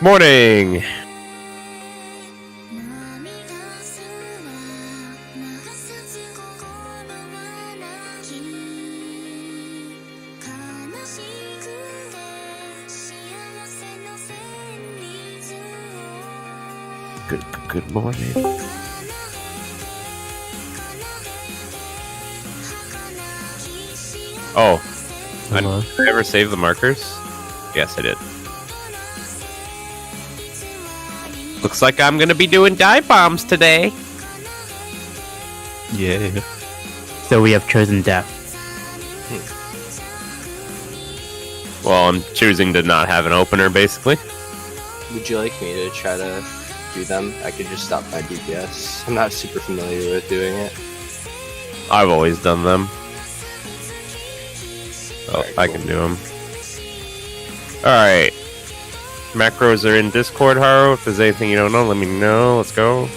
Morning! Good morning. Oh, did I ever save the markers? Yes, I did. Looks like I'm gonna be doing dive bombs today. Yeah. So we have chosen death. Well, I'm choosing to not have an opener, basically. Would you like me to try to do them? I could just stop my DPS. I'm not super familiar with doing it. I've always done them. Oh, Alright, I cool. can do them. Alright. Macros are in Discord, Haru. If there's anything you don't know, let me know. Let's go.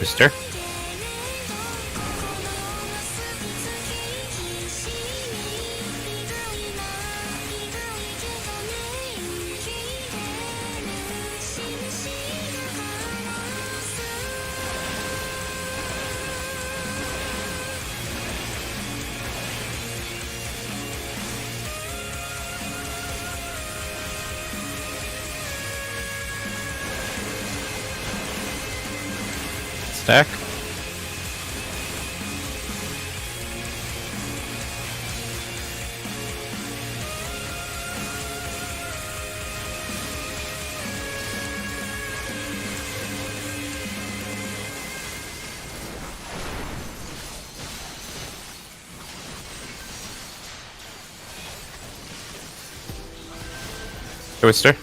Mister? Stack? Twister?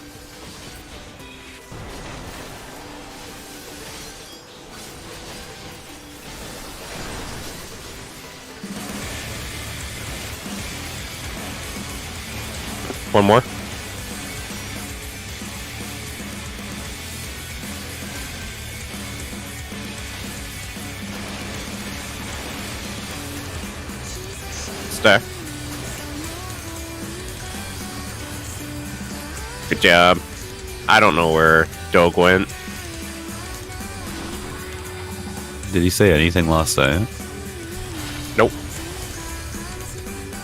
One more. Stack. Good job. I don't know where Doge went. Did he say anything last time? Nope.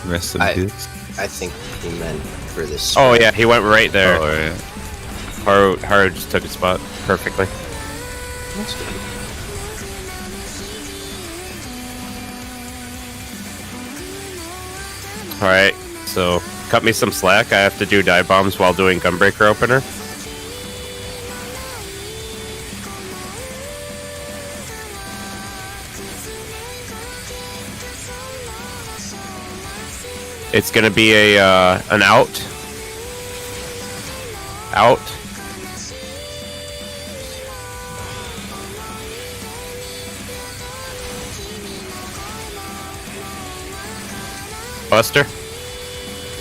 Rest in peace. I think he meant for this. Oh yeah, he went right there. Oh, yeah. Haru just took his spot perfectly. That's good. Alright, so cut me some slack. I have to do dive bombs while doing Gunbreaker opener. It's gonna be a an out. Out. Buster?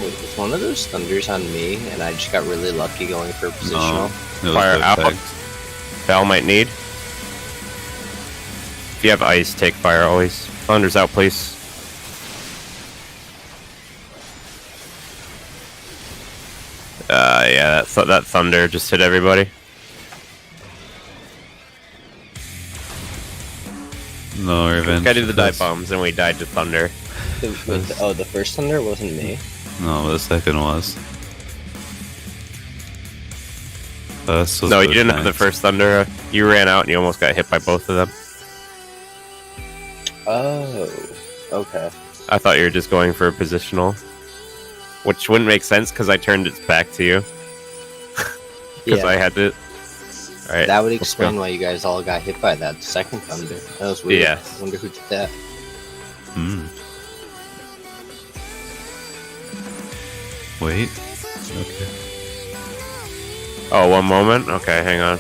Wait, was one of those thunders on me, and I just got really lucky going for positional? No, it was Fire both out. tags. Val might need. If you have ice, take fire always. Thunder's out, please. Yeah, that thunder just hit everybody. No revenge. Gotta do the dive That's- bombs, and we died to thunder. The first thunder wasn't me. No, the second was. First was No, you both didn't have the tags. first thunder. You ran out, and you almost got hit by both of them. Oh, okay. I thought you were just going for a positional, which wouldn't make sense because I turned it back to you because Yeah, I had to. All right, that would let's explain go. why you guys all got hit by that second thunder. That was weird. Yeah. I wonder who did that. Hmm. Wait. Okay. Oh, one moment. Okay, hang on.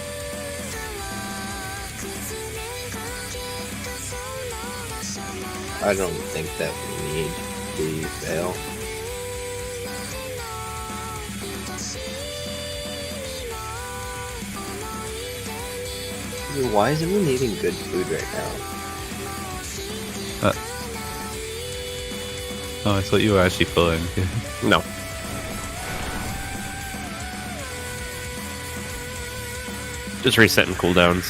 I don't think that we need the fail. Dude, why is everyone eating good food right now? Oh, I thought you were actually pulling. No. Just resetting cooldowns.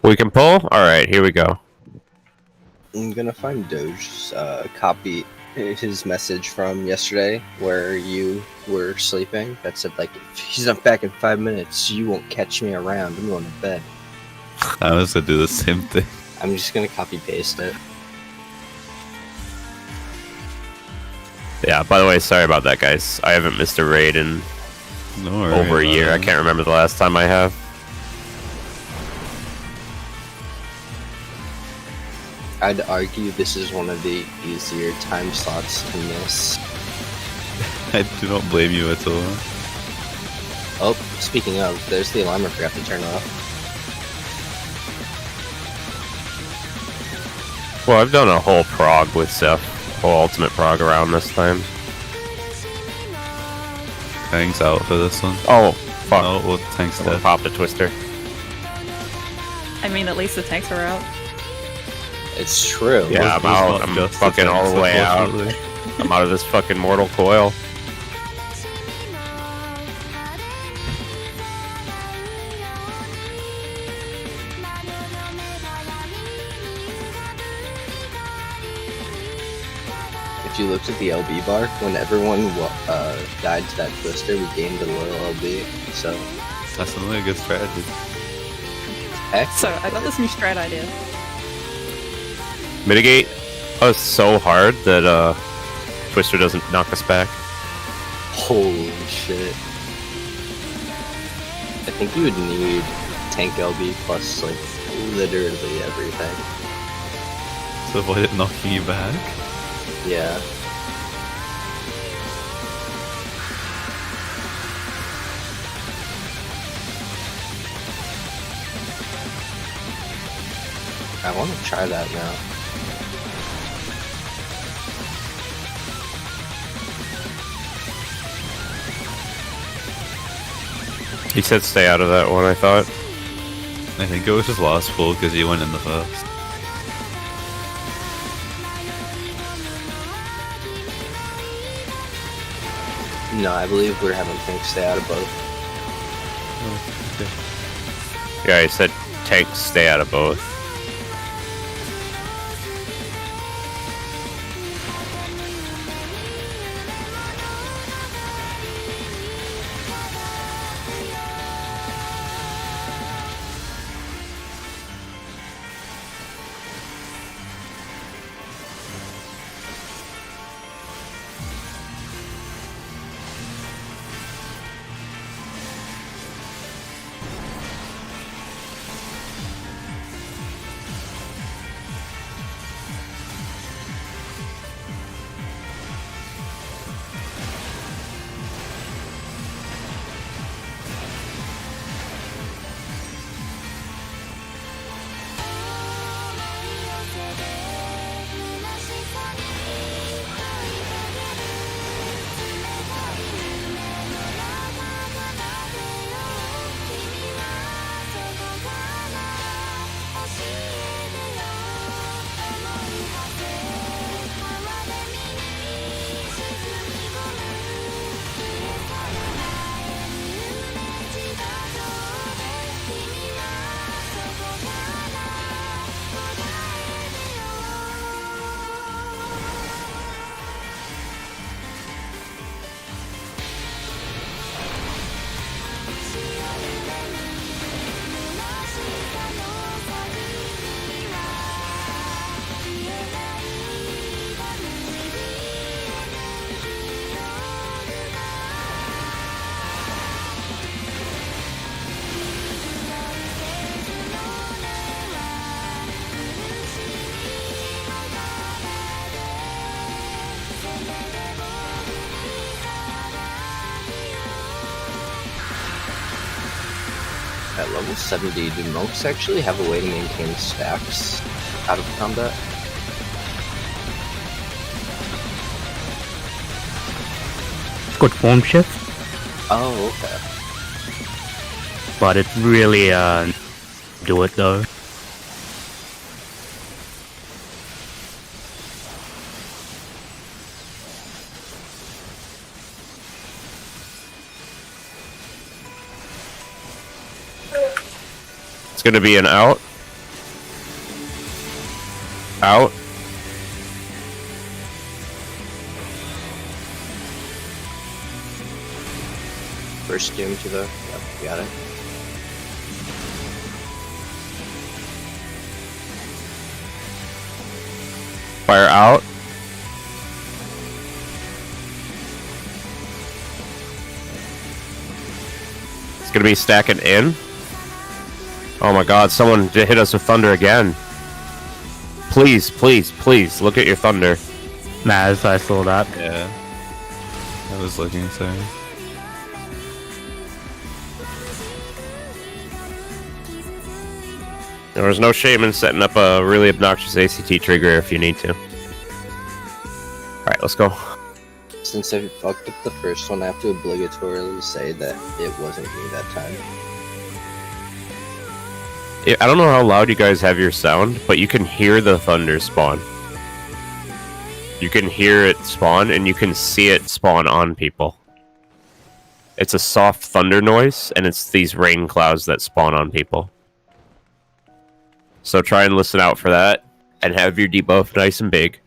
We can pull? Alright, here we go. I'm gonna find Doge's copy his message from yesterday where you were sleeping that said like, if he's not back in 5 minutes, you won't catch me around. I'm going to bed. I was gonna do the same thing. I'm just gonna copy paste it. Yeah, by the way, sorry about that, guys. I haven't missed a raid in Don't worry over a about year. it. I can't remember the last time I have. I'd argue this is one of the easier time slots to miss. I do not blame you at all. Oh, speaking of, there's the alarm I forgot to turn off. Well, I've done a whole prog with Seth. Whole ultimate prog around this time. Tank's out for this one. Oh, fuck. Oh, well, Tank's Someone dead. popped a twister. I mean, at least the tanks are out. It's true. Yeah, I'm Was out. not I'm just fucking the all Tanks, the way out. unfortunately. I'm out of this fucking mortal coil. If you looked at the LB bar, when everyone died to that twister, we gained a loyal LB. So, That's another good strategy. heck. So, I got this new strat idea. Mitigate us so hard that Twister doesn't knock us back. Holy shit. I think you would need tank LB plus, like, literally everything. To avoid it knocking you back. Yeah. I want to try that now. He said stay out of that one, I thought. I think it was his last pull because he went in the first. No, I believe we're having tank stay out of both. Yeah, he said tanks stay out of both. At level 70, do monks actually have a way to maintain stacks out of combat? It's got form shift, Oh, okay. but it really do it though. It's gonna be an out. Out. First doom to the... Yep, got it. Fire out. It's gonna be stacking in. Oh my god, someone hit us with thunder again. Please, please, please, look at your thunder. Maz, I saw that. Yeah. I was looking, so. There was no shame in setting up a really obnoxious ACT trigger if you need to. Alright, let's go. Since I fucked up the first one, I have to obligatorily say that it wasn't me that time. I don't know how loud you guys have your sound, but you can hear the thunder spawn. You can hear it spawn, and you can see it spawn on people. It's a soft thunder noise, and it's these rain clouds that spawn on people. So try and listen out for that, and have your debuff nice and big.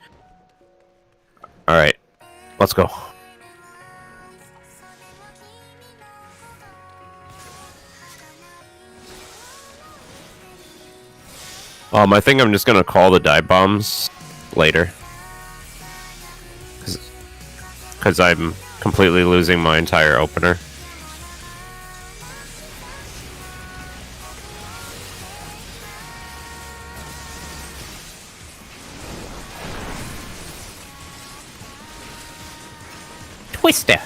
Alright, let's go. I think I'm just gonna call the dive bombs later. Because I'm completely losing my entire opener. Twister!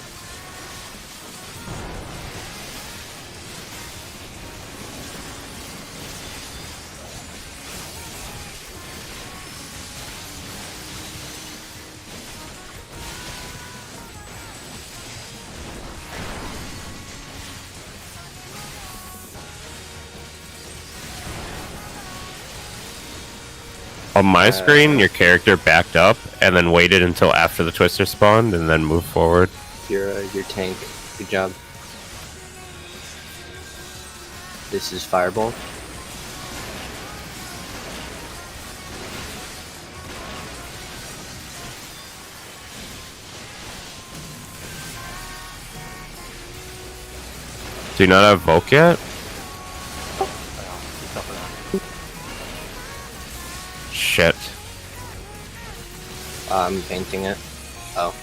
On my screen, your character backed up and then waited until after the twister spawned and then moved forward. Your tank. Good job. This is Fireball. Do you not have Volk yet? Shit. I'm painting it. Oh.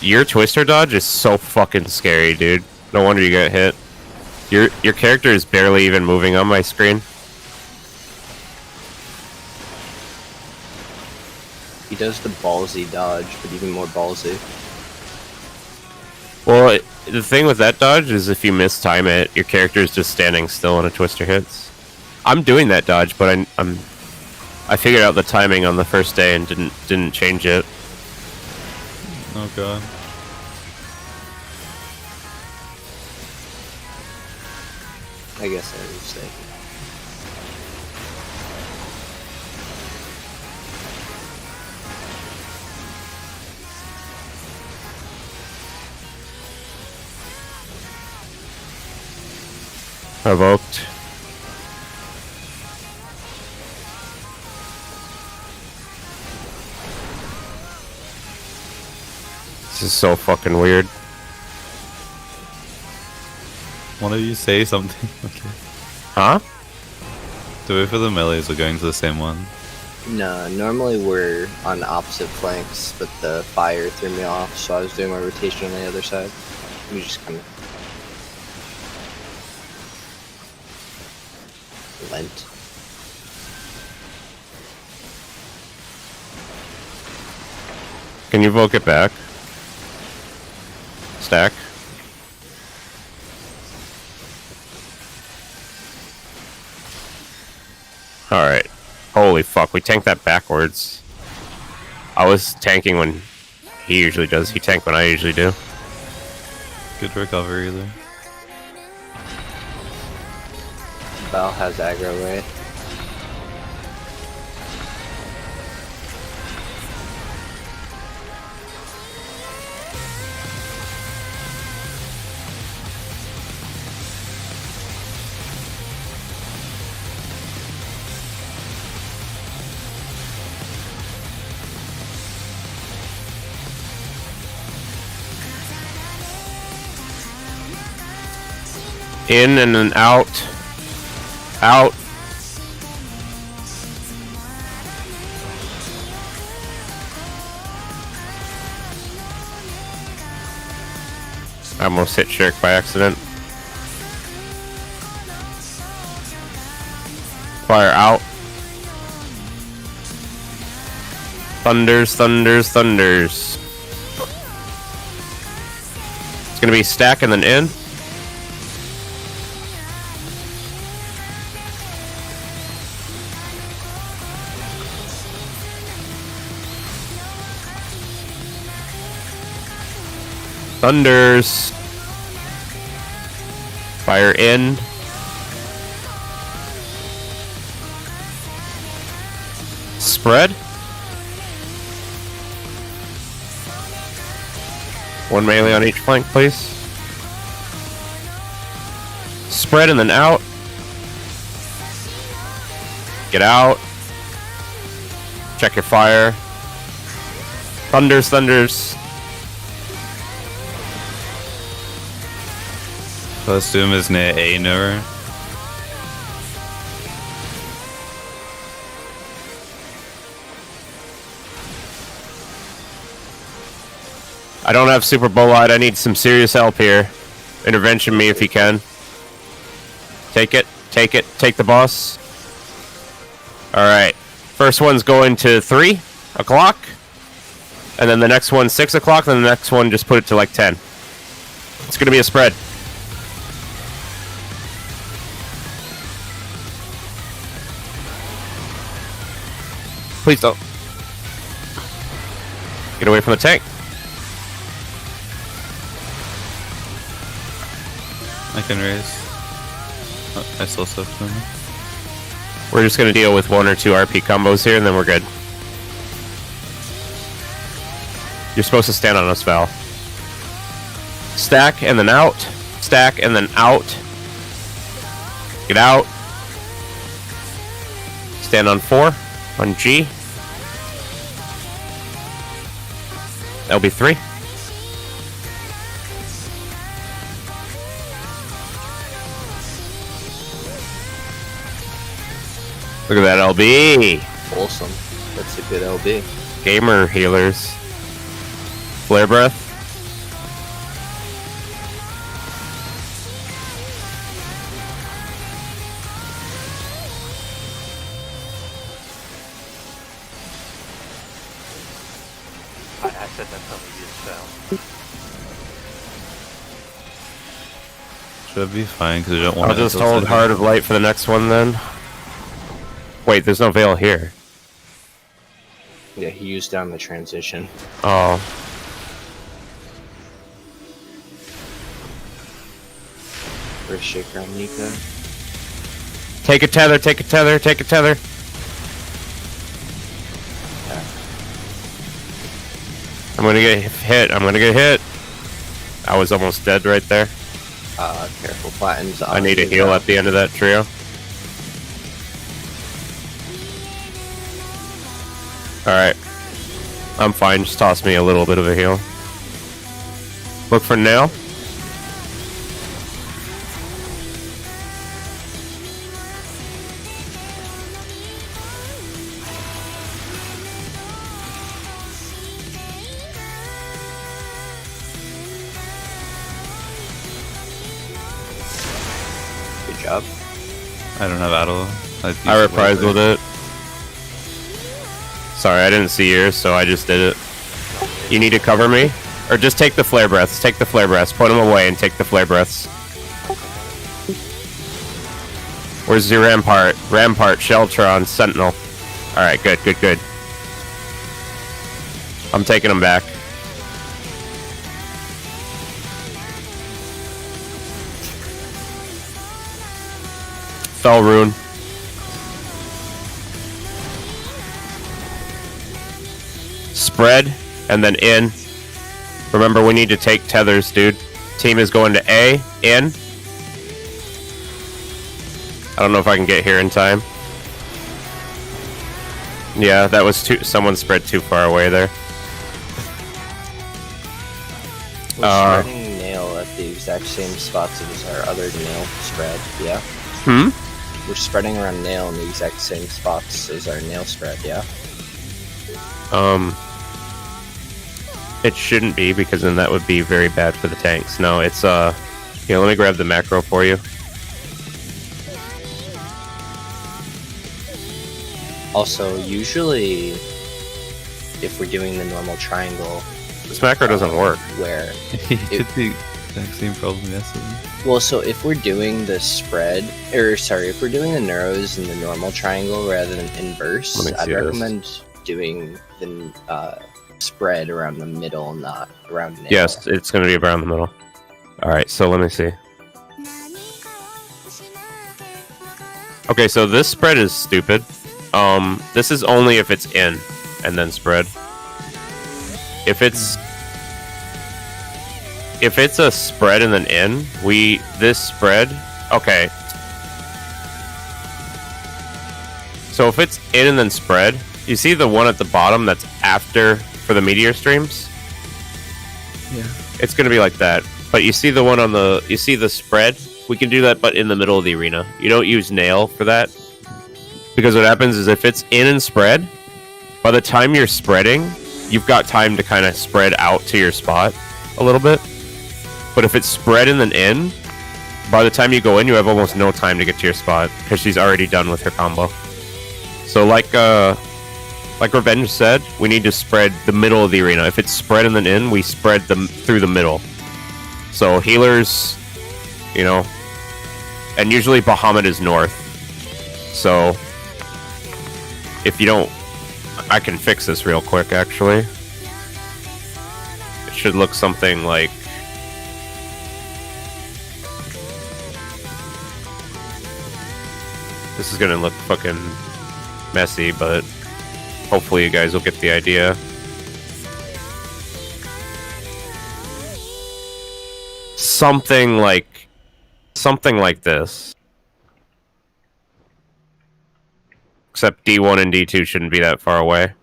Your twister dodge is so fucking scary, dude. No wonder you got hit. Your character is barely even moving on my screen. He does the ballsy dodge, but even more ballsy. Well, the thing with that dodge is if you mistime it, your character is just standing still when a twister hits. I'm doing that dodge, but I figured out the timing on the first day and didn't change it. Oh god. I guess I was mistaken. Provoked. This is so fucking weird. One of you say something. Okay. Huh? Do we for the melees are going to the same one? No, normally we're on opposite flanks, but the fire threw me off, so I was doing my rotation on the other side. We just kind of lent. Can you Volk it back? Stack. Alright. Holy fuck, we tanked that backwards. I was tanking when he usually does. He tanked when I usually do. Good recovery there. Val has aggro, right? In and then out. Out. I almost hit Shirk by accident. Fire out. Thunders, thunders, thunders. It's gonna be stack and then in. Thunders. Fire in. Spread. One melee on each flank, please. Spread and then out. Get out. Check your fire. Thunders, thunders. Costume is near A newer. I don't have super bolide. I need some serious help here. Intervention me if you can. Take it. Take it. Take the boss. Alright. First one's going to 3 o'clock. And then the next one 6 o'clock. Then the next one just put it to like 10. It's going to be a spread. Please don't. Get away from the tank. I can raise. Oh, I still stuff them. We're just going to deal with 1 or 2 RP combos here, and then we're good. You're supposed to stand on us, Val. Stack and then out. Stack and then out. Get out. Stand on 4. On G. That'll be 3. Look at that LB. Wholesome. That's a good LB. Gamer healers. Flare breath. I said that's how we use spell. Should be fine because we don't want I'll just hold Heart of Light for the next one then. Wait, there's no Veil here. Yeah, he used down the transition. Oh. First shaker on Nika. Take a tether, take a tether, take a tether. I'm gonna get hit, I'm gonna get hit. I was almost dead right there. Careful, Platin's I need a heal at the end of that trio. Alright. I'm fine, just toss me a little bit of a heal. Look for nail. job. I don't have Adel. I reprised with it. Sorry, I didn't see yours, so I just did it. You need to cover me? Or just take the flare breaths. Take the flare breaths. Put them away and take the flare breaths. Where's your Rampart? Rampart, Sheltron, Sentinel. Alright, good, good, good. I'm taking them back. Fell Rune. Spread, and then in. Remember, we need to take tethers, dude. Team is going to A, in. I don't know if I can get here in time. Yeah, that was someone spread too far away there. We're spreading nail at the exact same spots as our other nail spread, yeah? We're spreading around nail in the exact same spots as our nail spread, yeah? It shouldn't be, because then that would be very bad for the tanks. No, it's, here, let me grab the macro for you. Also, usually, if we're doing the normal triangle... This macro doesn't work. Where? He did the exact same problem yesterday. Well, so if we're doing the spread, or sorry, if we're doing the neuros in the normal triangle rather than inverse, I'd recommend doing the spread around the middle, not around nail. Yes, it's going to be around the middle. Alright, so let me see. Okay, so this spread is stupid. This is only if it's in, and then spread. If it's a spread and then in, this spread, okay. So if it's in and then spread, you see the one at the bottom that's after for the meteor streams? Yeah. It's gonna be like that. But you see the one on you see the spread? We can do that, but in the middle of the arena. You don't use nail for that. Because what happens is if it's in and spread, by the time you're spreading, you've got time to kind of spread out to your spot a little bit. But if it's spread and then in, by the time you go in, you have almost no time to get to your spot because she's already done with her combo. So like Revenge said, we need to spread the middle of the arena. If it's spread and then in, we spread them through the middle. So healers, you know, and usually Bahamut is north. So if you don't, I can fix this real quick actually. It should look something like this is gonna look fucking messy, but hopefully you guys will get the idea. Something like this. Except D1 and D2 shouldn't be that far away.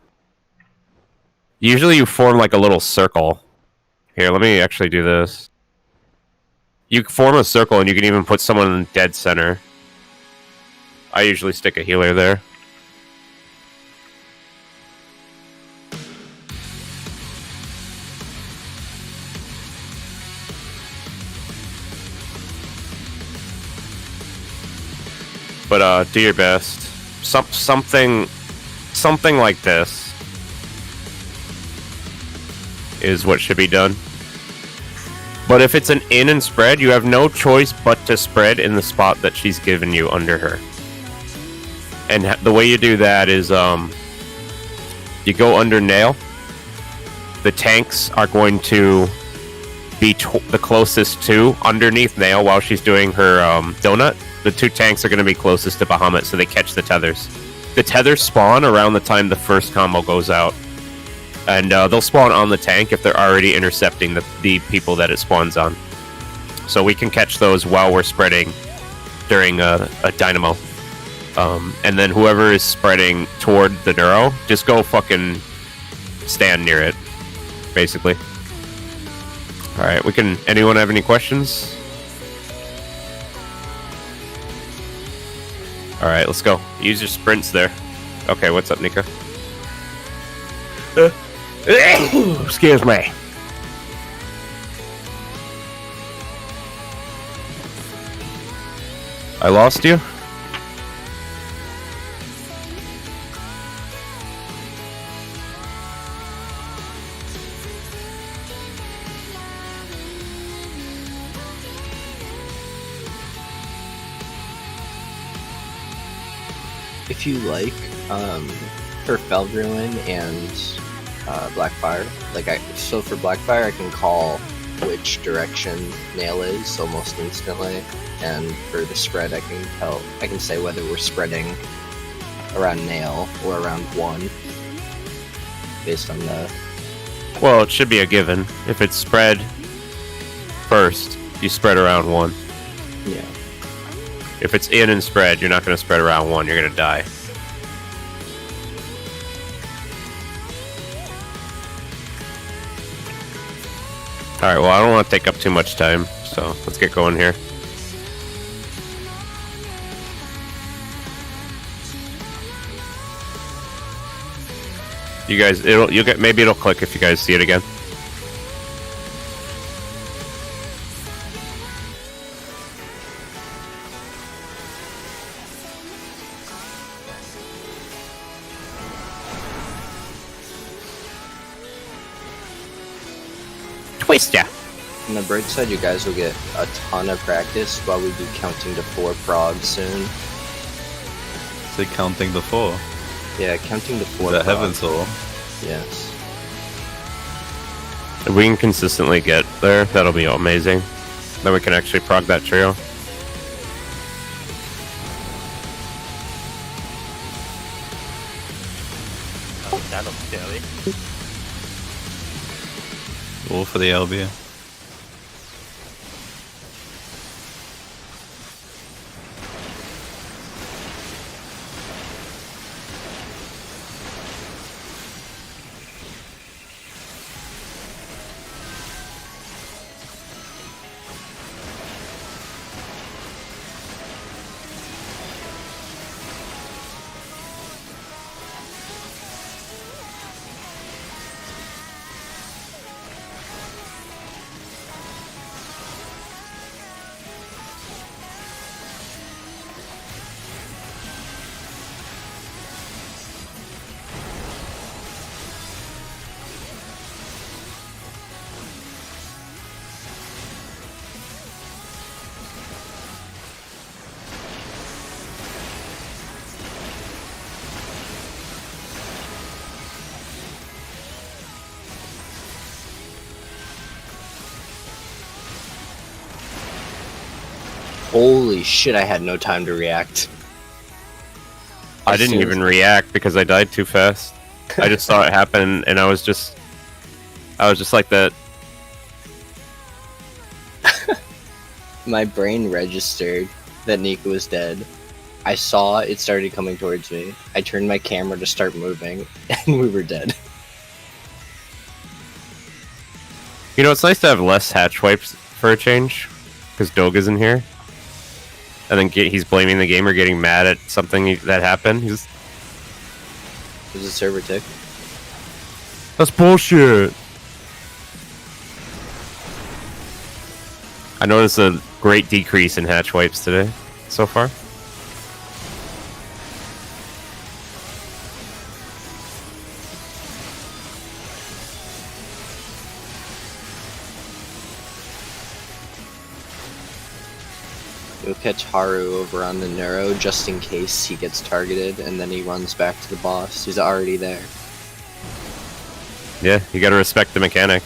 Usually you form like a little circle. Here, let me actually do this. You form a circle and you can even put someone in dead center. I usually stick a healer there. But do your best. Something like this is what should be done. But if it's an in and spread, you have no choice but to spread in the spot that she's given you under her. And the way you do that is you go under nail. The tanks are going to be the closest to underneath nail while she's doing her donut. The two tanks are going to be closest to Bahamut, so they catch the tethers. The tethers spawn around the time the first combo goes out. And they'll spawn on the tank if they're already intercepting the people that it spawns on. So we can catch those while we're spreading during a dynamo. And then whoever is spreading toward the neuro, just go fucking stand near it, basically. Alright, anyone have any questions? Alright, let's go. Use your sprints there. Okay, what's up, Nika? Excuse me. I lost you? If you like, for Feldruin and Blackfire, so for Blackfire I can call which direction Nail is almost instantly, and for the spread I can say whether we're spreading around Nail or around 1 based on the... Well, it should be a given. If it's spread first, you spread around 1. Yeah. If it's in and spread, you're not going to spread around 1, you're going to die. Alright, well, I don't want to take up too much time, so let's get going here. You guys, maybe it'll click if you guys see it again. Twist ya! On the bright side, you guys will get a ton of practice while we do counting to 4 prog soon. Say counting to 4. Yeah, counting to 4 The prog. heaven soul. Yes. If we can consistently get there, that'll be amazing. Then we can actually prog that trio. Oh, that looks scary. All for the LB. Holy shit, I had no time to react. I didn't even react because I died too fast. I just saw it happen, and I was just like that. My brain registered that Nico was dead. I saw it started coming towards me. I turned my camera to start moving, and we were dead. You know, it's nice to have less hatch wipes for a change, because Dog isn't here. And then he's blaming the game or getting mad at something that happened. There's a server tick. That's bullshit. I noticed a great decrease in hatch wipes today, so far. You'll catch Haru over on the Neuro just in case he gets targeted, and then he runs back to the boss. He's already there. Yeah, you gotta respect the mechanic.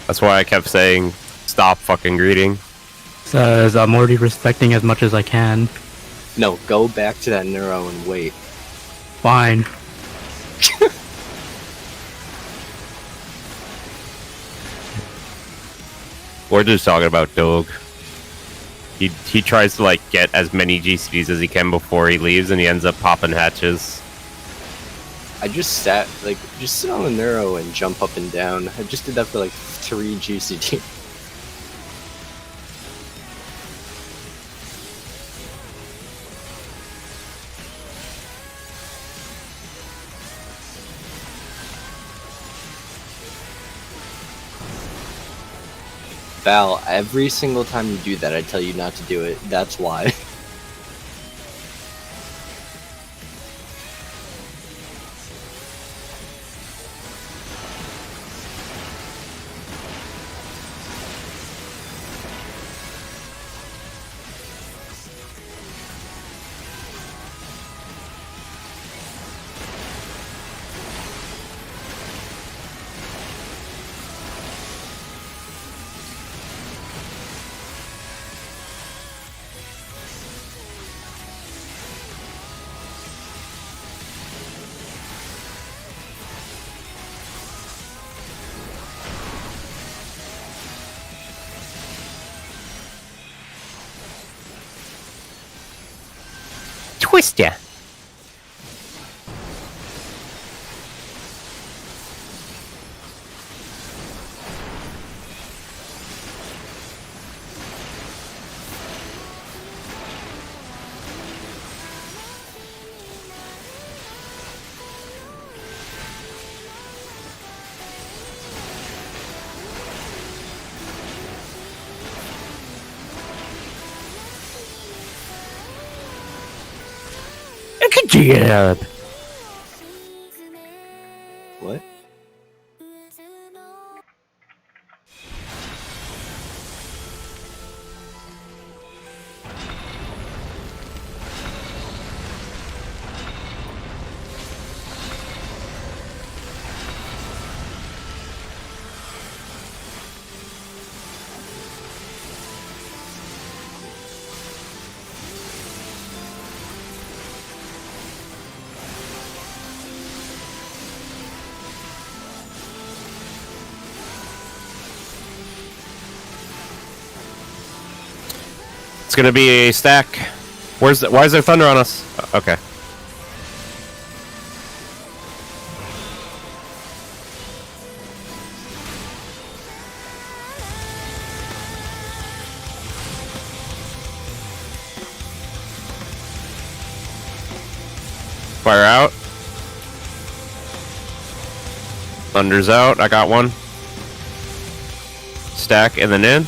That's why I kept saying, stop fucking greeting. Says I'm already respecting as much as I can. No, go back to that Neuro and wait. Fine. We're just talking about Dog. He tries to like get as many GCDs as he can before he leaves, and he ends up popping hatches. I just sit on the Neuro and jump up and down. I just did that for like 3 GCD. Val, every single time you do that, I tell you not to do it. That's why. Twist ya. Good job. What? It's gonna be a stack. Why is there thunder on us? Okay. Fire out. Thunder's out. I got one. Stack and then in.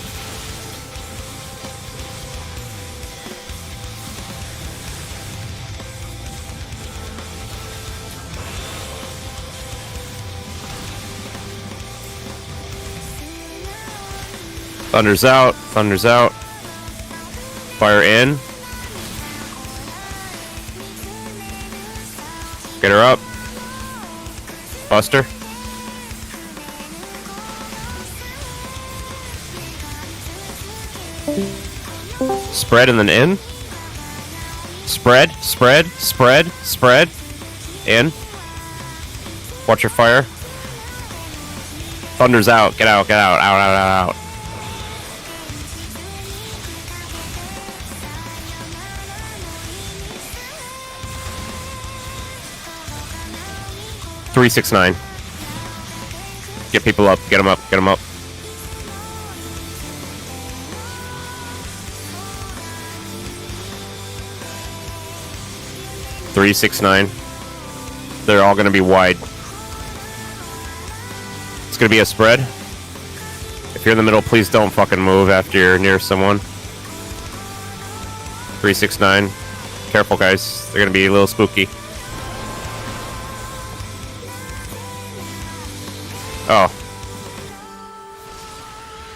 Thunder's out. Thunder's out. Fire in. Get her up. Buster. Spread and then in. Spread, spread, spread, spread. In. Watch your fire. Thunder's out. Get out, get out, out, out, out, out. Three, 6, 9. Get people up. Get them up. Get them up. Three, 6, 9. They're all going to be wide. It's going to be a spread. If you're in the middle, please don't fucking move after you're near someone. 3, 6, 9. Careful, guys. They're going to be a little spooky. Oh.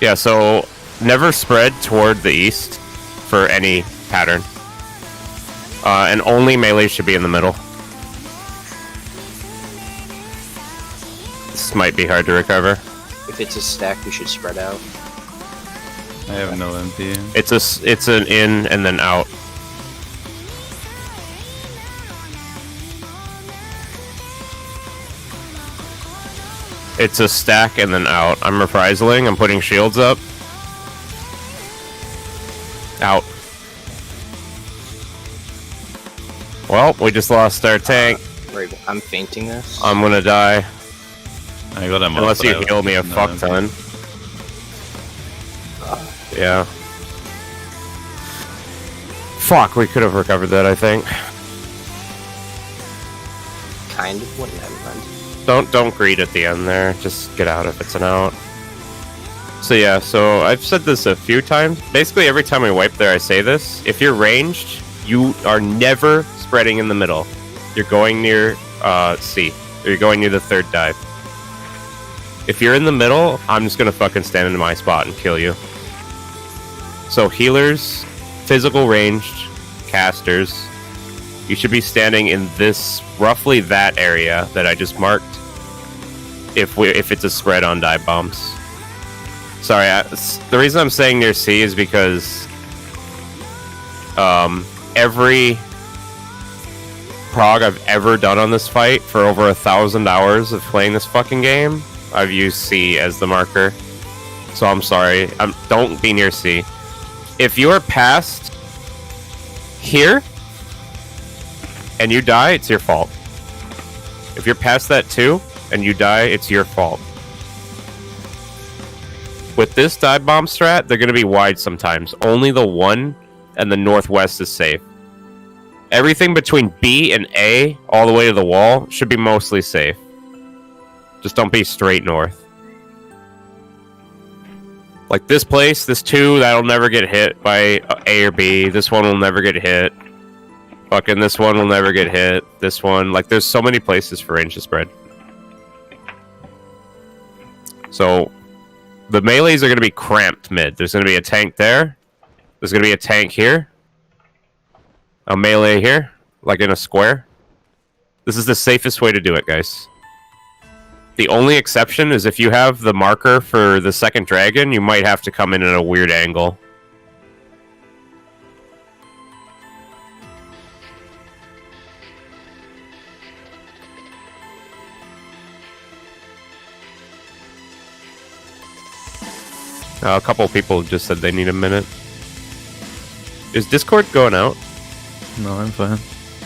Yeah, so never spread toward the east for any pattern. And only melee should be in the middle. This might be hard to recover. If it's a stack, we should spread out. I have no MP. It's an in and then out. It's a stack and then out. I'm reprisaling. I'm putting shields up. Out. Well, we just lost our tank. Right, I'm fainting this. I'm gonna die. I got him. Unless you heal me a fuck ton. Yeah. Fuck, we could have recovered that, I think. Kind of. What? Never mind. Don't greed at the end there. Just get out if it's an out. So yeah, so I've said this a few times. Basically, every time I wipe there, I say this. If you're ranged, you are never spreading in the middle. You're going near C. Or you're going near the third dive. If you're in the middle, I'm just gonna fucking stand in my spot and kill you. So healers, physical ranged, casters, you should be standing in this, roughly that area that I just marked. If it's a spread on dive bombs. Sorry, the reason I'm saying near C is because every prog I've ever done on this fight for over 1,000 hours of playing this fucking game, I've used C as the marker. So I'm sorry. Don't be near C. If you're past here and you die, it's your fault. If you're past that too and you die, it's your fault. With this dive bomb strat, they're going to be wide sometimes. Only the 1 and the northwest is safe. Everything between B and A, all the way to the wall, should be mostly safe. Just don't be straight north. Like this place, this 2, that'll never get hit by A or B. This one will never get hit. Fucking this one will never get hit. This one, like there's so many places for range to spread. So, the melees are going to be cramped mid. There's going to be a tank there. There's going to be a tank here. A melee here, like in a square. This is the safest way to do it, guys. The only exception is if you have the marker for the second dragon, you might have to come in at a weird angle. A couple people just said they need a minute. Is Discord going out? No, I'm fine.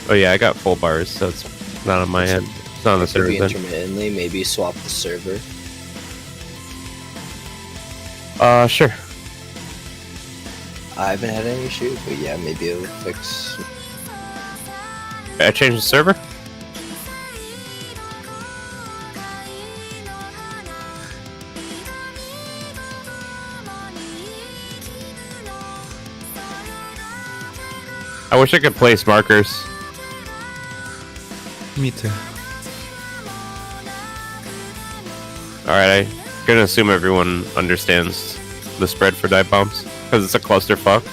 Oh yeah, I got full bars, so it's not on my end. It's not on the server Maybe then. intermittently, maybe swap the server. Sure. I haven't had any issue, but yeah, maybe it'll fix. I changed the server? I wish I could place markers. Me too. Alright, I'm gonna assume everyone understands the spread for dive bombs, because it's a clusterfuck.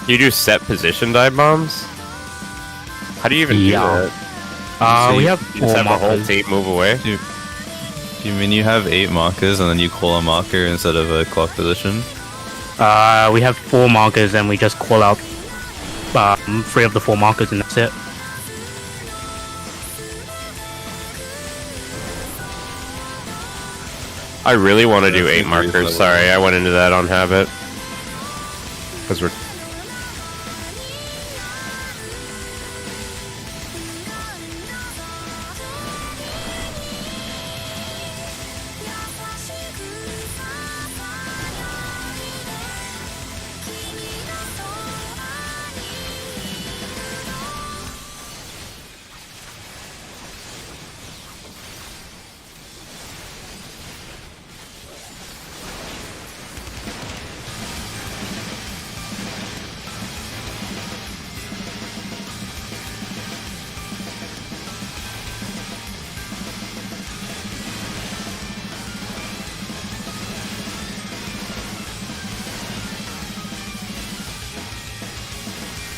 You do set position dive bombs? How do you even do that? So we you have You just 4 have the whole markers. team move away? Do you mean you have 8 markers and then you call a marker instead of a clock position? We have 4 markers and we just call out 3 of the 4 markers and that's it. I really want to do Yeah, 8 I agree with markers. that. Sorry, I went into that on habit. Because we're...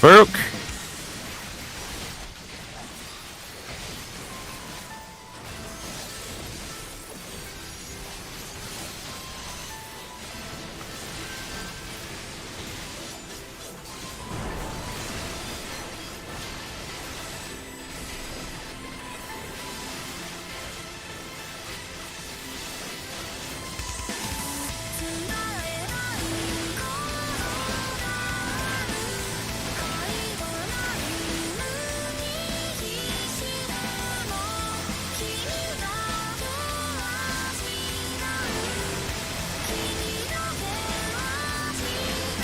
Farouk!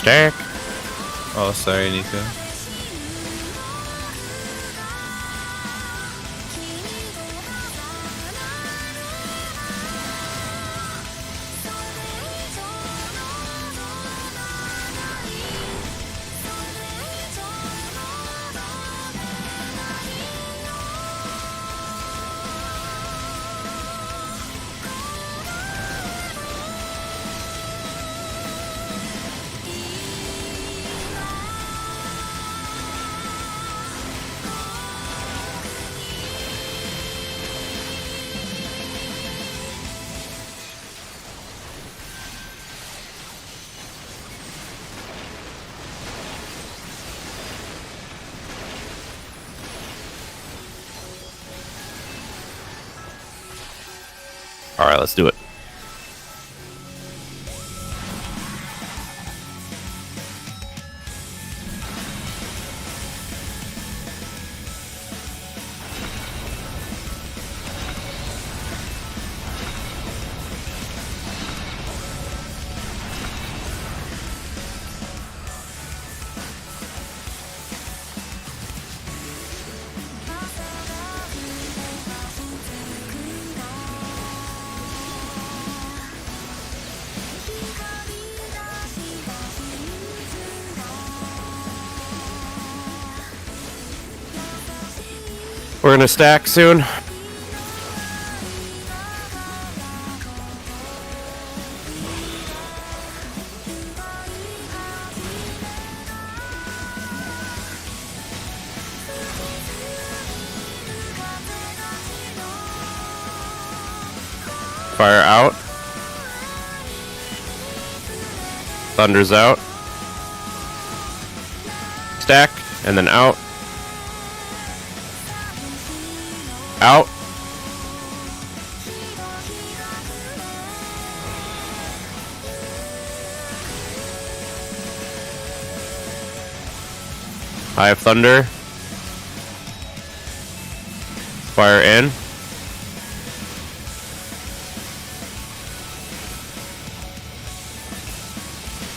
Jack! Oh, sorry, Nico. let's do it. We're gonna stack soon. Fire out. Thunder's out. Stack, and then out. Out. I have thunder. Fire in.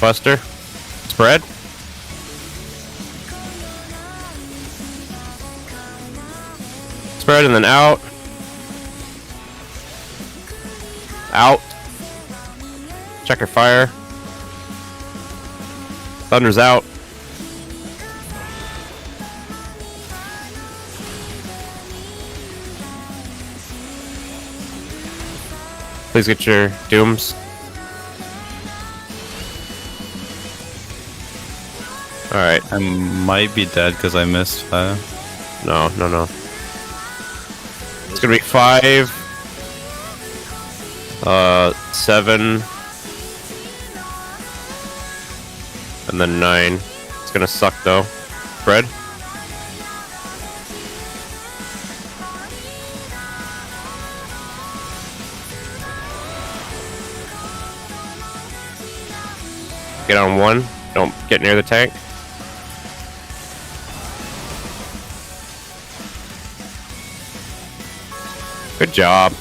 Buster. Spread. Spread and then out. Out. Checker fire. Thunder's out. Please get your dooms. Alright. I might be dead because I missed fire. No. It's gonna be 5, 7, and then 9. It's gonna suck though. Spread. Get on 1. Don't get near the tank. Good job.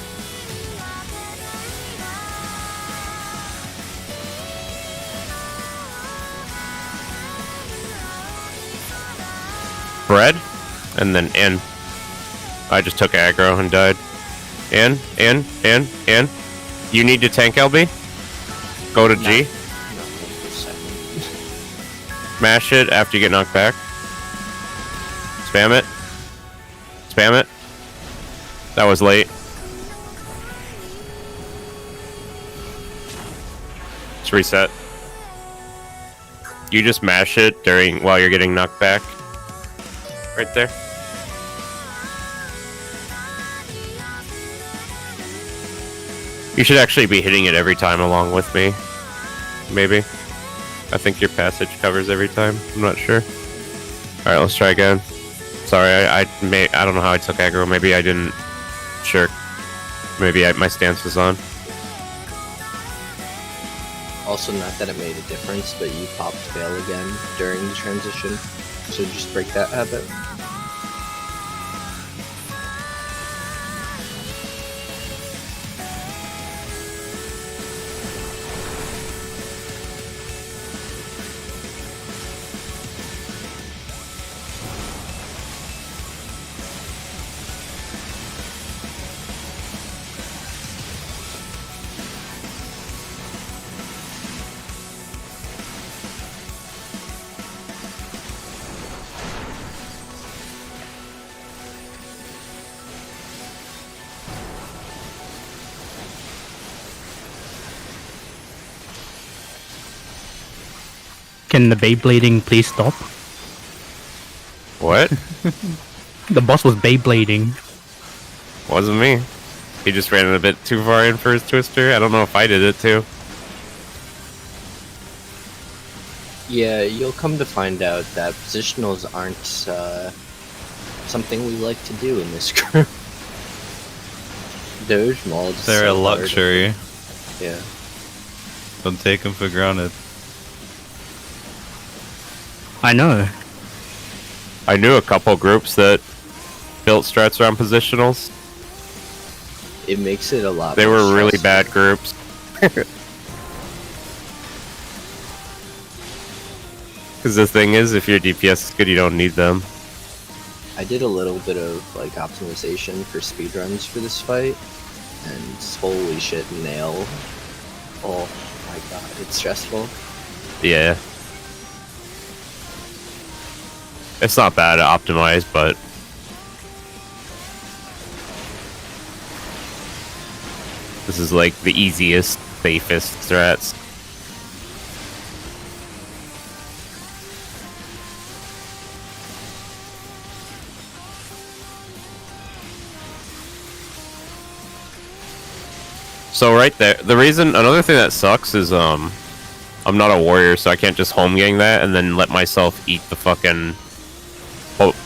Spread, and then in. I just took aggro and died. In. You need to tank LB? Go to G. Smash it after you get knocked back. Spam it. Spam it. That was late. Let's reset. You just mash it while you're getting knocked back. Right there. You should actually be hitting it every time along with me. Maybe. I think your passage covers every time. I'm not sure. Alright, let's try again. Sorry, I don't know how I took aggro. Maybe I didn't. Sure. Maybe my stance was on. Also, not that it made a difference, but you popped fail again during the transition. So just break that habit. Can the Beyblading please stop? What? The boss was Beyblading. Wasn't me. He just ran it a bit too far in for his twister. I don't know if I did it too. Yeah, you'll come to find out that positionals aren't something we like to do in this group. Doge molds. They're a so hard. luxury. Yeah. Don't take them for granted. I know. I knew a couple groups that built strats around positionals. It makes it a lot. They more were really stressful. bad groups. Because the thing is, if your DPS is good, you don't need them. I did a little bit of like optimization for speedruns for this fight, and holy shit, nail. Oh my god, it's stressful. Yeah. It's not bad to optimize, but this is like the easiest, safest strats. So right there, another thing that sucks is I'm not a warrior, so I can't just home gang that and then let myself eat the fucking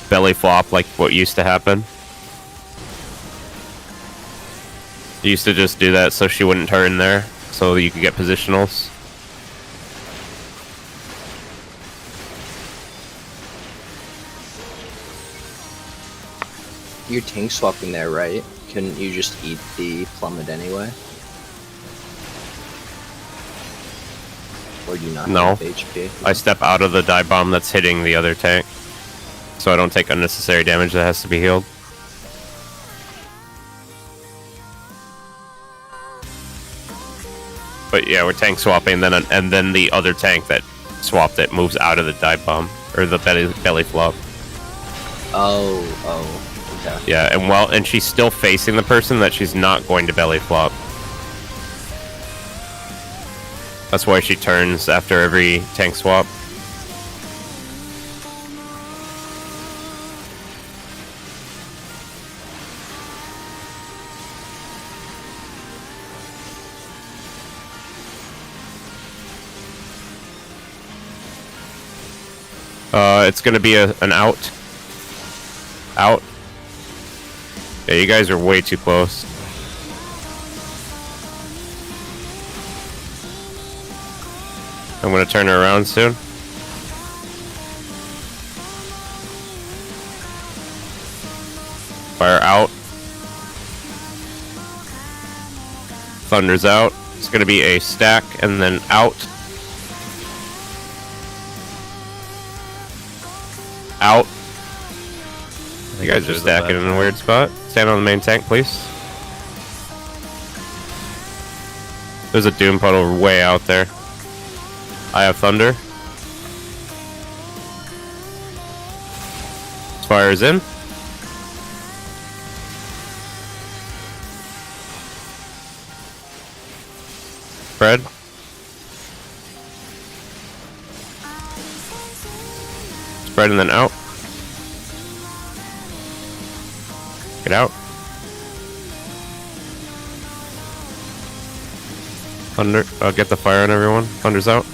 belly flop like what used to happen. You used to just do that so she wouldn't turn there, so you could get positionals. You're tank swapping there, right? Couldn't you just eat the plummet anyway? Or do you not No. have HP? I step out of the dive bomb that's hitting the other tank, so I don't take unnecessary damage that has to be healed. But yeah, we're tank swapping, and then the other tank that swapped it moves out of the dive bomb or the belly flop. Oh, okay. Yeah, and she's still facing the person that she's not going to belly flop. That's why she turns after every tank swap. It's gonna be an out. Out. Yeah, you guys are way too close. I'm gonna turn her around soon. Fire out. Thunder's out. It's gonna be a stack and then out. Out. You guys are stacking in a weird spot. Stand on the main tank, please. There's a doom puddle way out there. I have thunder. Fire's in. Spread. Spread and then out. Get out. Thunder. Get the fire on everyone. Thunder's out.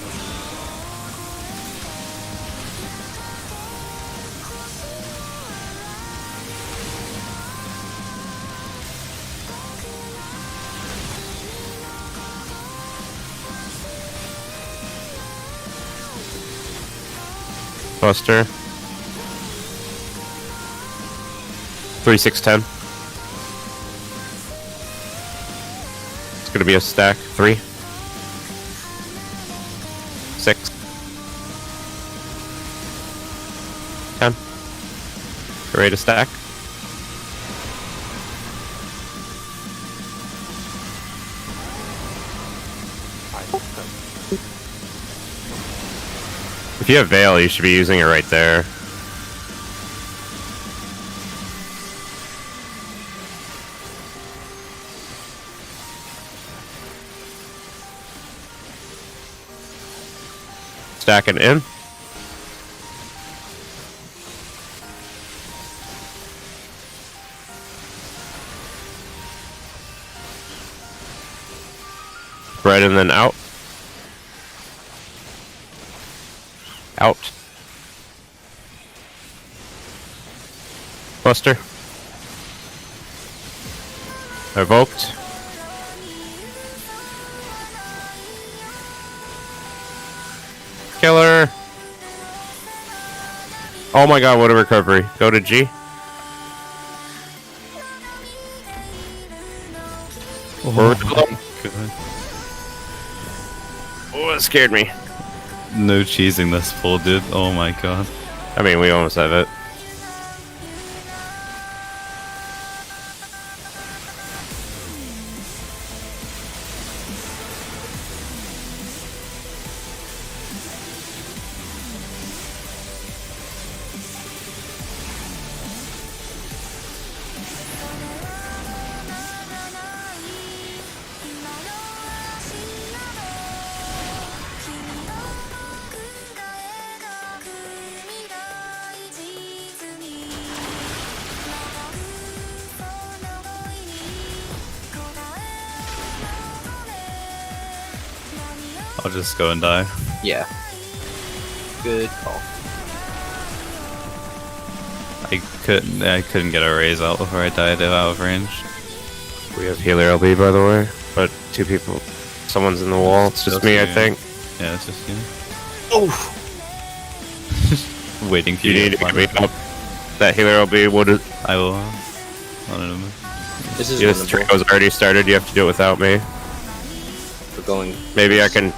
Buster. 3, 6, 10. It's gonna be a stack. 3, 6, 10. Get ready to stack. If you have Veil, you should be using it right there. Stacking in. Spread and then out. Out. Buster. Evoked. Killer. Oh my god, what a recovery. Go to G. Forward to low. Oh, it scared me. No cheesing this pull, dude. Oh my god. I mean, we almost have it. I'll just go and die. Yeah. Good call. I couldn't get a raise out before I died out of range. We have healer LB, by the way. But two people. Someone's in the wall. It's just me, I think. Yeah, it's just you. Oh! Waiting for You you need to find get me out. up. That healer LB would have. I will. I don't know. This is This trick was already started. You have to do it without me. We're going. Maybe I can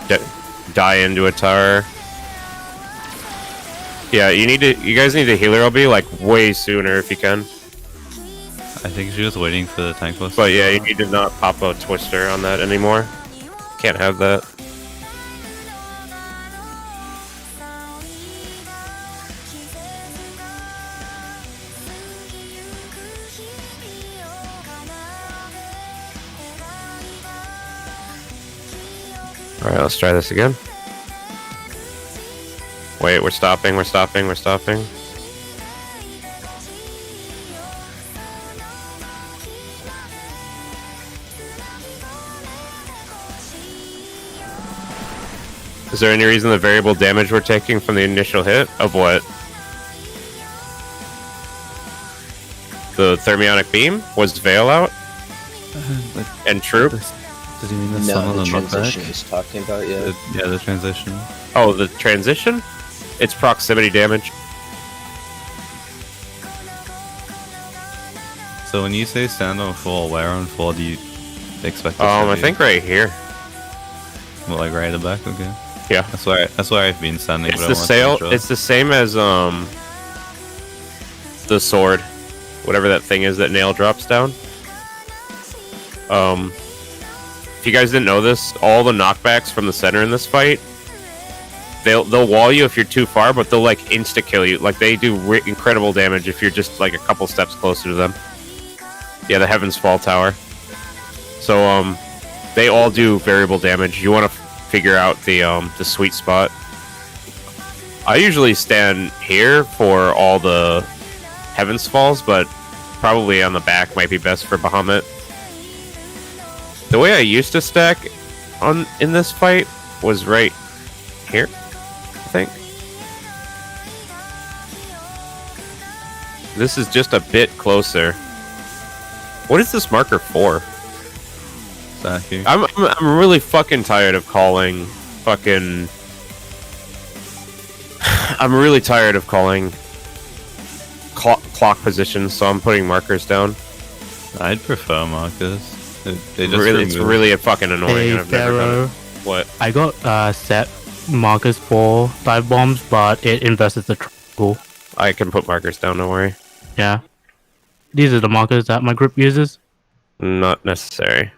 die into a tower. Yeah, you guys need to healer LB like way sooner if you can. I think she was waiting for the tank boss. But yeah, you need to not pop a twister on that anymore. Can't have that. Alright, let's try this again. Wait, we're stopping. Is there any reason the variable damage we're taking from the initial hit? Of what? The thermionic beam? Was Veil out? And Troop? Does he mean the No, sun the on the transition knockback? he's talking about, yeah. Yeah, the transition. Oh, the transition? It's proximity damage. So when you say stand on full, where on full do you expect? I think right here. Well, like right at the back. Okay. Yeah. That's where I've been standing. It's but I the want to sail. make sure. It's the same as the sword, whatever that thing is that nail drops down. If you guys didn't know this, all the knockbacks from the center in this fight, they'll wall you if you're too far, but they'll like insta kill you. Like they do incredible damage if you're just like a couple steps closer to them. Yeah, the Heaven's Fall Tower. So they all do variable damage. You want to figure out the sweet spot. I usually stand here for all the Heaven's Falls, but probably on the back might be best for Bahamut. The way I used to stack in this fight was right here, I think. This is just a bit closer. What is this marker for? Exactly. I'm really fucking tired of calling fucking... I'm really tired of calling clock positions, so I'm putting markers down. I'd prefer markers. They just Really, it's really fucking annoying. Hey, and I've never done it. Pharaoh. What? I got set markers for dive bombs, but it inverses the triangle. I can put markers down, don't worry. Yeah. These are the markers that my group uses. Not necessary.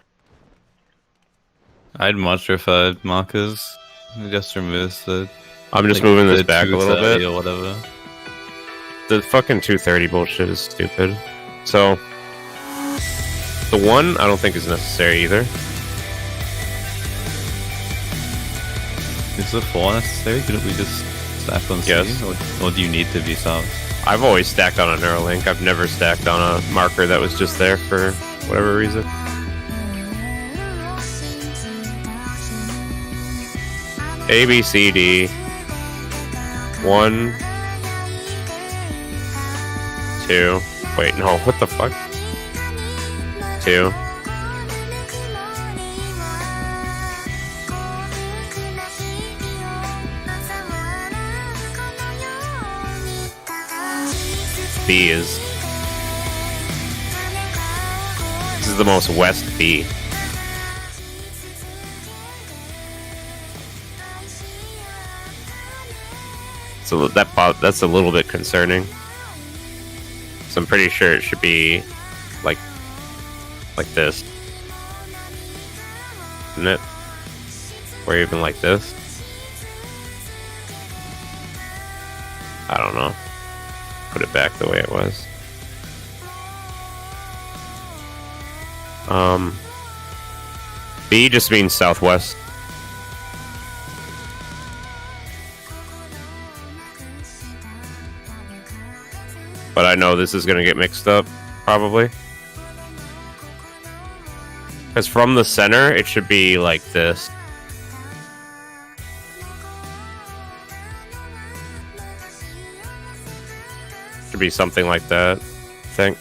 I'd much prefer markers. It just removes the. I'm just like, moving this the back a little 230 bit. or whatever. The fucking 230 bullshit is stupid. So, the 1 I don't think is necessary either. Is the 4 necessary? Couldn't we just stack on C? Yes. Or do you need to be south? I've always stacked on a Neuralink. I've never stacked on a marker that was just there for whatever reason. A, B, C, D. 1, 2. Wait, no, what the fuck? 2, B is. This is the most west B. So that's a little bit concerning. So I'm pretty sure it should be like this, isn't it? Or even like this. I don't know. Put it back the way it was. B just means southwest. But I know this is going to get mixed up, probably. Because from the center, it should be like this. Should be something like that, I think.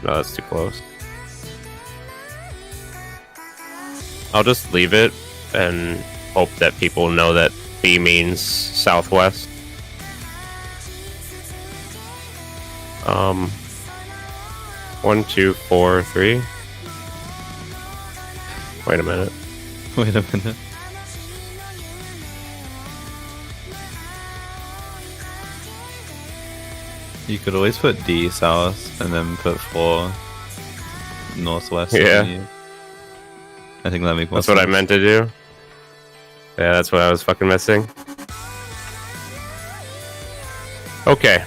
No, that's too close. I'll just leave it and hope that people know that B means southwest. 1, 2, 4, 3. Wait a minute. Wait a minute. You could always put D south and then put 4 northwest. Yeah. I think that makes more That's sense. what I meant to do. Yeah, that's what I was fucking missing. Okay.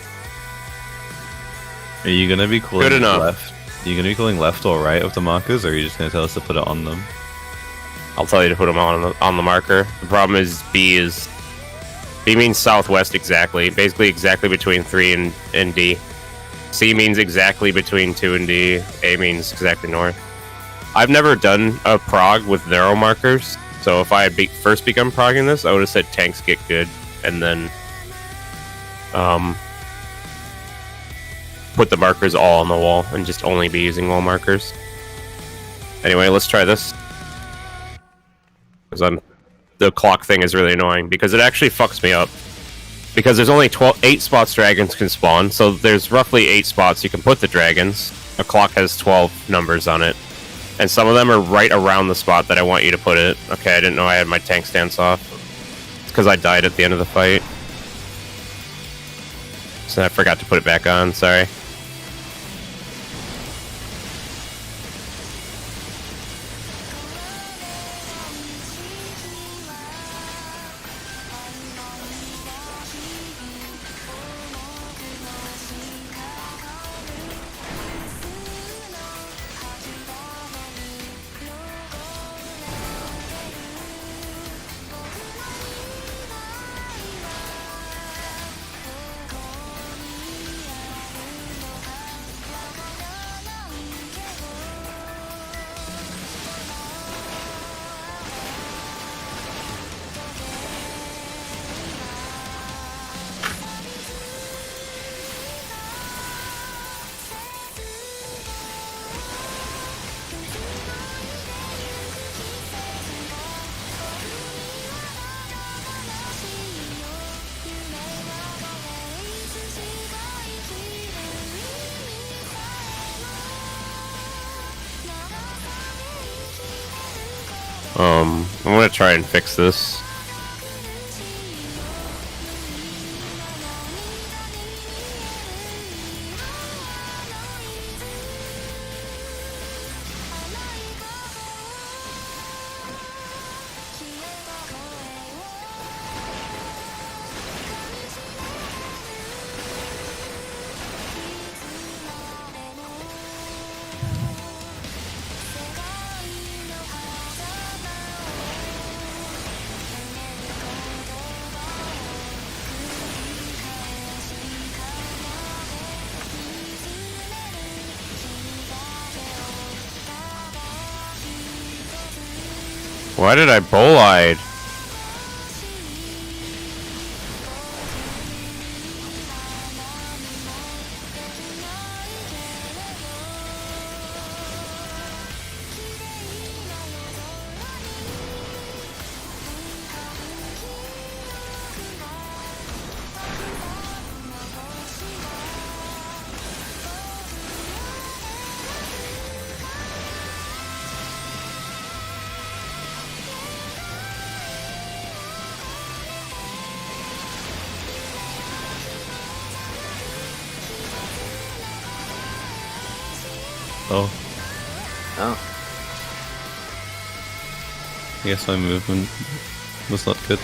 Are you gonna be calling Good enough. left? Are you gonna be calling left or right of the markers, or are you just gonna tell us to put it on them? I'll tell you to put them on the marker. The problem is B means southwest exactly. Basically exactly between 3 and D. C means exactly between 2 and D. A means exactly north. I've never done a prog with narrow markers, so if I had first begun progging this, I would have said tanks get good, and then put the markers all on the wall and just only be using wall markers. Anyway, let's try this. Because the clock thing is really annoying because it actually fucks me up. Because there's only 8 spots dragons can spawn, so there's roughly 8 spots you can put the dragons. A clock has 12 numbers on it. And some of them are right around the spot that I want you to put it. Okay, I didn't know I had my tank stance off. It's because I died at the end of the fight. So I forgot to put it back on, sorry. I'm gonna try and fix this. Why did I bolide? Oh, Oh. I guess my movement was not good.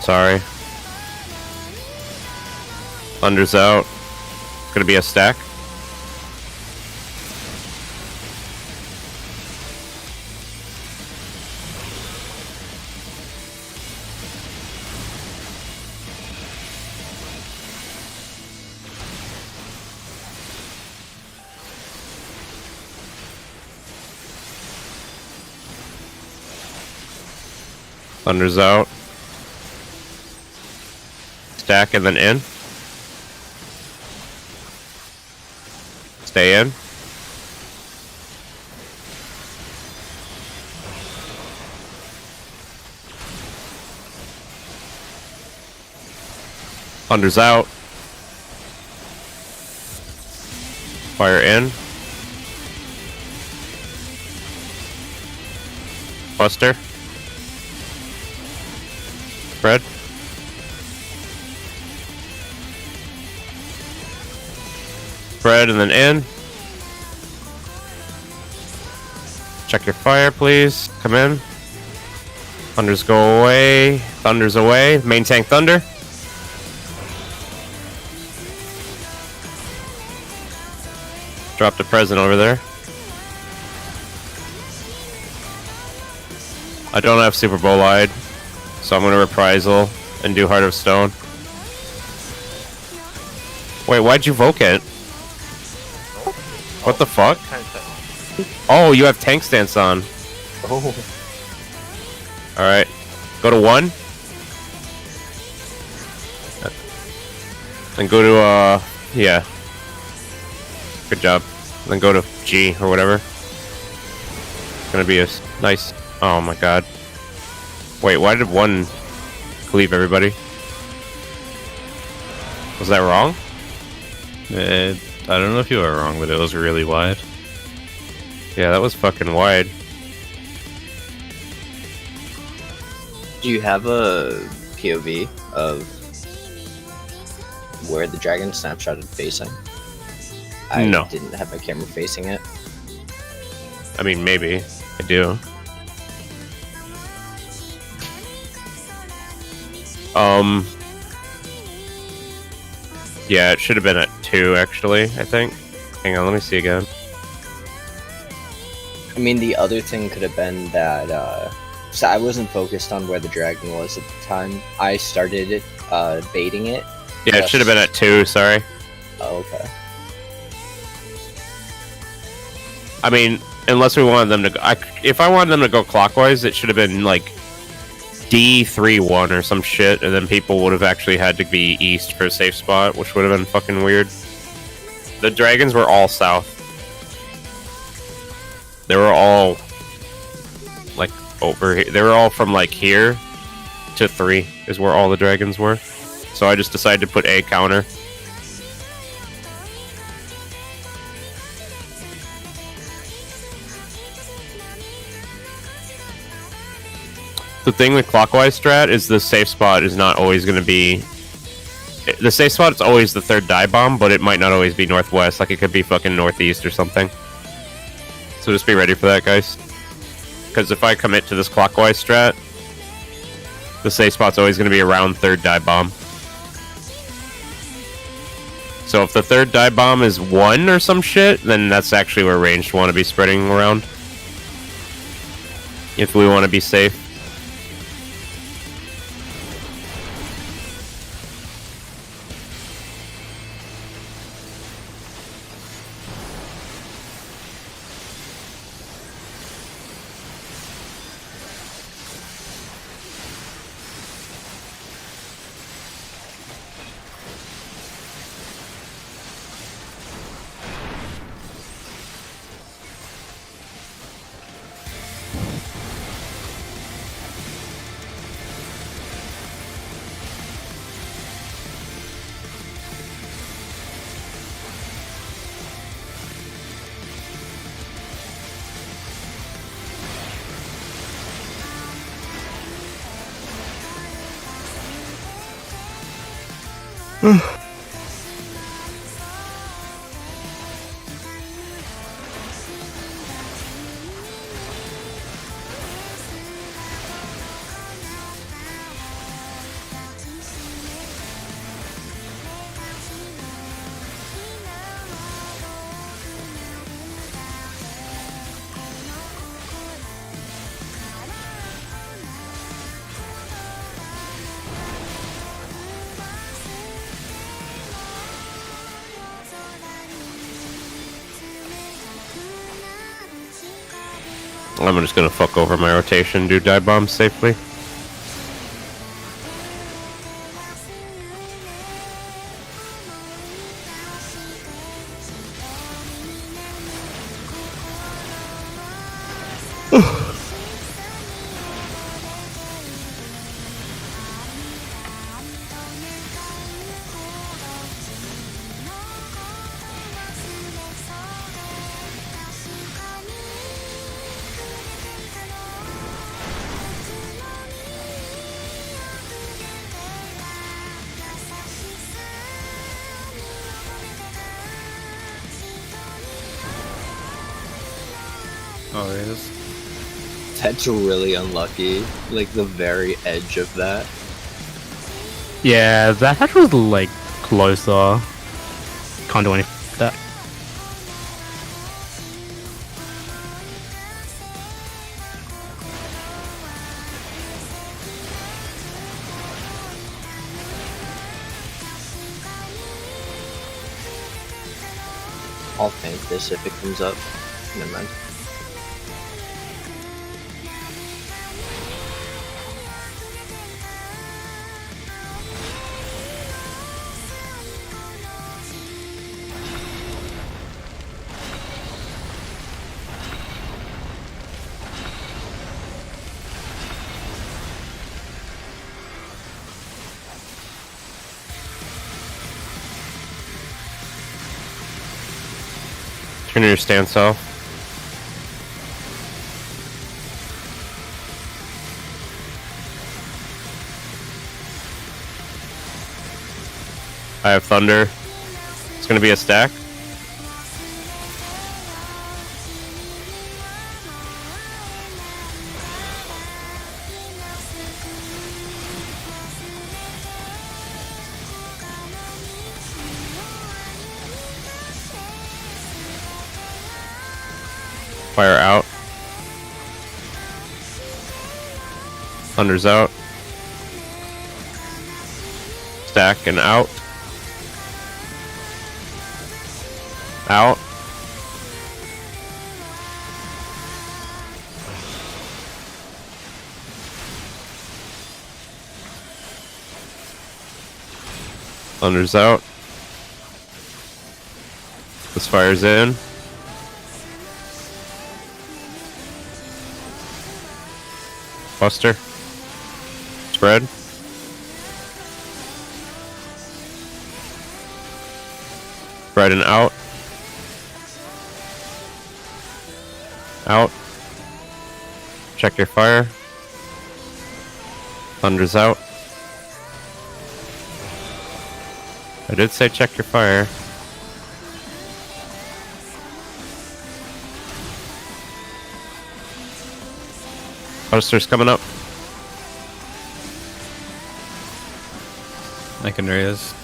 Sorry. Thunder's out. It's gonna be a stack. Thunder's out. Stack and then in. Stay in. Thunder's out. Fire in. Buster. Fred. Fred and then in. Check your fire, please. Come in. Thunders go away. Thunder's away. Main tank Thunder. Dropped a present over there. I don't have Super Bowl Eyed, so I'm gonna reprisal and do Heart of Stone. Wait, why'd you voke it? What the fuck? Oh, you have tank stance on. Oh. Alright. Go to 1. Then go to, yeah. Good job. Then go to G or whatever. It's gonna be a nice... Oh my god. Wait, why did 1 cleave everybody? Was that wrong? I don't know if you were wrong, but it was really wide. Yeah, that was fucking wide. Do you have a POV of where the dragon snapshot is facing? I No. didn't have my camera facing it. I mean, maybe. I do. Yeah, it should have been at 2, actually, I think. Hang on, let me see again. I mean, the other thing could have been that, so I wasn't focused on where the dragon was at the time. I started it, baiting it. Yeah, it should have been at 2, sorry. Oh, okay. I mean, unless we wanted them to go... if I wanted them to go clockwise, it should have been, like, D3-1 or some shit, and then people would have actually had to be east for a safe spot, which would have been fucking weird. The dragons were all south. They were all, like, over here. They were all from, like, here to 3 is where all the dragons were. So I just decided to put a counter. The thing with clockwise strat is the safe spot is not always going to be... The safe spot is always the 3rd dive bomb, but it might not always be northwest. Like, it could be fucking northeast or something. So just be ready for that, guys. Because if I commit to this clockwise strat, the safe spot's always going to be around 3rd dive bomb. So if the 3rd dive bomb is 1 or some shit, then that's actually where ranged want to be spreading around. If we want to be safe. I'm just gonna fuck over my rotation, do dive bombs safely. Oh, it is. That's really unlucky. Like the very edge of that. Yeah, that hatch was like closer. Can't do anything with that. I'll paint this if it comes up. Never mind. Turn your stance off. I have thunder. It's gonna be a stack. Fire out. Thunder's out. Stack and out. Out. Thunder's out. This fire's in. Buster. Spread. Spread and out. Out. Check your fire. Thunder's out. I did say check your fire. Buster's coming up. I can raise.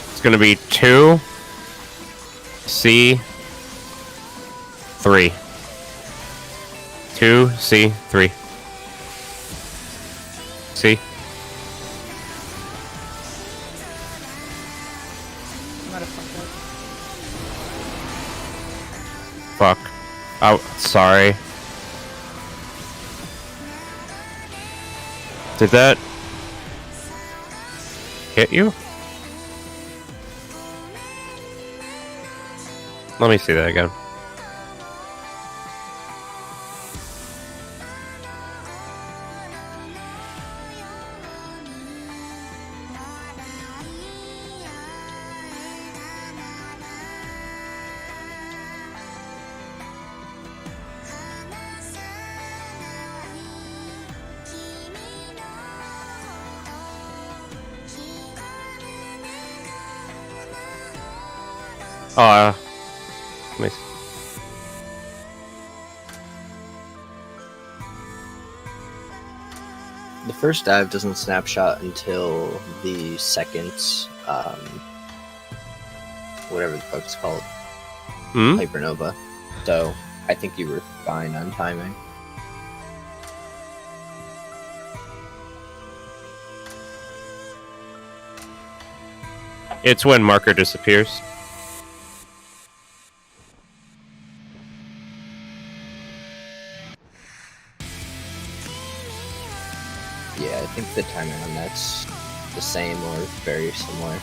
It's gonna be 2 C 3. 2 C 3. C. Fuck. Oh, sorry. Did that hit you? Let me see that again. Let me see. The first dive doesn't snapshot until the second, whatever the fuck it's called, Hmm? hypernova. So I think you were fine on timing. It's when marker disappears. Yeah, I think the timing on that's the same or very similar.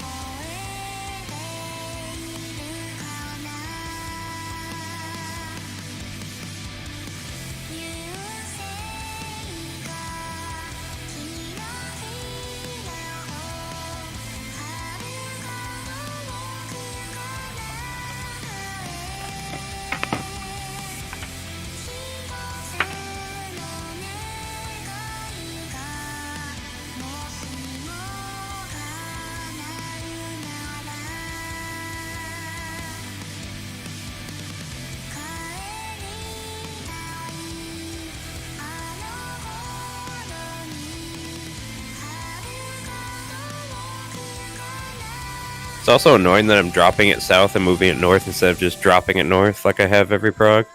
It's also annoying that I'm dropping it south and moving it north instead of just dropping it north like I have every prog.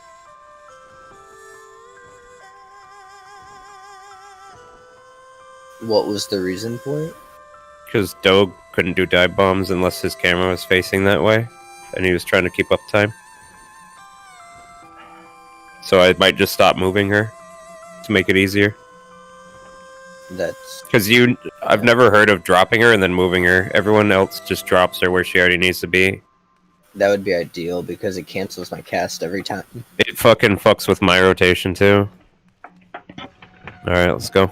What was the reason for it? Because Doge couldn't do dive bombs unless his camera was facing that way, and he was trying to keep uptime. So I might just stop moving her to make it easier. That's Because I've never heard of dropping her and then moving her. Everyone else just drops her where she already needs to be. that would be ideal because it cancels my cast every time. It fucking fucks with my rotation too. Alright, let's go.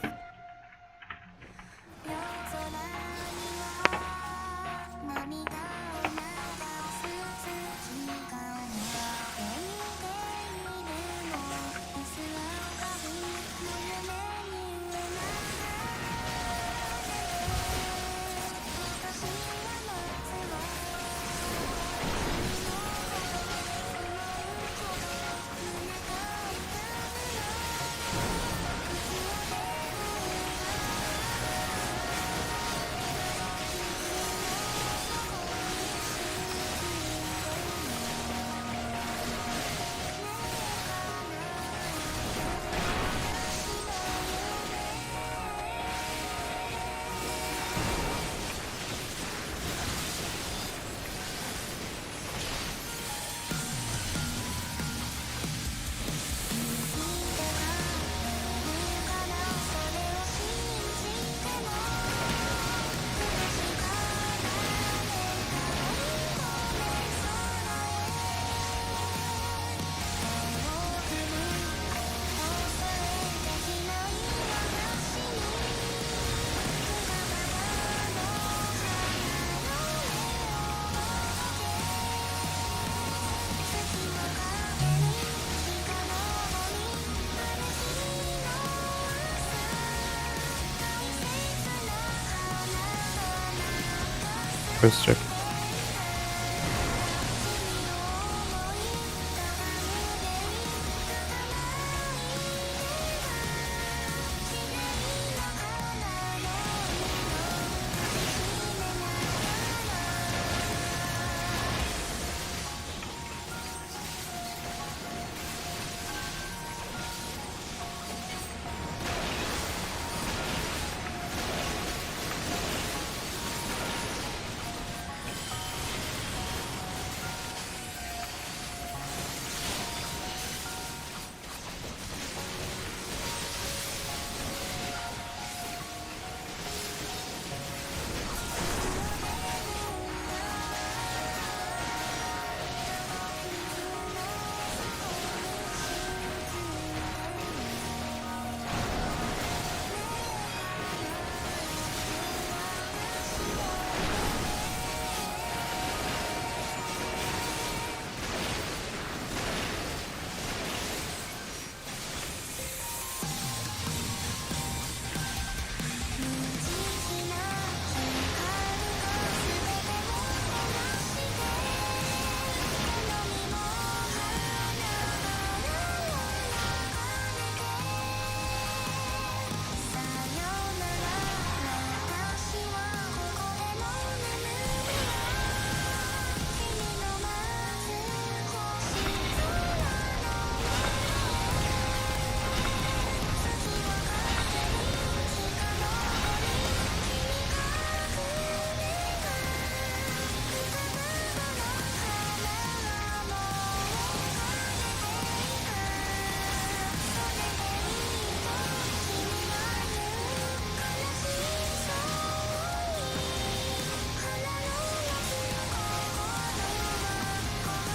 Let's check.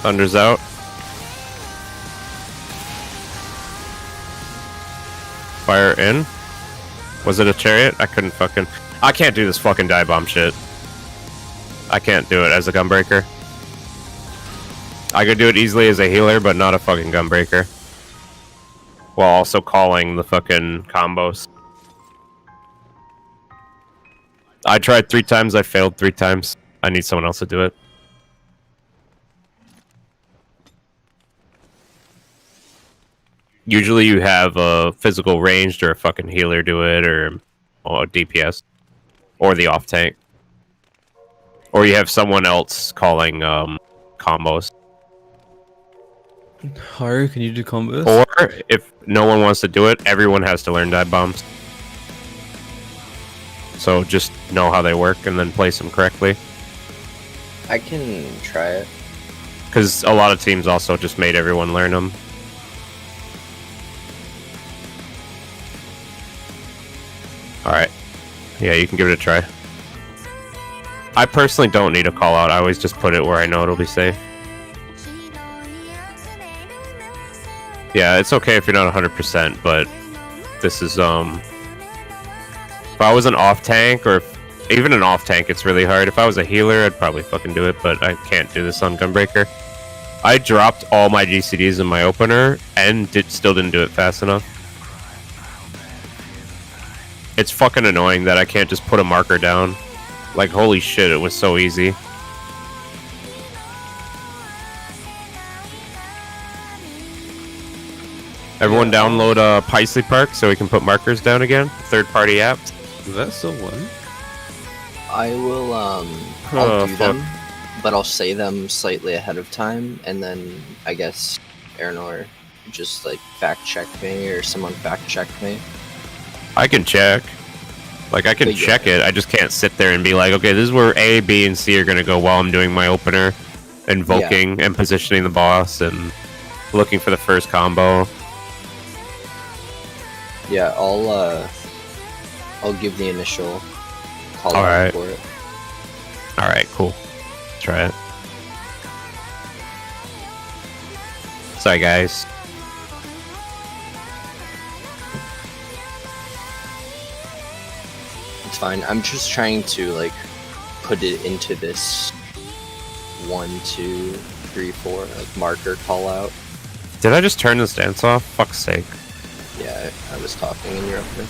Thunder's out. Fire in. Was it a chariot? I couldn't fucking... I can't do this fucking dive bomb shit. I can't do it as a gunbreaker. I could do it easily as a healer, but not a fucking gunbreaker. While also calling the fucking combos. I tried 3 times, I failed 3 times. I need someone else to do it. Usually you have a physical ranged or a fucking healer do it, or a DPS. Or the off tank. Or you have someone else calling combos. Haru, can you do combos? Or, if no one wants to do it, everyone has to learn dive bombs. So just know how they work and then place them correctly. I can try it. Because a lot of teams also just made everyone learn them. Alright. Yeah, you can give it a try. I personally don't need a call out. I always just put it where I know it'll be safe. Yeah, it's okay if you're not 100%, but this is, if I was an off tank, or even an off tank, it's really hard. If I was a healer, I'd probably fucking do it, but I can't do this on Gunbreaker. I dropped all my GCDs in my opener, and still didn't do it fast enough. It's fucking annoying that I can't just put a marker down. Like, holy shit, it was so easy. Everyone download Paisley Park so we can put markers down again. Third-party apps. Is that still one? I will, I'll do them, but I'll say them slightly ahead of time, and then I guess Aranor just, like, fact-check me, or someone fact-check me. I can check. Like, I can check it, I just can't sit there and be like, okay, this is where A, B, and C are gonna go while I'm doing my opener, invoking and positioning the boss, and looking for the first combo. Yeah, I'll give the initial call out for it. Alright, cool. Try it. Sorry, guys. It's fine. I'm just trying to, like, put it into this 1, 2, 3, 4, like, marker call out. Did I just turn this dance off? Fuck's sake. Yeah, I was talking in your opener.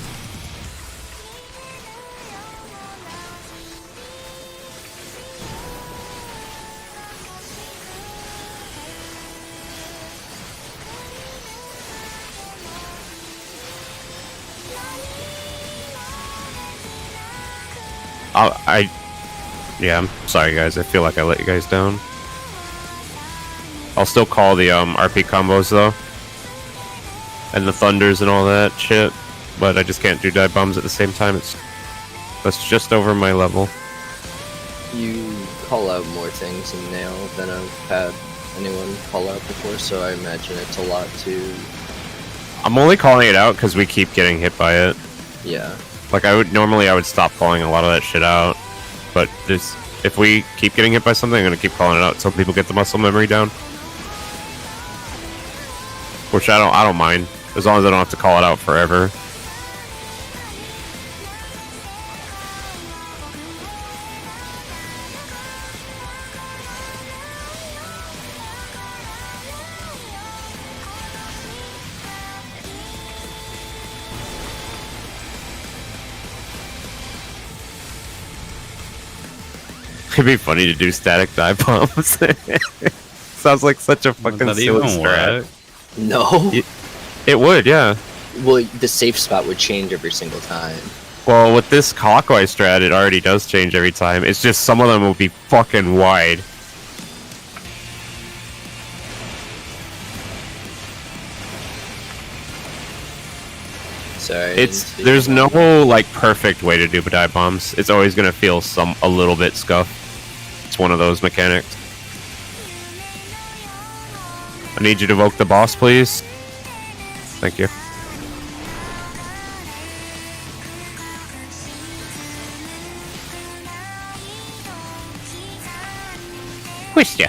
Yeah, I'm sorry guys, I feel like I let you guys down. I'll still call the RP combos though. And the thunders and all that shit. But I just can't do dive bombs at the same time. That's just over my level. You call out more things in Nail than I've had anyone call out before, so I imagine it's a lot to... I'm only calling it out because we keep getting hit by it. Yeah. Like, I would stop calling a lot of that shit out. But if we keep getting hit by something, I'm gonna keep calling it out so people get the muscle memory down. Which I don't mind, as long as I don't have to call it out forever. It'd be funny to do static dive bombs. Sounds like such a fucking Would that silly even strat. work? No. It would, yeah. Well, the safe spot would change every single time. Well, with this clockwise strat, it already does change every time. It's just some of them will be fucking wide. Sorry. There's no like perfect way to do dive bombs. It's always gonna feel a little bit scuffed. It's one of those mechanics. I need you to evoke the boss, please. Thank you. Where's ya?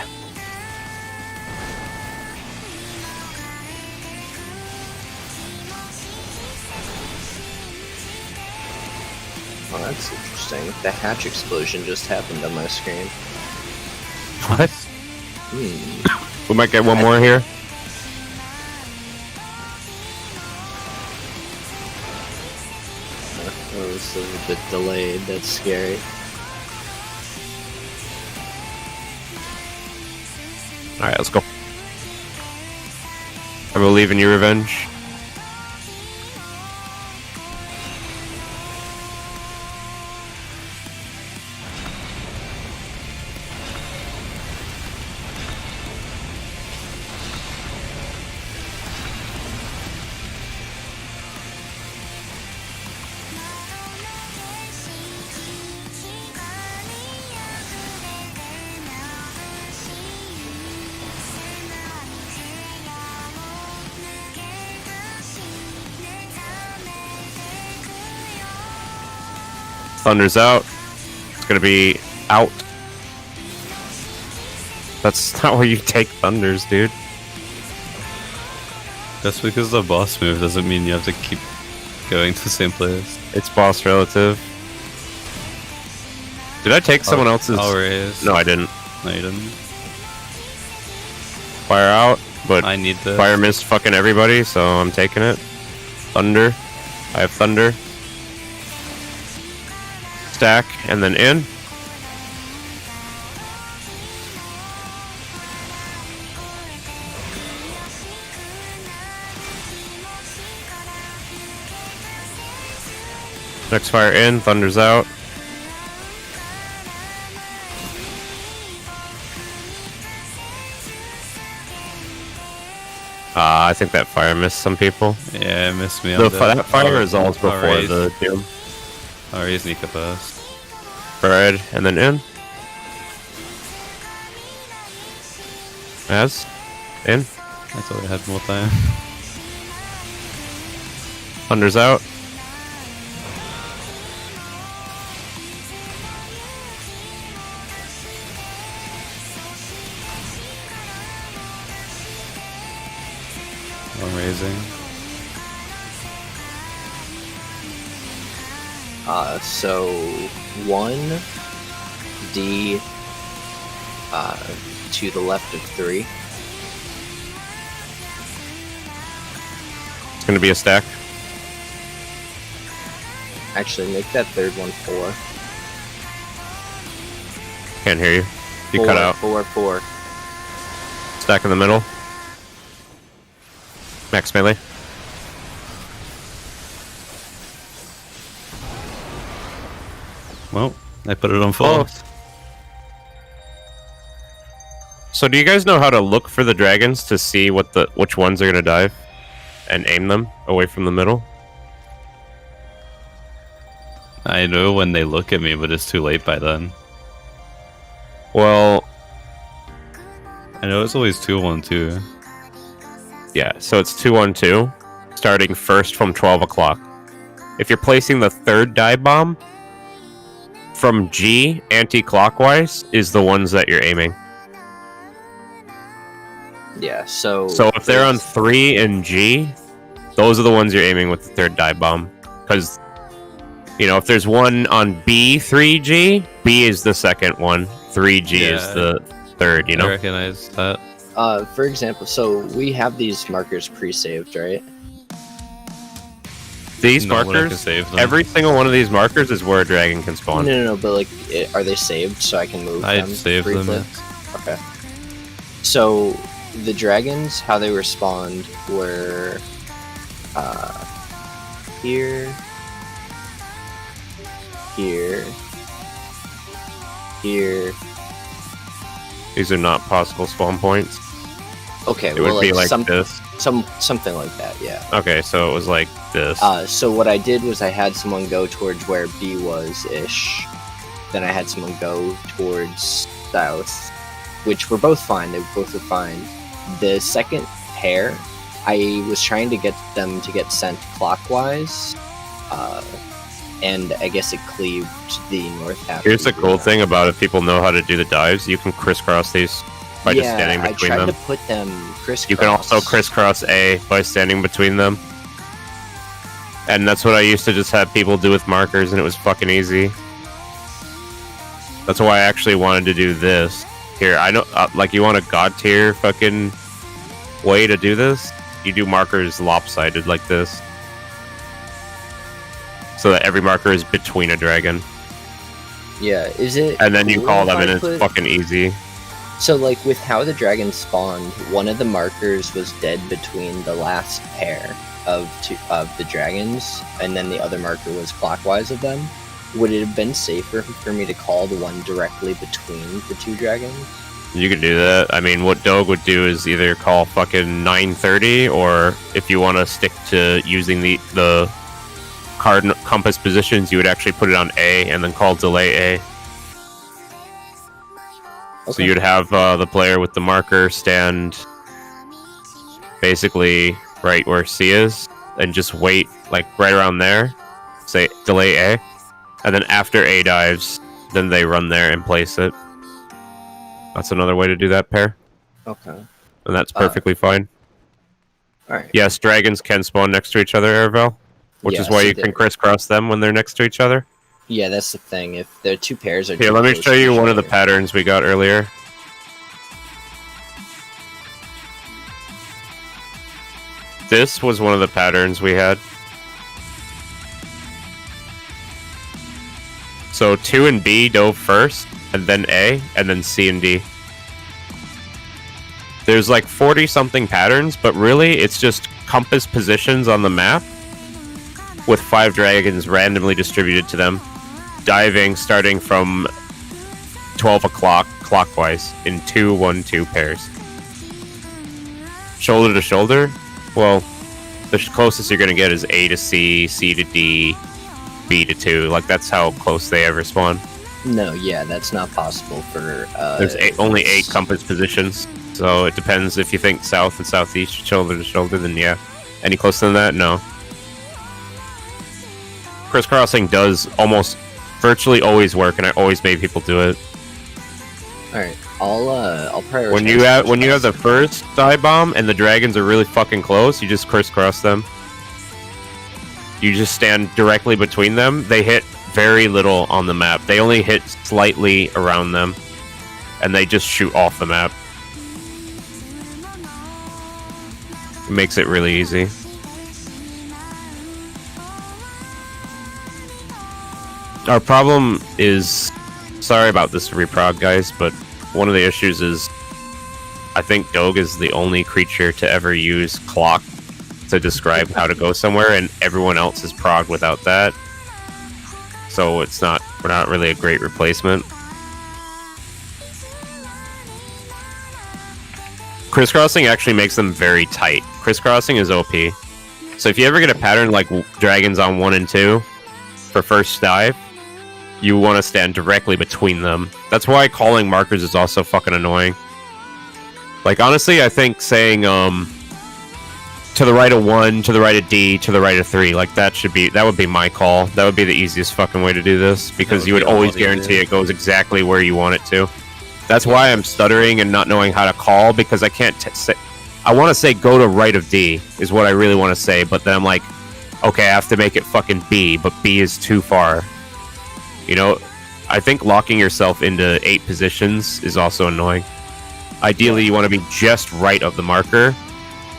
interesting. The hatch explosion just happened on my screen. What? Hmm. We might get one more here. That was a little bit delayed. That's scary. Alright, let's go. I believe in your revenge. Thunder's out. It's gonna be out. That's not where you take thunders, dude. Just because the boss move doesn't mean you have to keep going to the same place. It's boss relative. Did I take someone else's? I'll raise. No, I didn't. No, you didn't. Fire out, but I need this. fire missed fucking everybody, so I'm taking it. Thunder. I have thunder. Stack, and then in. Next fire in, thunder's out. I think that fire missed some people. Yeah, it missed me. The, on the, that fire resolves I'll before raise. the doom. I'll raise Nika first. Red, and then in. As. In. I thought I had more time. Thunder's out. I'm raising. So 1 D to the left of 3. It's gonna be a stack. Actually, make that third one 4. Can't hear you. You 4, cut out. 4. Stack in the middle. Max melee. Well, I put it on full. Oh. So do you guys know how to look for the dragons to see which ones are gonna dive? And aim them away from the middle? I know when they look at me, but it's too late by then. Well, I know it's always 2-1-2. yeah, so it's 2-1-2, starting first from 12 o'clock. If you're placing the third dive bomb, from G, anti-clockwise, is the ones that you're aiming. Yeah, so... So if they're on 3 and G, those are the ones you're aiming with the third dive bomb. Because, you know, if there's one on B, 3G, B is the second one, 3G is Yeah. the third, you I know? recognize that. For example, so we have these markers pre-saved, right? These No one can markers, save them. every single one of these markers is where a dragon can spawn. No, but like, are they saved so I can move I them? saved them, briefly? Okay. So, the dragons, how they respawned were, here, here. These are not possible spawn points. Okay, It well, would be like something this. like that, yeah. Okay, so it was like this. So what I did was I had someone go towards where B was-ish. Then I had someone go towards south, which were both fine. They both were fine. The second pair, I was trying to get them to get sent clockwise, and I guess it cleaved the north half. Here's the of cool thing about if people know how to do the dives, you can crisscross these by just standing between I tried them. to put them crisscross. You can also crisscross A by standing between them. And that's what I used to just have people do with markers, and it was fucking easy. That's why I actually wanted to do this. Here, I know, like, you want a god tier fucking way to do this? You do markers lopsided like this. So that every marker is between a dragon. Yeah, is it? And then you cool call if them I and it's put- fucking easy. So, like, with how the dragon spawned, one of the markers was dead between the last pair of the dragons, and then the other marker was clockwise of them. Would it have been safer for me to call the one directly between the two dragons? You could do that. I mean, what Doge would do is either call fucking 930, or if you want to stick to using the card compass positions, you would actually put it on A and then call delay A. So Okay. you'd have the player with the marker stand basically right where C is, and just wait, like, right around there. Say delay A, and then after A dives, then they run there and place it. That's another way to do that pair, Okay. and that's perfectly fine. Alright. Yes, dragons can spawn next to each other, Aravel, which is Yes, why you they can do. crisscross them when they're next to each other. Yeah, that's the thing. If the two pairs are Here, too let me close show to you each one of the other- patterns we got earlier. This was one of the patterns we had. So 2 and B dove first, and then A, and then C and D. There's like 40-something patterns, but really it's just compass positions on the map with 5 dragons randomly distributed to them, diving starting from 12 o'clock clockwise in 2-1-2 pairs. Shoulder to shoulder? Well, the closest you're going to get is A to C, C to D, B to 2. Like, that's how close they ever spawn. No, yeah, that's not possible for. There's only 8 compass positions, so it depends. If you think south and southeast, shoulder to shoulder, then yeah. Any closer than that? No. Crisscrossing does almost virtually always work, and I always made people do it. Alright, I'll prioritize. When you have the first dive bomb and the dragons are really fucking close, you just crisscross them. You just stand directly between them. They hit very little on the map. They only hit slightly around them, and they just shoot off the map. It makes it really easy. Our problem is, sorry about this reprog, guys, but one of the issues is I think Doge is the only creature to ever use clock to describe how to go somewhere, and everyone else is progged without that. So we're not really a great replacement. Crisscrossing actually makes them very tight. Crisscrossing is OP. So if you ever get a pattern like dragons on 1 and 2 for first dive, you want to stand directly between them. That's why calling markers is also fucking annoying. Like, honestly, I think saying to the right of 1, to the right of D, to the right of 3, like, that would be my call. That would be the easiest fucking way to do this, because you would always guarantee it goes exactly where you want it to. That's why I'm stuttering and not knowing how to call, because I can't say... I want to say go to right of D, is what I really want to say, but then I'm like, okay, I have to make it fucking B, but B is too far. You know, I think locking yourself into 8 positions is also annoying. Ideally, you want to be just right of the marker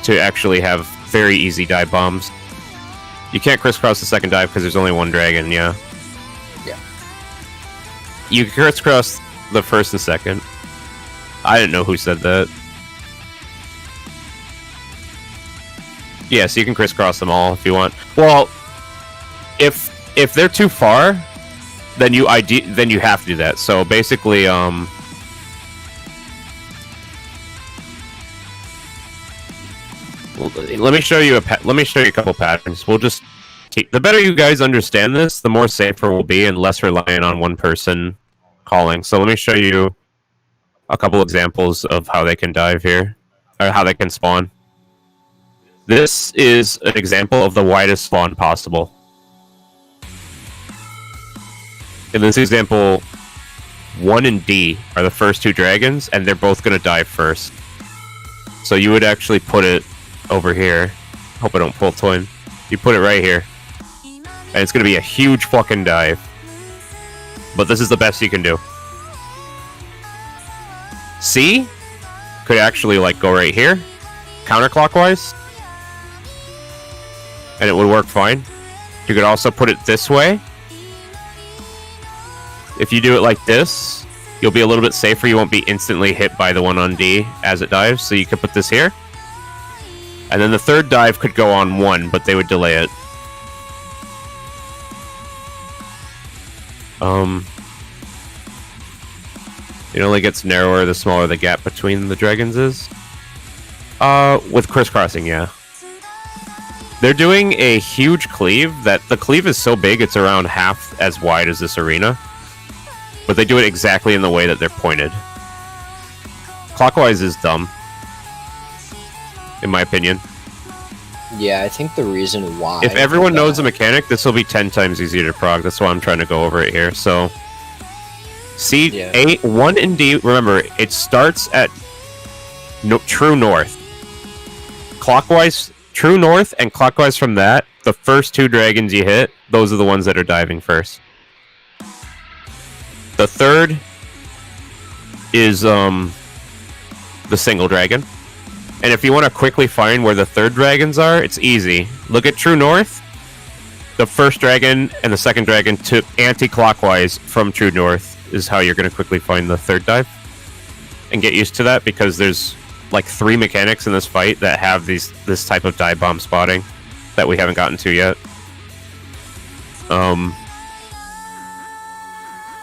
to actually have very easy dive bombs. You can't crisscross the second dive because there's only 1 dragon, yeah. Yeah. You can crisscross the first and second. I didn't know who said that. Yes, you can crisscross them all if you want. Well, if they're too far, then you have to do that. So basically, let me show you a couple patterns. We'll just the better you guys understand this, the more safer we'll be and less reliant on one person calling. So let me show you a couple examples of how they can dive here, or how they can spawn. This is an example of the widest spawn possible. In this example, 1 and D are the first 2 dragons, and they're both going to dive first. So you would actually put it over here. Hope I don't pull twin. You put it right here. And it's going to be a huge fucking dive. But this is the best you can do. C could actually like go right here, counterclockwise, and it would work fine. You could also put it this way. If you do it like this, you'll be a little bit safer. You won't be instantly hit by the one on D as it dives. So you could put this here. And then the third dive could go on 1, but they would delay it. It only gets narrower the smaller the gap between the dragons is. With crisscrossing, yeah. They're doing a huge cleave. That the cleave is so big it's around half as wide as this arena. But they do it exactly in the way that they're pointed. Clockwise is dumb, in my opinion. Yeah, I think the reason why... If everyone knows the mechanic, this will be 10 times easier to prog. That's why I'm trying to go over it here. So, C, Yeah. A, 1 and D, remember, it starts at true north. Clockwise, true north, and clockwise from that, the first 2 dragons you hit, those are the ones that are diving first. The third is the single dragon. And if you want to quickly find where the third dragons are, it's easy. Look at true north. The first dragon and the second dragon to anti-clockwise from true north is how you're going to quickly find the third dive. And get used to that because there's like 3 mechanics in this fight that have this type of dive bomb spotting that we haven't gotten to yet.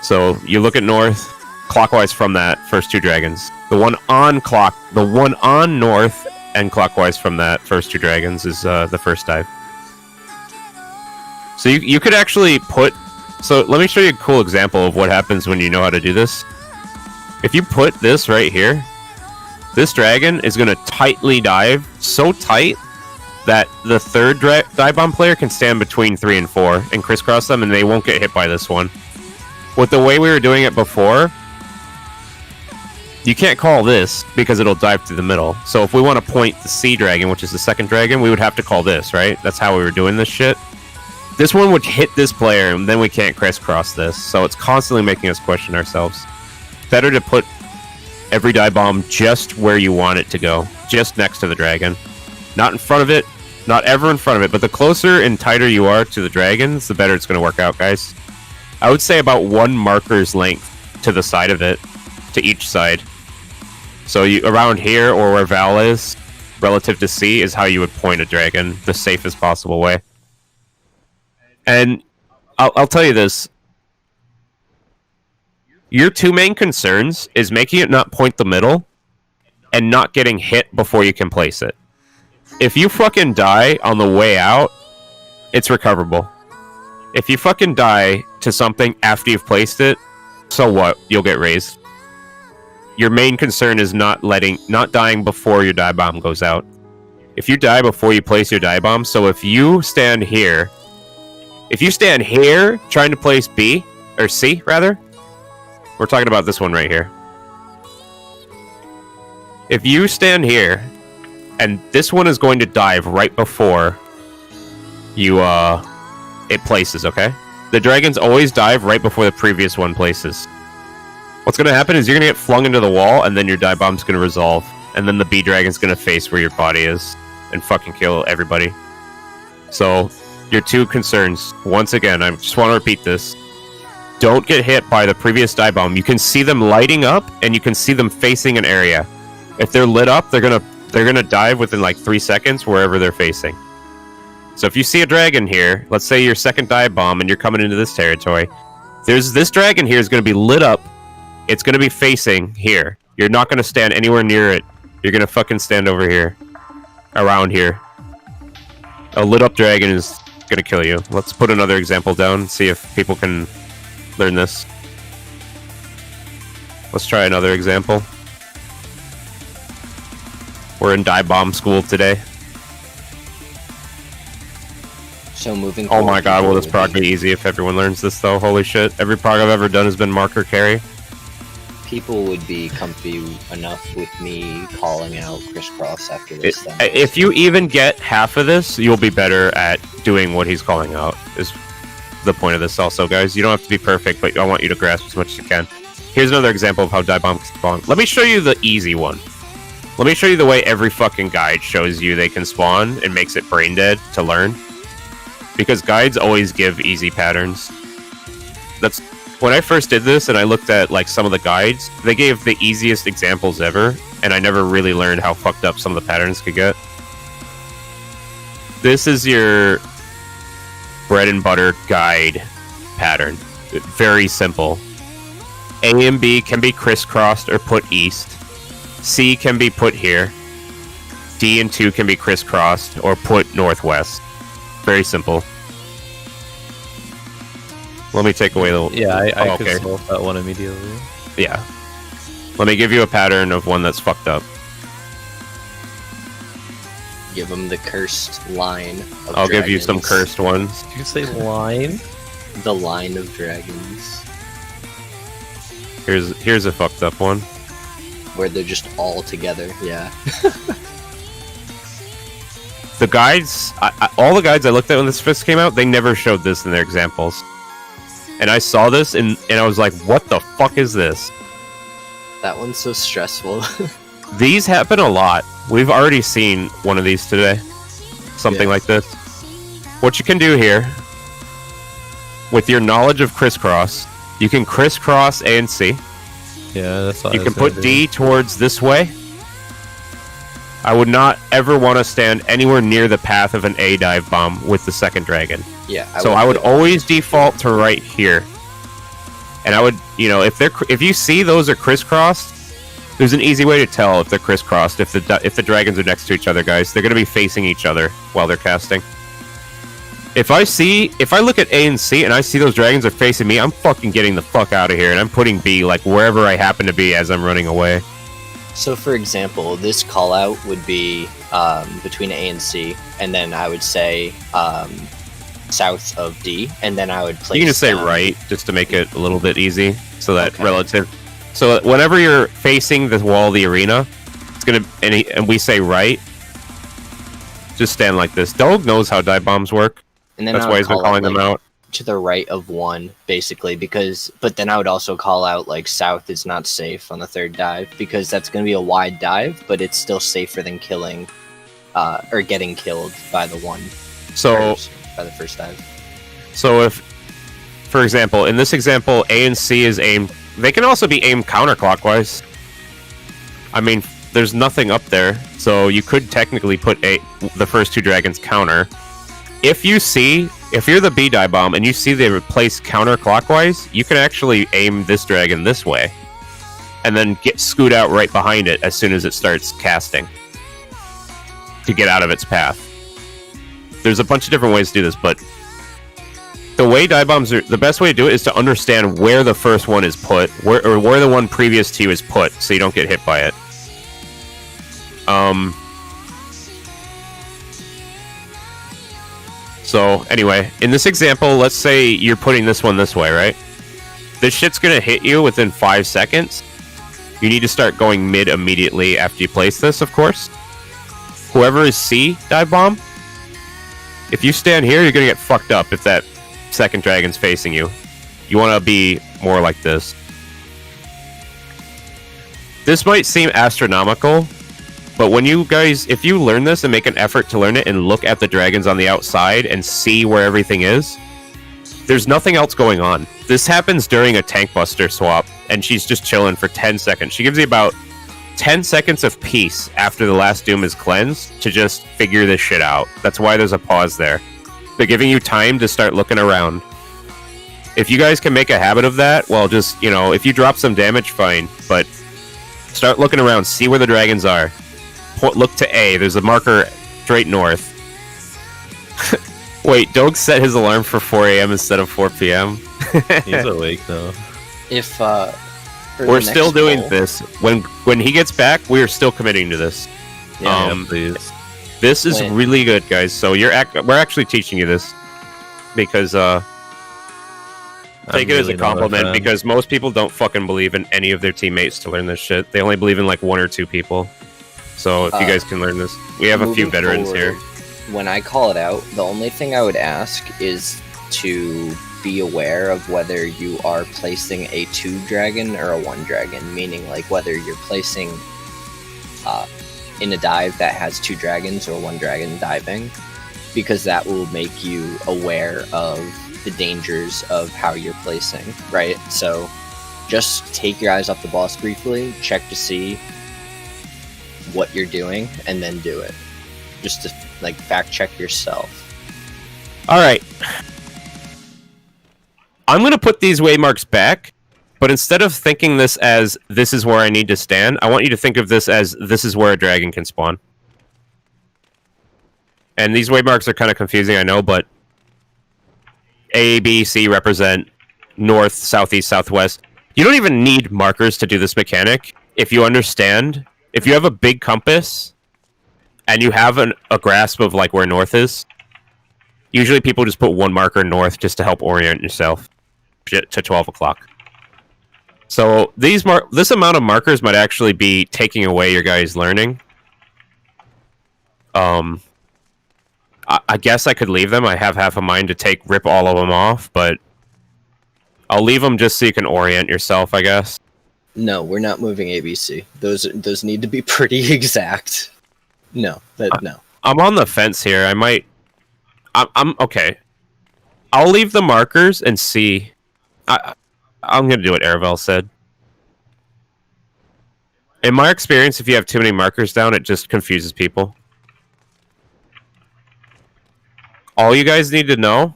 So you look at north, clockwise from that, first 2 dragons. The one on north and clockwise from that, first 2 dragons is the first dive. So you could actually put... So let me show you a cool example of what happens when you know how to do this. If you put this right here, this dragon is going to tightly dive, so tight that the third dive bomb player can stand between 3 and 4 and crisscross them and they won't get hit by this one. With the way we were doing it before, you can't call this because it'll dive through the middle. So if we want to point the C dragon, which is the second dragon, we would have to call this, right? That's how we were doing this shit. This one would hit this player, and then we can't crisscross this. So it's constantly making us question ourselves. Better to put every dive bomb just where you want it to go, just next to the dragon. Not in front of it, not ever in front of it, but the closer and tighter you are to the dragons, the better it's going to work out, guys. I would say about 1 marker's length to the side of it, to each side. So you around here, or where Val is, relative to C, is how you would point a dragon the safest possible way. And I'll tell you this. Your 2 main concerns is making it not point the middle, and not getting hit before you can place it. If you fucking die on the way out, it's recoverable. If you fucking die to something after you've placed it, so what? You'll get raised. Your main concern is not dying before your dive bomb goes out. If you die before you place your dive bomb, so if you stand here trying to place B, or C, rather, we're talking about this one right here. If you stand here, and this one is going to dive right before you, it places, okay? The dragons always dive right before the previous one places. What's going to happen is you're going to get flung into the wall, and then your dive bomb's going to resolve. And then the B dragon's going to face where your body is, and fucking kill everybody. So, your 2 concerns. Once again, I just want to repeat this. Don't get hit by the previous dive bomb. You can see them lighting up, and you can see them facing an area. If they're lit up, they're gonna dive within like 3 seconds wherever they're facing. So if you see a dragon here, let's say your second dive bomb and you're coming into this territory, this dragon here is going to be lit up. It's going to be facing here. You're not going to stand anywhere near it. You're going to fucking stand over here. Around here. A lit up dragon is going to kill you. Let's put another example down, see if people can learn this. Let's try another example. We're in dive bomb school today. So moving Oh forward, my god, will this people prog be easy if everyone learns this though? Holy shit. Every prog I've ever done has been marker carry. People would be comfy enough with me calling out crisscross after this. If you even get half of this, you'll be better at doing what he's calling out, is the point of this also, guys. You don't have to be perfect, but I want you to grasp as much as you can. Here's another example of how dive bomb can spawn. Let me show you the easy one. Let me show you the way every fucking guide shows you they can spawn and makes it brain dead to learn. Because guides always give easy patterns. That's when I first did this and I looked at like some of the guides, they gave the easiest examples ever, and I never really learned how fucked up some of the patterns could get. This is your bread and butter guide pattern. Very simple. A and B can be crisscrossed or put east. C can be put here. D and 2 can be crisscrossed or put northwest. Very simple. Let me take away the... Yeah, I could okay. solve that one immediately. Yeah. Let me give you a pattern of one that's fucked up. Give him the cursed line of I'll give you some dragons. cursed ones. Did you say line? The line of dragons. Here's a fucked up one. Where they're just all together, yeah. The guides, all the guides I looked at when this first came out, they never showed this in their examples. And I saw this and I was like, what the fuck is this? That one's so stressful. These happen a lot. We've already seen one of these today. Something Yeah. like this. What you can do here, with your knowledge of crisscross, you can crisscross A and C. Yeah, that's what You I can was gonna put do. D towards this way. I would not ever want to stand anywhere near the path of an A dive bomb with the second dragon. Yeah. So I would put- always default to right here. And I would, you know, if you see those are crisscrossed, there's an easy way to tell if they're crisscrossed. If the dragons are next to each other, guys, they're going to be facing each other while they're casting. If I look at A and C and I see those dragons are facing me, I'm fucking getting the fuck out of here and I'm putting B like wherever I happen to be as I'm running away. So, for example, this call out would be between A and C, and then I would say south of D, and then I would place. You can just say them- right, just to make it a little bit easy, so that Okay. relative. So whenever you're facing the wall of the arena, it's gonna and we say right. Just stand like this. Dog knows how dive bombs work. and then That's I why would he's been call out, calling them like, out. to the right of one, basically, but then I would also call out like south is not safe on the third dive because that's going to be a wide dive, but it's still safer than killing or getting killed by the one So by the first dive. So if, for example, in this example, A and C is aimed... They can also be aimed counterclockwise. I mean, there's nothing up there, so you could technically put the first two dragons counter. If you're the B die bomb and you see they replace counterclockwise, you can actually aim this dragon this way. And then scoot out right behind it as soon as it starts casting. To get out of its path. There's a bunch of different ways to do this, but the way dive bombs are, the best way to do it is to understand where the first one is put, where the one previous to you is put, so you don't get hit by it. So anyway, in this example, let's say you're putting this one this way, right? This shit's gonna hit you within 5 seconds. You need to start going mid immediately after you place this, of course. Whoever is C dive bomb, if you stand here, you're gonna get fucked up if that second dragon's facing you. You want to be more like this. This might seem astronomical, but when you guys, if you learn this and make an effort to learn it and look at the dragons on the outside and see where everything is, there's nothing else going on. This happens during a tank buster swap, and she's just chilling for 10 seconds. She gives you about 10 seconds of peace after the last doom is cleansed to just figure this shit out. That's why there's a pause there. They're giving you time to start looking around. If you guys can make a habit of that, well, just, you know, if you drop some damage, fine, but start looking around, see where the dragons are. Look to A, there's a marker straight north. Wait, Doug set his alarm for 4 a.m. instead of 4 p.m. He's awake though. If for We're the still next doing poll- this. When he gets back, we are still committing to this. Yeah, please. This is When- really good, guys. So we're actually teaching you this because take it as a compliment because most people don't fucking believe in any of their teammates to learn this shit. They only believe in like one or two people. So if you guys can learn this, we have a few moving veterans forward, here. When I call it out, the only thing I would ask is to be aware of whether you are placing a 2 dragon or a 1 dragon, meaning like whether you're placing in a dive that has 2 dragons or 1 dragon diving, because that will make you aware of the dangers of how you're placing, right? So just take your eyes off the boss briefly, check to see what you're doing, and then do it. Just to like fact check yourself. All right. I'm going to put these waymarks back, but instead of thinking this as this is where I need to stand, I want you to think of this as this is where a dragon can spawn. And these waymarks are kind of confusing, I know, but A, B, C represent north, southeast, southwest. You don't even need markers to do this mechanic. If you understand, if you have a big compass and you have a grasp of like where north is, usually people just put 1 marker north just to help orient yourself to 12 o'clock. So this amount of markers might actually be taking away your guys' learning. I guess I could leave them. I have half a mind to rip all of them off, but I'll leave them just so you can orient yourself, I guess. No, we're not moving ABC. Those need to be pretty exact. No. I'm on the fence here. I'm okay. I'll leave the markers and see. I'm gonna do what Aravel said. In my experience, if you have too many markers down, it just confuses people. All you guys need to know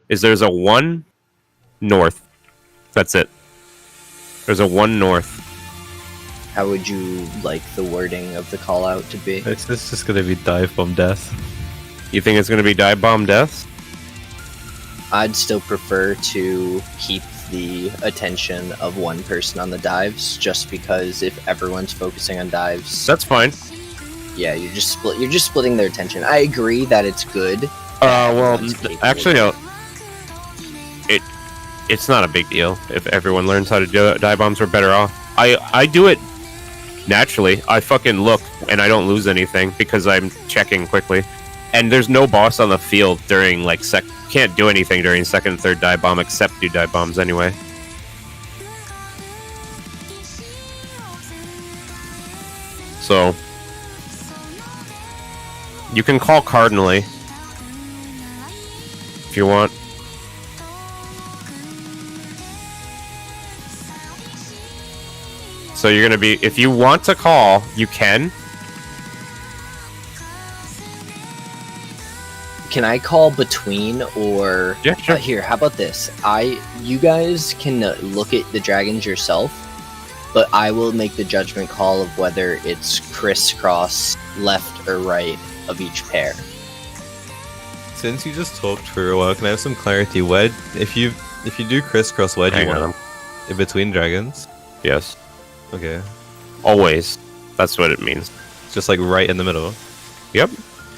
is there's a 1 north. That's it. There's a 1 north. How would you like the wording of the call out to be? It's just gonna be dive bomb death. You think it's going to be dive bomb deaths? I'd still prefer to keep the attention of 1 person on the dives, just because if everyone's focusing on dives, That's fine. yeah, you're just splitting their attention. I agree that it's good. Well, everyone's capable actually, of no. It's not a big deal if everyone learns how to do it. Dive bombs are better off. I do it naturally. I fucking look and I don't lose anything because I'm checking quickly. And there's no boss on the field during like can't do anything during 2nd and 3rd dive bomb except do dive bombs anyway. So you can call cardinally if you want. So you're gonna be, if you want to call, you can. Can I call between, or Yeah, sure. here? How about this? You guys can look at the dragons yourself, but I will make the judgment call of whether it's crisscross left or right of each pair. Since you just talked for a while, can I have some clarity? Where, if you do crisscross, where do you Hang want on. them? In between dragons? Yes. Okay. Always. That's what it means. Just like right in the middle. Yep.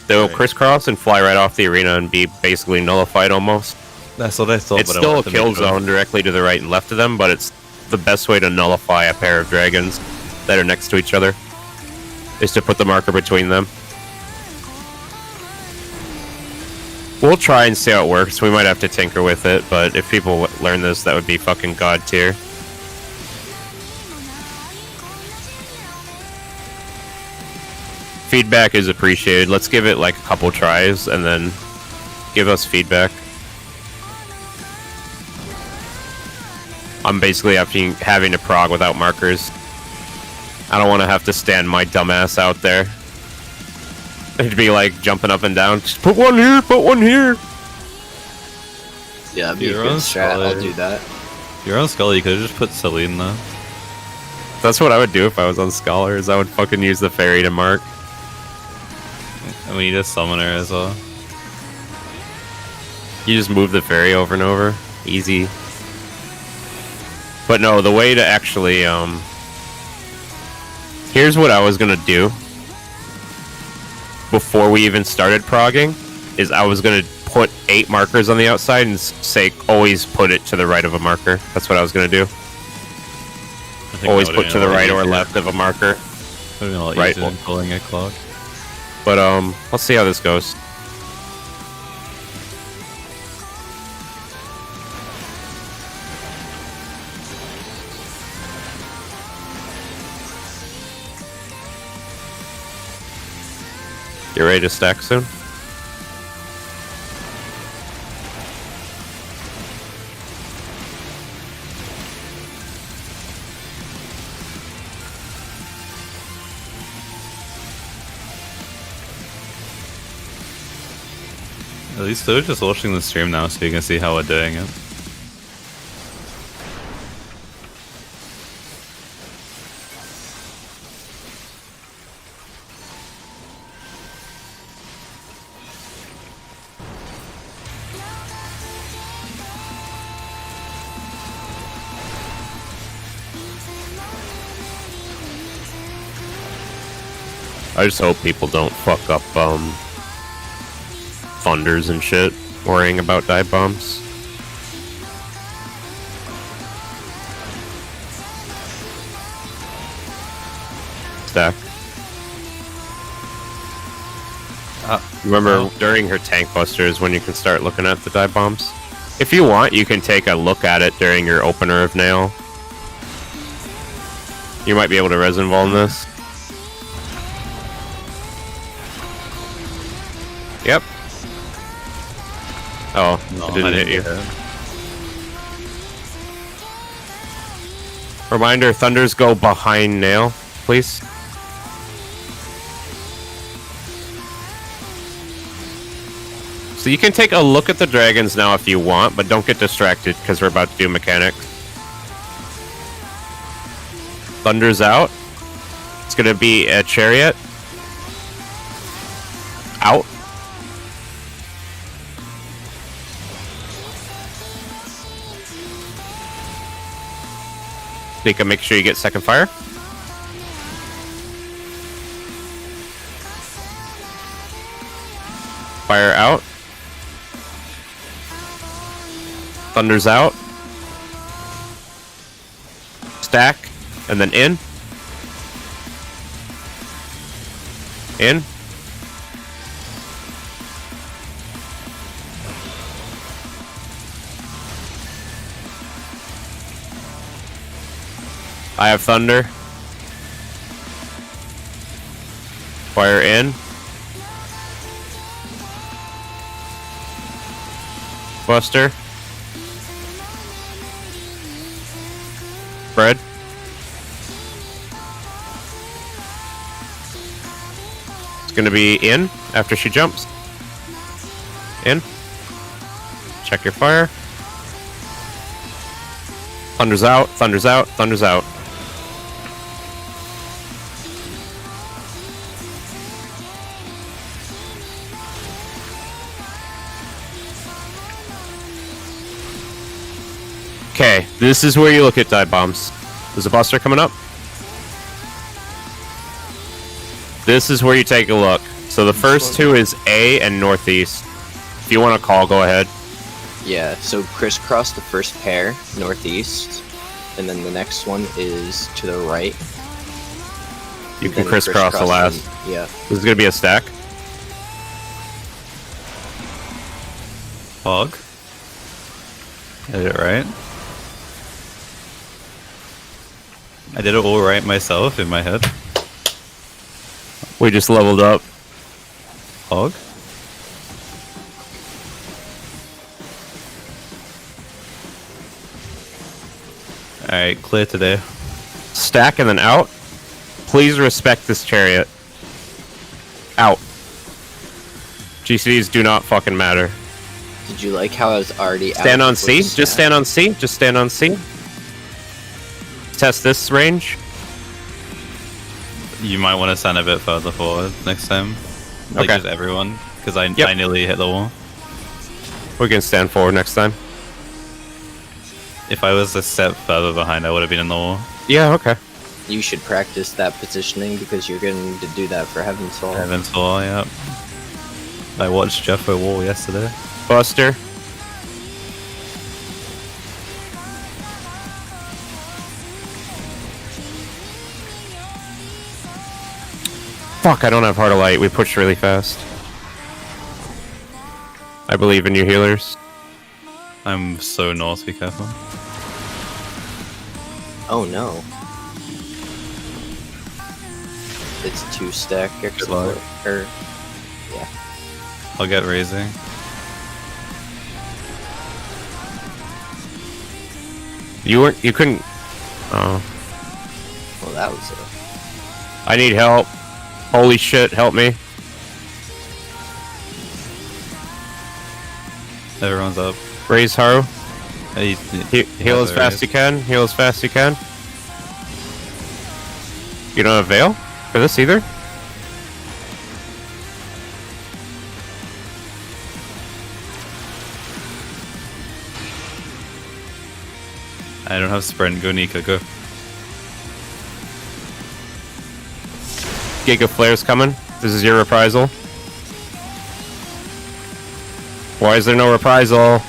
They'll Right. crisscross and fly right off the arena and be basically nullified almost. That's what I thought. It's but I still a wanted to kill make sure. zone directly to the right and left of them, but it's the best way to nullify a pair of dragons that are next to each other is to put the marker between them. We'll try and see how it works. We might have to tinker with it, but if people learn this, that would be fucking god tier. Feedback is appreciated. Let's give it like a couple tries and then give us feedback. I'm basically having to prog without markers. I don't want to have to stand my dumbass out there. It'd be like jumping up and down. Just put 1 here, put 1 here. Yeah, that'd be You're a good on strat. I'll Scholar. do that. You're on Skull, you could have just put Celine there. That's what I would do if I was on Scholars. I would fucking use the fairy to mark. And we need a summoner as well. You just move the fairy over and over. Easy. But no, the way to actually, here's what I was gonna do before we even started progging, is I was gonna put 8 markers on the outside and say always put it to the right of a marker. That's what I was gonna do. I think Always that put would've to been the a lot right or easier. left of a marker. Would've been a lot Right easier than one. pulling a clock. But let's see how this goes. Get ready to stack soon. At least they're just watching the stream now so you can see how we're doing it. I just hope people don't fuck up thunders and shit worrying about dive bombs. Stack. Remember during her tank busters when you can start looking at the dive bombs? If you want, you can take a look at it during your opener of Nail. You might be able to res involve this. Yep. Oh, No, I didn't hit you. get it. Reminder, thunders go behind Nail, please. So you can take a look at the dragons now if you want, but don't get distracted because we're about to do mechanics. Thunder's out. It's gonna be a chariot. Out. Nika, make sure you get second fire. Fire out. Thunder's out. Stack. And then in. In. I have thunder. Fire in. Buster. Fred. It's gonna be in after she jumps. In. Check your fire. Thunder's out, thunder's out, thunder's out. Okay, this is where you look at dive bombs. There's a buster coming up. This is where you take a look. So the first two is A and northeast. If you want to call, go ahead. Yeah, so crisscross the first pair, northeast, and then the next one is to the right. You can Then crisscross the last. them- Yeah. This is gonna be a stack. Fog. Did it right. I did it all right myself in my head. We just leveled up. Fog. Alright, clear today. Stack and then out. Please respect this chariot. Out. GCDs do not fucking matter. Did you like how I was already Stand out on before C. the Just stack? stand on C. Just stand on C. Test this range. You might want to stand a bit further forward next time. Like Okay. just everyone. Because I Yep. nearly hit the wall. We can stand forward next time. If I was a step further behind, I would have been in the wall. Yeah, okay. You should practice that positioning because you're going to do that for Heaven's Fall. Heaven's Wall, yeah. I watched Jeffo Wall yesterday. Buster. Fuck, I don't have Heart of Light. We pushed really fast. I believe in you, healers. I'm so north, be careful. Oh no. It's 2 stack luck. or I'll get raising. You couldn't. Oh, Well, that was it. I need help. Holy shit, help me. Everyone's up. Raise Haru. Heal as there fast is. you can. Heal as fast you can. You don't have Veil for this either? I don't have sprint. Go Nika, go. Giga Flare's coming. This is your reprisal. Why is there no reprisal?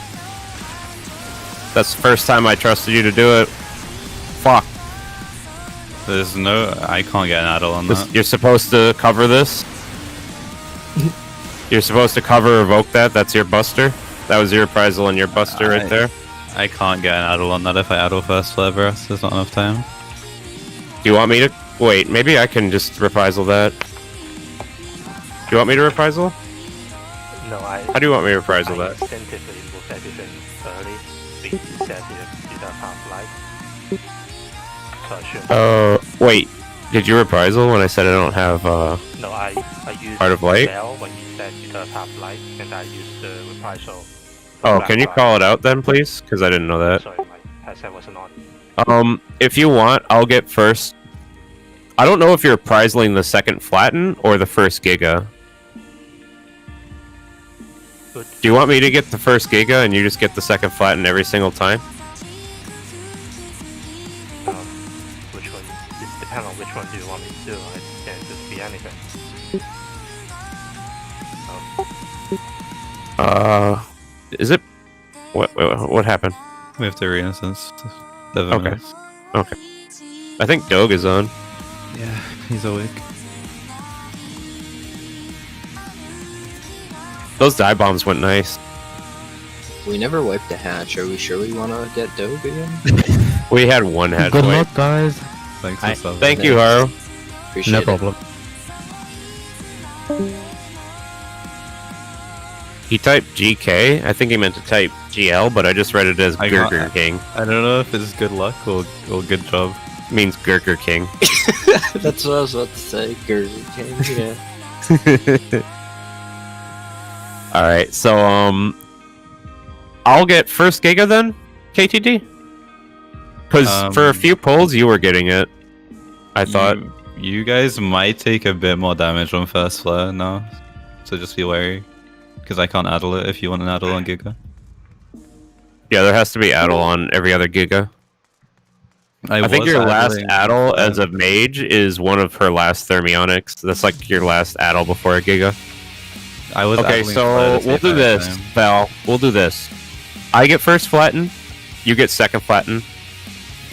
That's the first time I trusted you to do it. Fuck. There's no... I can't get an addle on that. You're supposed to cover this. You're supposed to cover evoke that. That's your buster. That was your reprisal and your buster right there. I can't get an addle on that if I addle first flare burst. There's not enough time. Do you want me to... Wait, maybe I can just reprisal that. Do you want me to reprisal? No, How do you want me to reprisal I that? instinctively moved everything early because you said you don't have light. So I should. Wait. Did you reprisal when I said I don't have, No, I used Heart of Light? Bell when you said you don't have light, and I used the reprisal. Oh, can you call it out then, please? Because I didn't know that. Sorry, my headset wasn't on. If you want, I'll get first. I don't know if you're reprisaling the second flatten or the first Giga. Good. Do you want me to get the first Giga and you just get the second flatten every single time? Which one? It depends on which one do you want me to do. It can just be anything. Is it? What happened? We have to re-instance. 7 Okay. minutes. Okay. I think Doge is on. Yeah, he's awake. Those dive bombs went nice. We never wiped a hatch. Are we sure we want to get Doge again? We had one head Good wipe. luck, guys. Thanks I- for subbing. Thank you, Haru. Appreciate No it. problem. He typed GK. I think he meant to type GL, but I just read it as I got- Gurger King. I don't know if it's good luck or good job. It means Gurger King. That's what I was about to say. King, yeah. Alright, so, I'll get first Giga then, KTD? Because for a few pulls, you were getting it. I thought. You guys might take a bit more damage on first flare now, so just be wary. Because I can't addle it if you want an addle on Giga. Yeah, there has to be addle on every other Giga. I think was your last addling- addle as a mage is one of her last thermionics. That's like your last addle before a Giga. I was Okay, addling flare so to we'll save do my this, time. Val. We'll do this. I get first flatten, you get second flatten.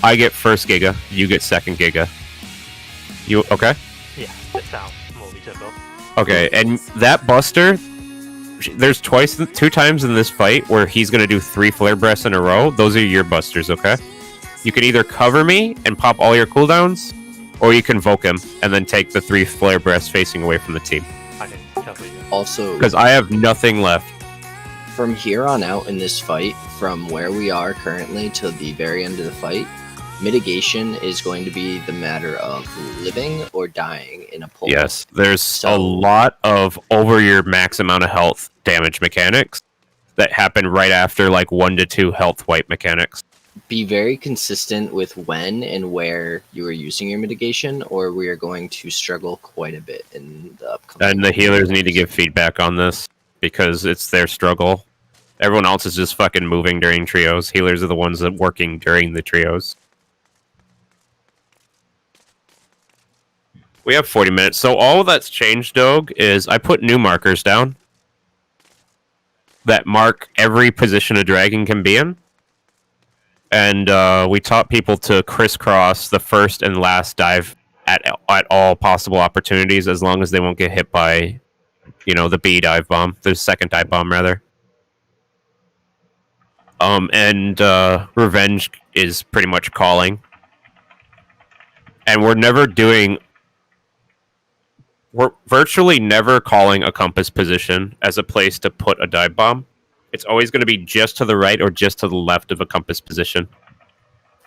I get first Giga, you get second Giga. You okay? Yeah, that sounds more reasonable. Okay, and that Buster, there's two times in this fight where he's gonna do 3 flare breaths in a row. Those are your Busters, okay? You can either cover me and pop all your cooldowns, or you can Invoke him and then take the 3 flare breaths facing away from the team. I can cover you. Also, Because I have nothing left. from here on out in this fight, from where we are currently to the very end of the fight, mitigation is going to be the matter of living or dying in a pull. Yes, there's So- a lot of over your max amount of health damage mechanics that happen right after like 1 to 2 health wipe mechanics. Be very consistent with when and where you are using your mitigation, or we are going to struggle quite a bit in the upcoming. And the healers need to give feedback on this because it's their struggle. Everyone else is just fucking moving during trios. Healers are the ones that working during the trios. We have 40 minutes. So all that's changed, Doge, is I put new markers down that mark every position a dragon can be in. And we taught people to crisscross the first and last dive at all possible opportunities as long as they won't get hit by, the B dive bomb. The second dive bomb, rather. And Revenge is pretty much calling. And we're never doing we're virtually never calling a compass position as a place to put a dive bomb. It's always going to be just to the right or just to the left of a compass position.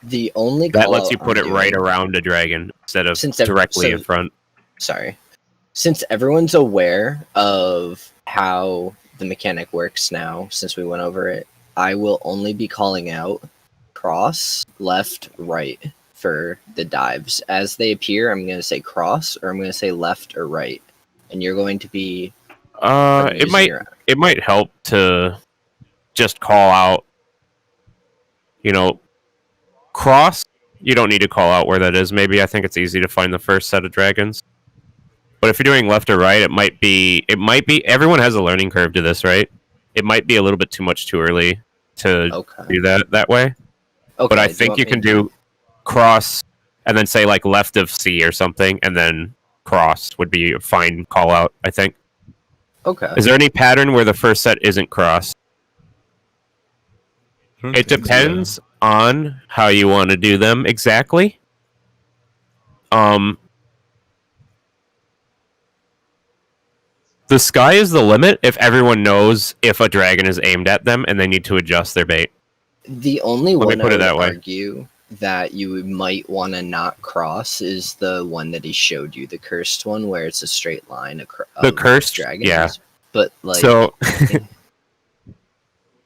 The only That call lets you out put it I'm right doing- around a dragon instead of Since directly in front. Sorry. Since everyone's aware of how the mechanic works now, since we went over it, I will only be calling out cross, left, right for the dives. As they appear, I'm going to say cross, or I'm going to say left or right. And you're going to be... It might help to just call out, cross. You don't need to call out where that is. Maybe I think it's easy to find the first set of dragons. But if you're doing left or right, it might be. Everyone has a learning curve to this, right? It might be a little bit too early to do that way. Okay, But I think you can do cross and then say like left of C or something, and then cross would be a fine call out. I think. Okay. Is there any pattern where the first set isn't cross? It depends on how you want to do them exactly. The sky is the limit if everyone knows if a dragon is aimed at them and they need to adjust their bait. The only Let me one put I it would that way. argue that you might want to not cross is the one that he showed you, the cursed one, where it's a straight line across The cursed, dragons. yeah. But like, So,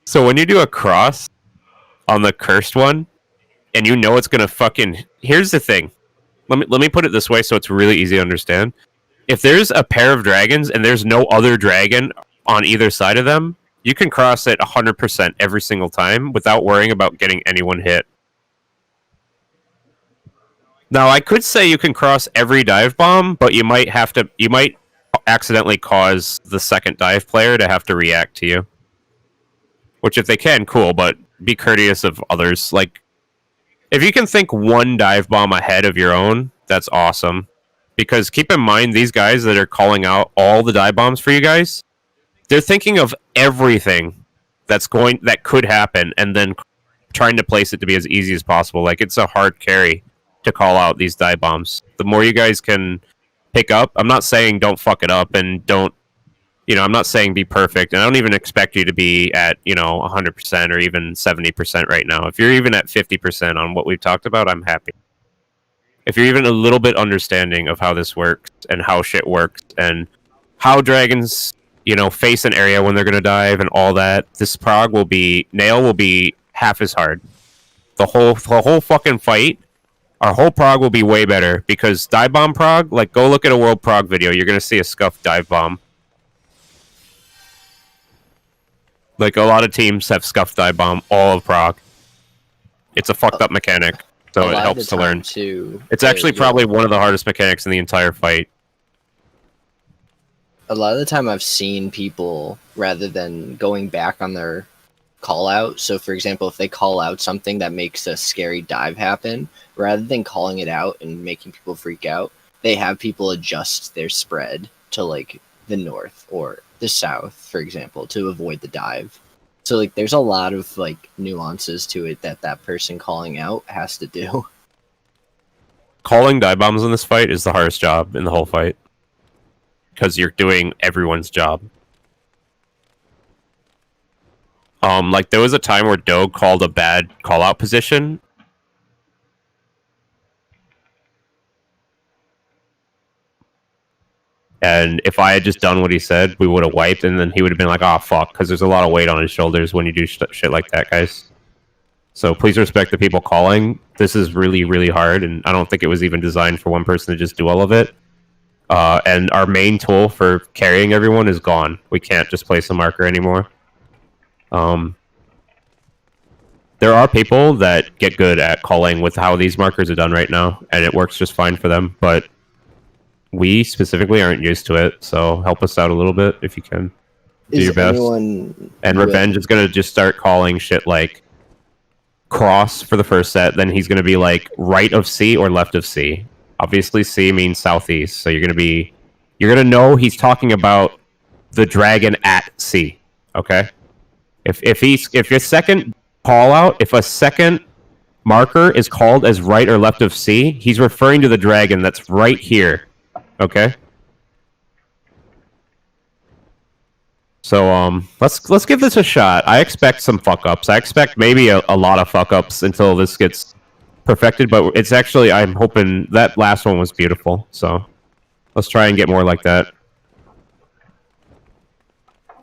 so when you do a cross on the cursed one, and you know it's gonna fucking. Here's the thing. Let me put it this way, so it's really easy to understand. If there's a pair of dragons and there's no other dragon on either side of them, you can cross it 100% every single time without worrying about getting anyone hit. Now, I could say you can cross every dive bomb, but you might accidentally cause the second dive player to have to react to you. Which, if they can, cool, but be courteous of others. Like, if you can think one dive bomb ahead of your own, that's awesome. Because keep in mind, these guys that are calling out all the dive bombs for you guys, they're thinking of everything that could happen, and then trying to place it to be as easy as possible. Like, it's a hard carry to call out these dive bombs. The more you guys can pick up, I'm not saying don't fuck it up and don't, I'm not saying be perfect, and I don't even expect you to be at 100% or even 70% right now. If you're even at 50% on what we've talked about, I'm happy. If you're even a little bit understanding of how this works and how shit works and how dragons, face an area when they're going to dive and all that, this nail will be half as hard. The whole fucking fight, our whole prog will be way better because dive bomb prog, like go look at a world prog video, you're going to see a scuffed dive bomb. Like a lot of teams have scuffed dive bomb all of prog. It's a fucked up mechanic. So it helps to learn. It's actually probably one of the hardest mechanics in the entire fight. A lot of the time I've seen people, rather than going back on their call out, so for example, if they call out something that makes a scary dive happen, rather than calling it out and making people freak out, they have people adjust their spread to like the north or the south, for example, to avoid the dive. So, like, there's a lot of, like, nuances to it that person calling out has to do. Calling dive bombs in this fight is the hardest job in the whole fight. Because you're doing everyone's job. Like, there was a time where Doge called a bad call-out position. And if I had just done what he said, we would have wiped, and then he would have been like, oh, fuck, because there's a lot of weight on his shoulders when you do shit like that, guys. So please respect the people calling. This is really, really hard, and I don't think it was even designed for one person to just do all of it. And our main tool for carrying everyone is gone. We can't just place a marker anymore. There are people that get good at calling with how these markers are done right now, and it works just fine for them, but we specifically aren't used to it, so help us out a little bit if you can. Do your best. And Revenge is going to just start calling shit like cross for the first set, then he's going to be like right of C or left of C. Obviously C means southeast, so you're going to know he's talking about the dragon at C, okay? If your second call out, if a second marker is called as right or left of C, he's referring to the dragon that's right here. Okay? So let's give this a shot. I expect some fuck ups. I expect maybe a lot of fuck ups until this gets perfected. But it's actually, I'm hoping that last one was beautiful. So let's try and get more like that.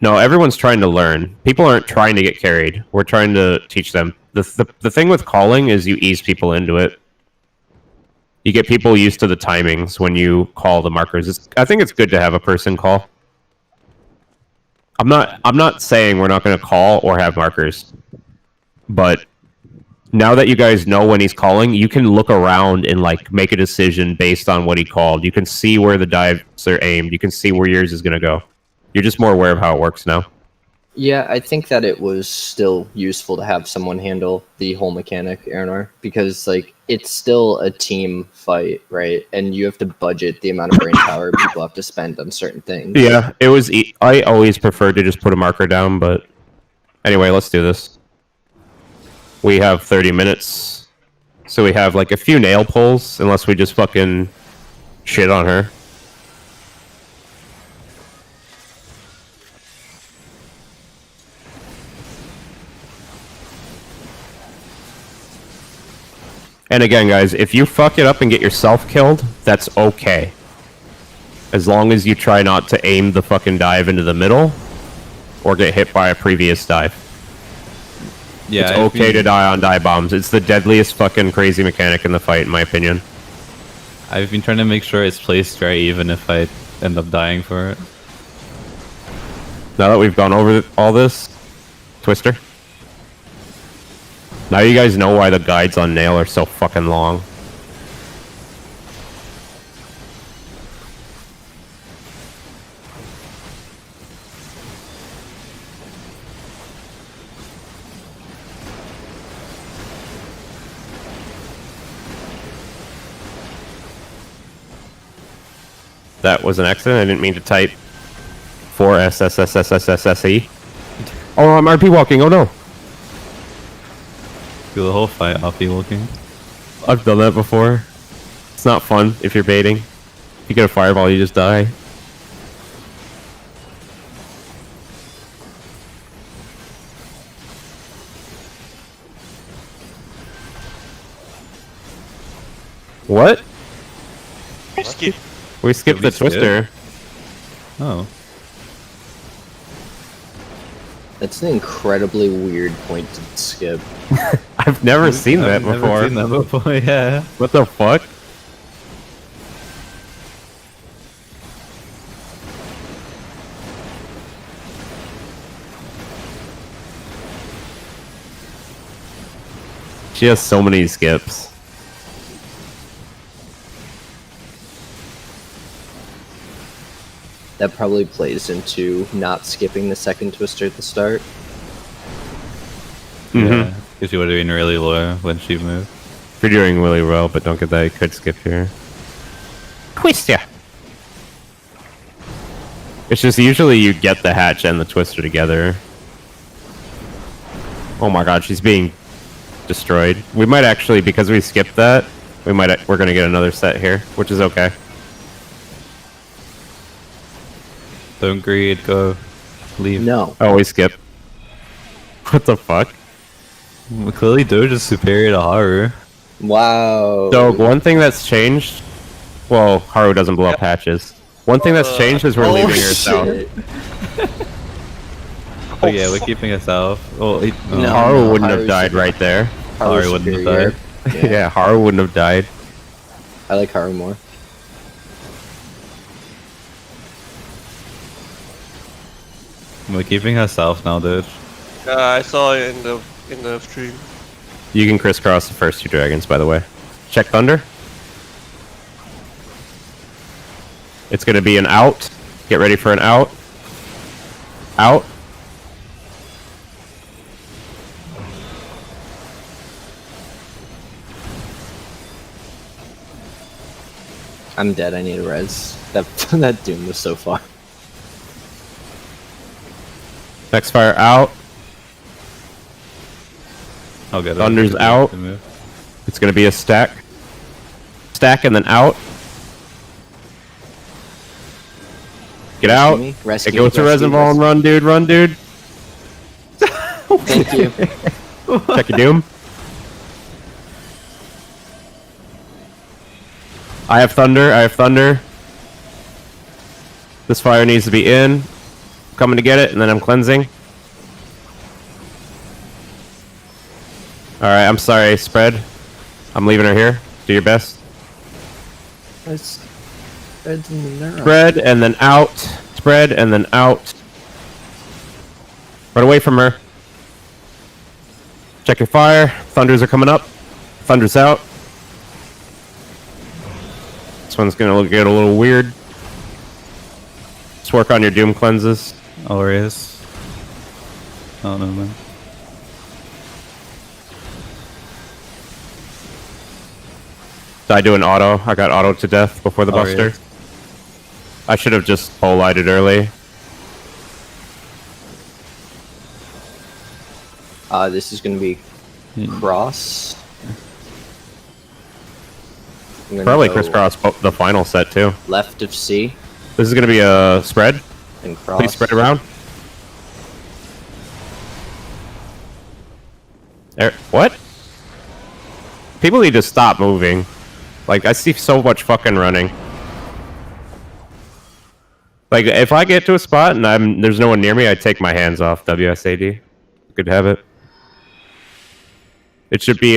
No, everyone's trying to learn. People aren't trying to get carried. We're trying to teach them. The thing with calling is you ease people into it. You get people used to the timings when you call the markers. I think it's good to have a person call. I'm not saying we're not going to call or have markers, but now that you guys know when he's calling, you can look around and like make a decision based on what he called. You can see where the dives are aimed. You can see where yours is going to go. You're just more aware of how it works now. Yeah, I think that it was still useful to have someone handle the whole mechanic, Aranor, because like it's still a team fight, right? And you have to budget the amount of brain power people have to spend on certain things. Yeah, it was. I always preferred to just put a marker down, but anyway, let's do this. We have 30 minutes, so we have like a few nail pulls, unless we just fucking shit on her. And again, guys, if you fuck it up and get yourself killed, that's okay. As long as you try not to aim the fucking dive into the middle or get hit by a previous dive. Yeah, it's okay to die on dive bombs. It's the deadliest fucking crazy mechanic in the fight, in my opinion. I've been trying to make sure it's placed right, even if I end up dying for it. Now that we've gone over all this, Twister. Now you guys know why the guides on nail are so fucking long. That was an accident. I didn't mean to type 4SSSSSSE. Oh, I'm RP walking. Oh no. Do the whole fight RP walking. I've done that before. It's not fun if you're baiting. If you get a fireball, you just die. What? Skip. We skipped the Did we skip? Twister. Oh. That's an incredibly weird point to skip. I've never seen that I've never before. seen that before, yeah. What the fuck? She has so many skips. That probably plays into not skipping the second twister at the start. Yeah. Because you would have been really low when she moved. You're doing really well, but don't get that. You could skip here. Twister! It's just usually you get the hatch and the Twister together. Oh my god, she's being destroyed. We might actually, because we skipped that, we're gonna get another set here, which is okay. Don't greed, go. Leave. No. Oh, we skip. What the fuck? Well, clearly Doge is superior to Haru. Wow. So, one thing that's changed... Well, Haru doesn't blow up hatches. One thing that's changed is we're leaving her south. shit. Oh yeah, we're keeping us south. Oh, No. Haru wouldn't have Haru's died right there. Haru's Haru wouldn't have superior. died. Yeah, Haru wouldn't have died. I like Haru more. We're keeping her south now, dude. I saw it in the stream. You can crisscross the first two dragons, by the way. Check Thunder. It's gonna be an out. Get ready for an out. Out. I'm dead. I need a res. That that Doom was so far. Next fire out. I'll get it. Thunder's out. It's gonna be a stack. Stack and then out. Get out. me. Hey, Rescue, go to rescue, Reservoir and run, dude. Run, dude. Thank you. Check your doom. I have thunder. I have thunder. This fire needs to be in. I'm coming to get it, and then I'm cleansing. Alright, I'm sorry. Spread. I'm leaving her here. Do your best. Spread, and then out. Spread, and then out. Run away from her. Check your fire. Thunders are coming up. Thunder's out. This one's gonna get a little weird. Just work on your doom cleanses. Aureus. I don't know, man. Did I do an auto? I got auto to death before the buster. Aureus. I should have just pole lighted early. This is gonna be cross. I'm gonna Probably go crisscross the final set too. left of C This is gonna be a spread. and cross. Please spread around. There. What? People need to stop moving. Like, I see so much fucking running. Like, if I get to a spot and there's no one near me, I take my hands off. WSAD. Good habit. It should be,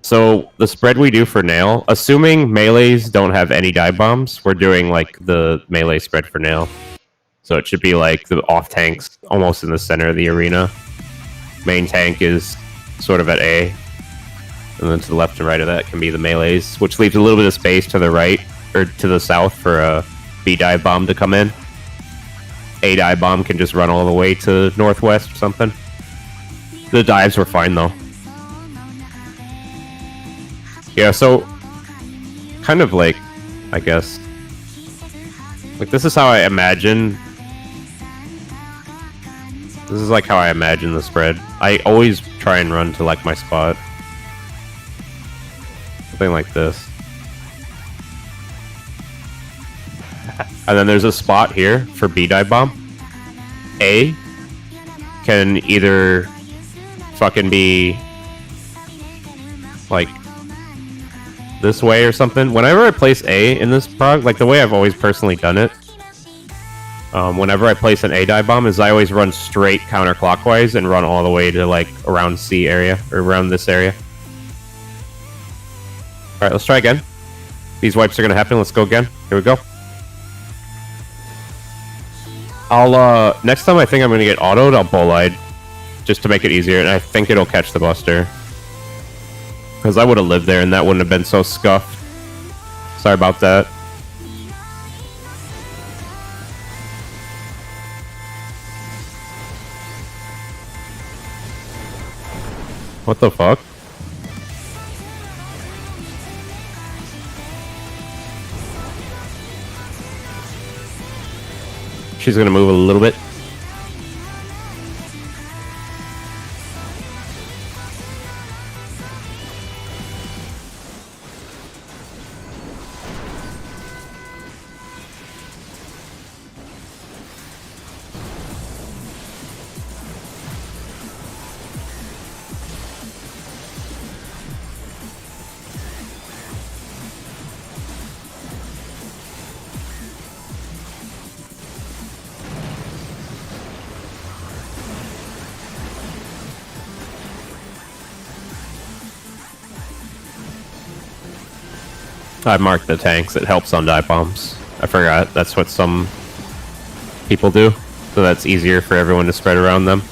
so the spread we do for nail, assuming melees don't have any dive bombs, we're doing, like, the melee spread for nail. So it should be, like, the off tanks almost in the center of the arena. Main tank is sort of at A. And then to the left and right of that can be the melees, which leaves a little bit of space to the right, or to the south for a B dive bomb to come in. A dive bomb can just run all the way to northwest or something. The dives were fine though. Yeah, so kind of like, I guess, like this is how I imagine. This is like how I imagine the spread. I always try and run to like my spot. Something like this. And then there's a spot here for B dive bomb. A can either fucking be like this way or something. Whenever I place A in this prog, like the way I've always personally done it, whenever I place an A dive bomb is I always run straight counterclockwise and run all the way to like around C area or around this area. Alright, let's try again. These wipes are gonna happen. Let's go again. Here we go. I'll, next time I think I'm gonna get autoed, I'll bolide. Just to make it easier, and I think it'll catch the buster. Because I would have lived there and that wouldn't have been so scuffed. Sorry about that. What the fuck? She's gonna move a little bit. I marked the tanks. It helps on dive bombs. I forgot. That's what some people do. So that's easier for everyone to spread around them.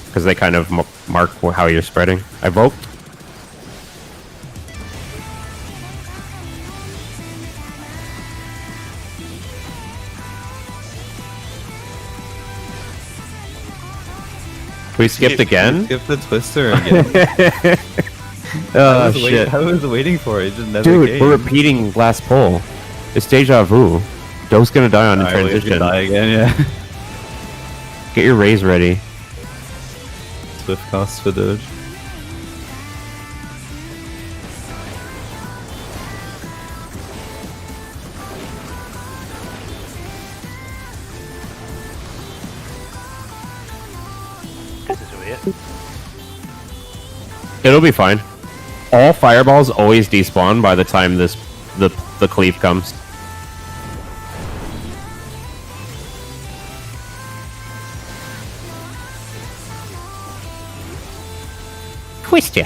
Because they kind of mark how you're spreading. I voked. We skipped again? Skip the twister again. Oh, shit. I was waiting for it. Just never Dude, came. we're repeating last poll. It's deja vu. Doe's gonna die on the Alright, we have to transition. die again, yeah. Get your raise ready. Swift cost for Doge. It'll be fine. All fireballs always despawn by the time the cleave comes. Question.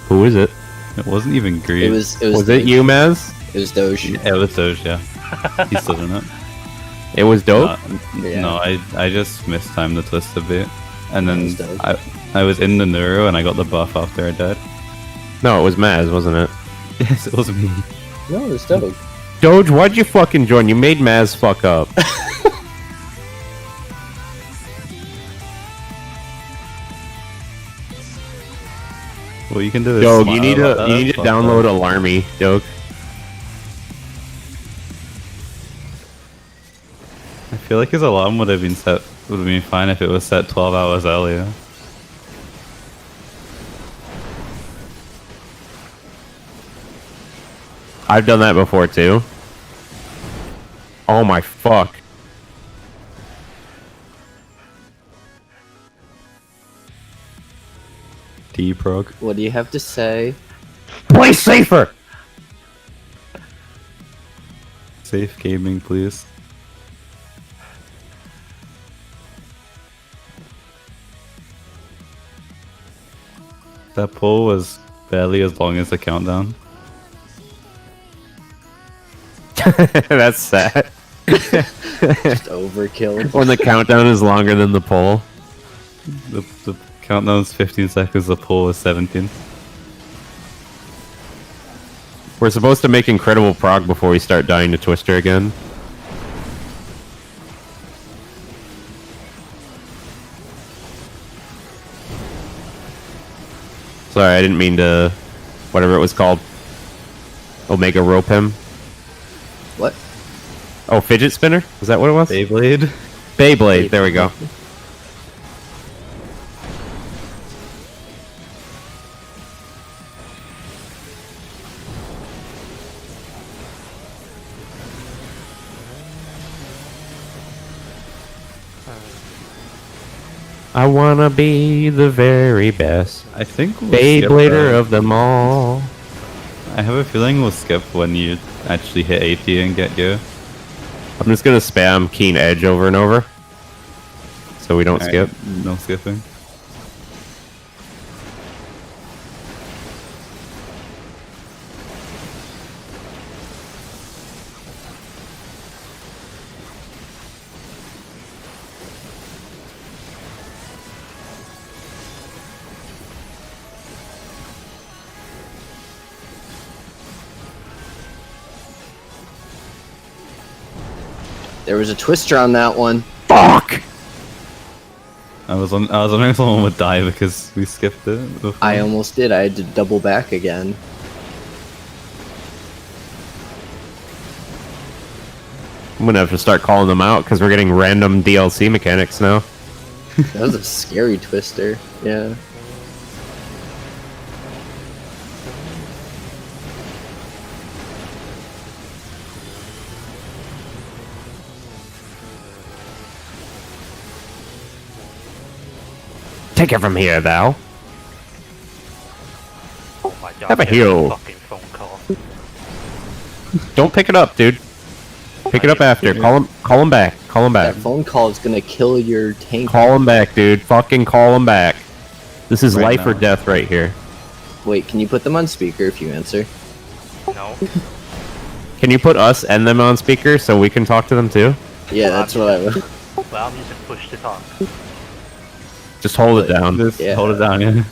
Who is it? It wasn't even green. It was Was it you, Maz? It was Doge. Yeah, it was Doge, yeah. He's still in it. It was dope. Yeah. No, I just mistimed the twist a bit. And That was then dope. I was in the neuro and I got the buff after I died. No, it was Maz, wasn't it? Yes, it was me. No, it was Doge. Doge, why'd you fucking join? You made Maz fuck up. Well, you can do this. Doge, you need to download Alarmy, Doge. I feel like his alarm would have been fine if it was set 12 hours earlier. I've done that before too. Oh my fuck. Deprog. What do you have to say? Play safer! Safe gaming, please. That pull was barely as long as the countdown. That's sad. Just overkill. When the countdown is longer than the poll. The countdown's 15 seconds, the pull is 17. We're supposed to make incredible prog before we start dying to Twister again. Sorry, I didn't mean to... Whatever it was called. Omega rope him. What? Oh, fidget spinner? Is that what it was? Beyblade. Beyblade, there we go. I wanna be the very best I think we'll skip Beyblader that. of them all. I have a feeling we'll skip when you actually hit 80 and get go. I'm just gonna spam Keen Edge over and over, so we don't skip. No skipping. There was a twister on that one. Fuck! I was wondering if someone would die because we skipped it before. I almost did. I had to double back again. I'm gonna have to start calling them out because we're getting random DLC mechanics now. That was a scary twister. Yeah. Take it from here, thou. Oh my god. Have a get hero. Fucking phone call. Don't pick it up, dude. Pick it up after. Call him back. Call him back. That phone call is gonna kill your tank. Call him back, dude. Fucking call him back. This is Right life or now. death right here. Wait, can you put them on speaker if you answer? No. Can you put us and them on speaker so we can talk to them too? Yeah, that's what I would. Well, I'm using push to talk. Just hold it down. Just Yeah. hold it down, yeah.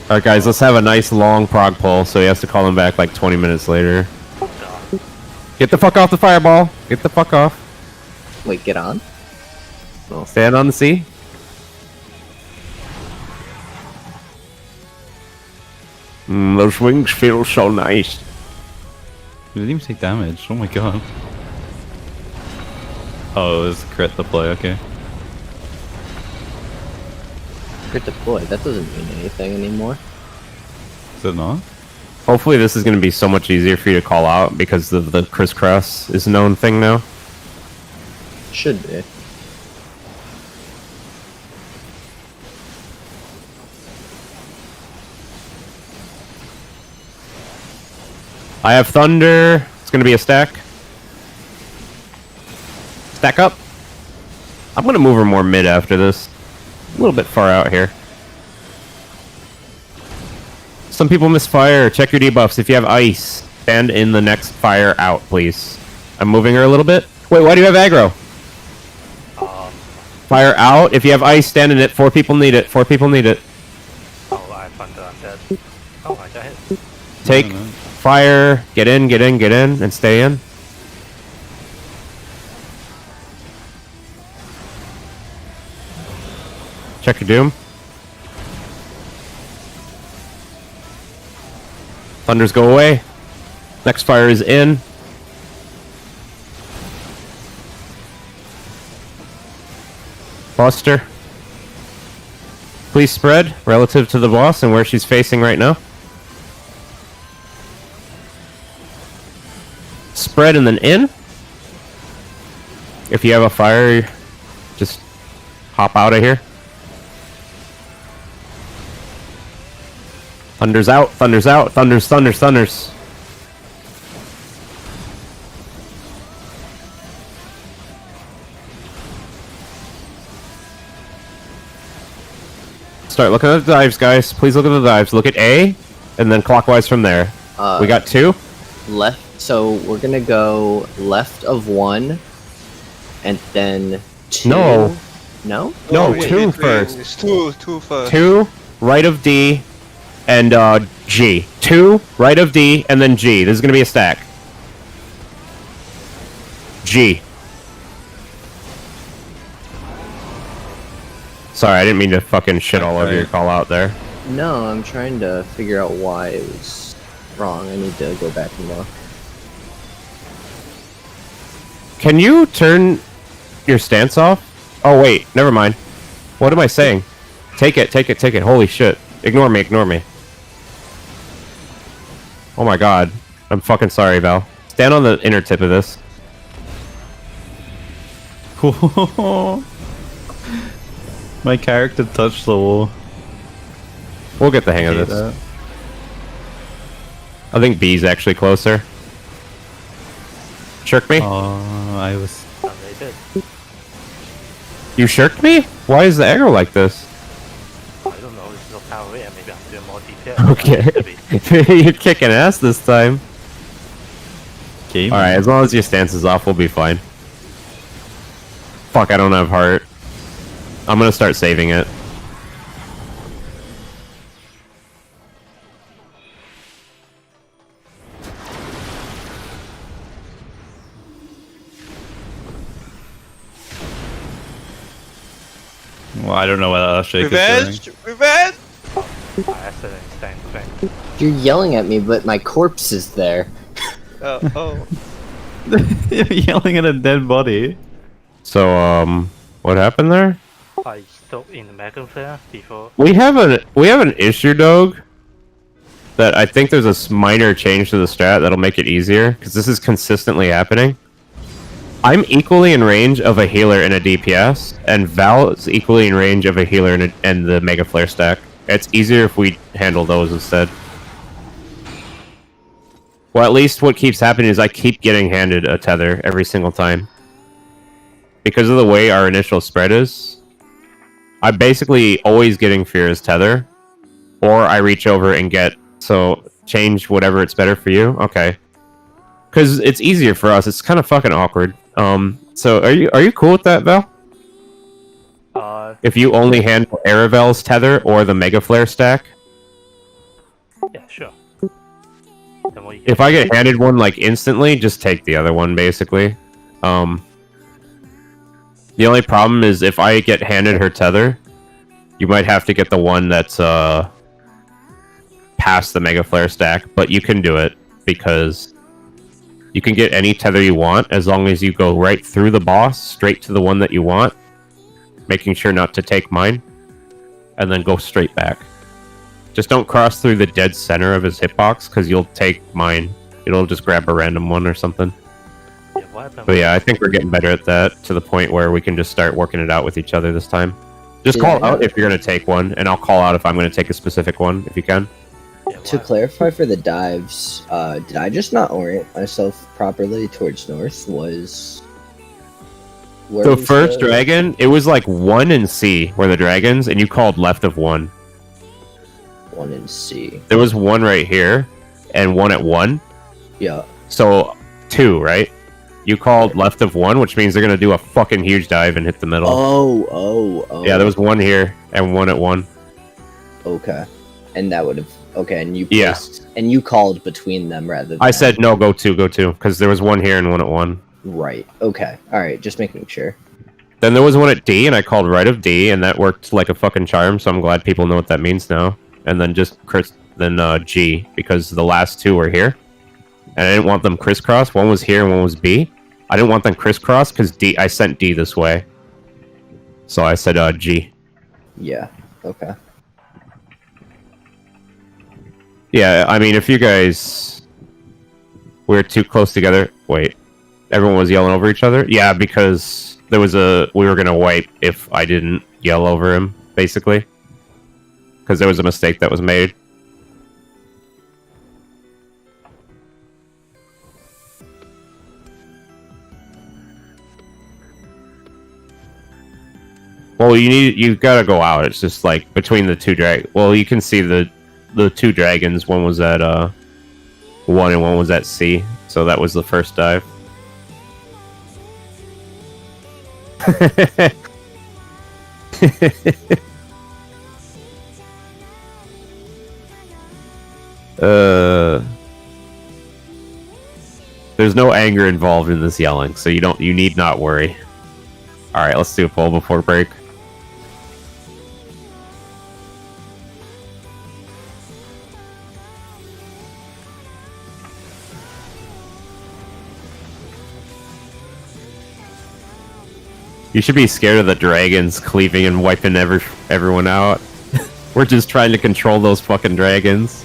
Alright guys, let's have a nice long prog pull so he has to call him back like 20 minutes later. God. Get the fuck off the fireball! Get the fuck off. Wait, get on? Stand on the sea. Those wings feel so nice. We didn't even take damage. Oh my god. Oh, it was crit the play, okay. Crit deploy. That doesn't mean anything anymore. Is it not? Hopefully this is going to be so much easier for you to call out because of the crisscross is a known thing now. Should be. I have thunder. It's gonna be a stack. Stack up. I'm gonna move her more mid after this. A little bit far out here. Some people misfire. Check your debuffs. If you have ice, stand in the next fire out, please. I'm moving her a little bit. Wait, why do you have aggro? Fire out. If you have ice, stand in it. 4 people need it. 4 people need it. Oh, I found that. Oh, I got hit. Take fire. Get in, get in, get in, and stay in. Check your doom. Thunders go away. Next fire is in. Buster. Please spread relative to the boss and where she's facing right now. Spread and then in. If you have a fire, just hop out of here. Thunder's out, thunder's out, thunders, thunders, thunders. Start looking at the dives, guys. Please look at the dives. Look at A, and then clockwise from there. We got 2. Left. So we're gonna go left of 1, and then 2. No. No. No, wait, 2 wait, first. It's two first. 2, right of D, and G. 2, right of D, and then G. This is gonna be a stack. G. Sorry, I didn't mean to fucking shit all over your call out there. No, I'm trying to figure out why it was wrong. I need to go back and look. Can you turn your stance off? Oh wait, never mind. What am I saying? Take it, take it, take it. Holy shit. Ignore me, ignore me. Oh my god. I'm fucking sorry, Val. Stand on the inner tip of this. My character touched the wall. We'll get the hang of this. I think B's actually closer. Shirk me? Oh, I was. And they did. You shirked me? Why is the aggro like this? I don't know, it's no power in. Maybe I'm doing more DPS. Okay. You're kicking ass this time. Game. Alright, as long as your stance is off, we'll be fine. Fuck, I don't have heart. I'm gonna start saving it. Well, I don't know what that shake is Revenge! Revenge! I accidentally stand strength. You're yelling at me, but my corpse is there. Oh. doing. You're yelling at a dead body. So, what happened there? I stopped in the Megan Flare before. We have an issue, Dog. That I think there's a minor change to the strat that'll make it easier, because this is consistently happening. I'm equally in range of a healer and a DPS, and Val is equally in range of a healer and the Mega Flare stack. It's easier if we handle those instead. Well, at least what keeps happening is I keep getting handed a tether every single time. Because of the way our initial spread is, I'm basically always getting Fear's tether, or I reach over and get, so change whatever it's better for you. Okay. Because it's easier for us. It's kind of fucking awkward. So are you cool with that, Val? If you only handle Aravel's tether or the Mega Flare stack? Yeah, sure. Then what you If I get handed one like instantly, just take the other one basically. The only problem is if I get handed her tether, you might have to get the one that's past the Mega Flare stack, but you can do it because you can get any tether you want as long as you go right through the boss, straight to the one that you want, making sure not to take mine, and then go straight back. Just don't cross through the dead center of his hitbox, because you'll take mine. It'll just grab a random one or something. Yep. what happened? But yeah, I think we're getting better at that to the point where we can just start working it out with each other this time. Just call out if you're going to take one, and I'll call out if I'm going to take a specific one, if you can. Yeah, To what- clarify for the dives, did I just not orient myself properly towards north? Was where The was first dragon, it was like 1 and C were the dragons, and you called left of 1. 1 and C? There was 1 right here, and 1 at 1. Yeah. So 2, right? You called left of 1, which means they're going to do a fucking huge dive and hit the middle. Oh. Yeah, there was 1 here, and 1 at 1. Okay, and that would have and you Yeah. placed, and you called between them rather than I said, no, go 2, because there was 1 here and 1 at 1. right. Okay, all right, just making sure. Then there was 1 at D, and I called right of D, and that worked like a fucking charm, so I'm glad people know what that means now. And then just G, because the last 2 were here. And I didn't want them crisscross. 1 was here and 1 was B. I didn't want them crisscross, because I sent D this way. So I said G. Yeah. Okay. Yeah, I mean, if you guys were too close together... Wait. Everyone was yelling over each other? Yeah, because there was we were gonna wipe if I didn't yell over him, basically. Because there was a mistake that was made. Well, you gotta go out. It's just like between the 2 well, you can see the 2 dragons. One was at 1 and 1 was at C. So that was the first dive. There's no anger involved in this yelling, so you need not worry. All right, let's do a poll before break. You should be scared of the dragons cleaving and wiping everyone out. We're just trying to control those fucking dragons.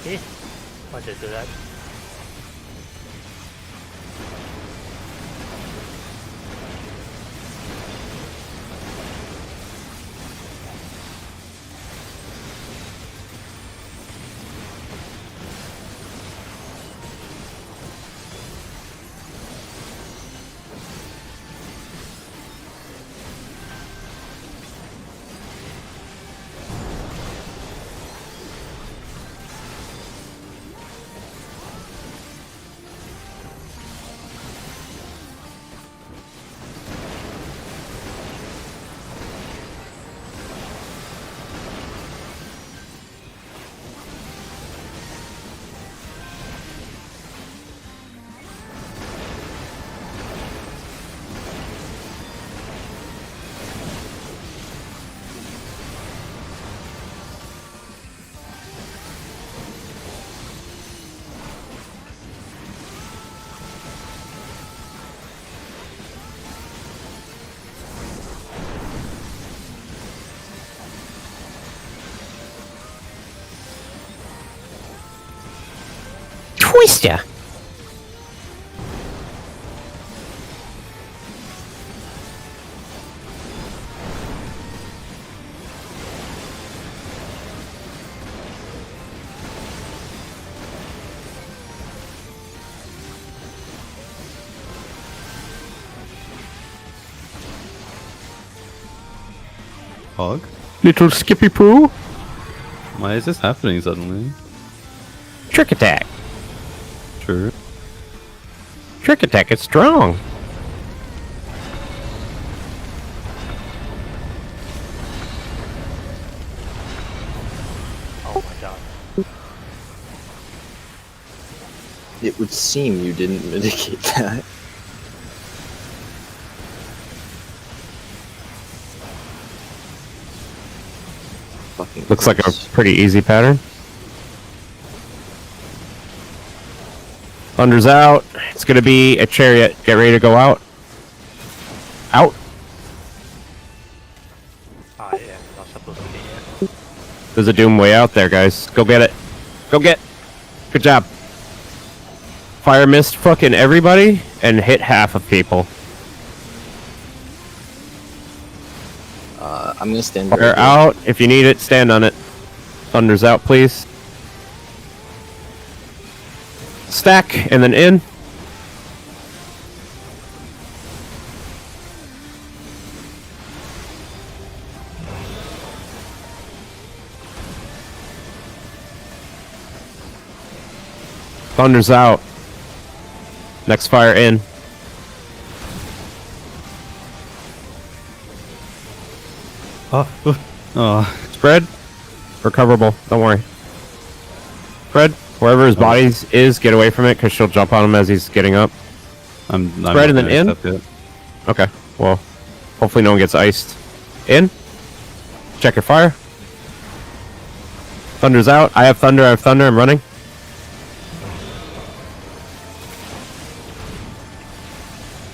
Eh? Why did they do that? Twister! Hog? Little Skippy Poo. Why is this happening suddenly? Trick attack! Trick attack is strong. Oh my god. It would seem you didn't mitigate that. Fucking Looks like a Christ. pretty easy pattern. Thunder's out. It's gonna be a chariot. Get ready to go out. Out. I am not supposed to be here. There's a doom way out there, guys. Go get it. Go get. Good job. Fire mist fucking everybody and hit half of people. I'm gonna stand Fire right here. out. If you need it, stand on it. Thunder's out, please. Stack and then in. Thunder's out. Next fire in. Oh, Spread. Recoverable. Don't worry. Spread. Wherever his body is, get away from it because she'll jump on him as he's getting up. I'm Spread and then in? accept it. Okay. Well, hopefully no one gets iced. In. Check your fire. Thunder's out. I have thunder. I'm running.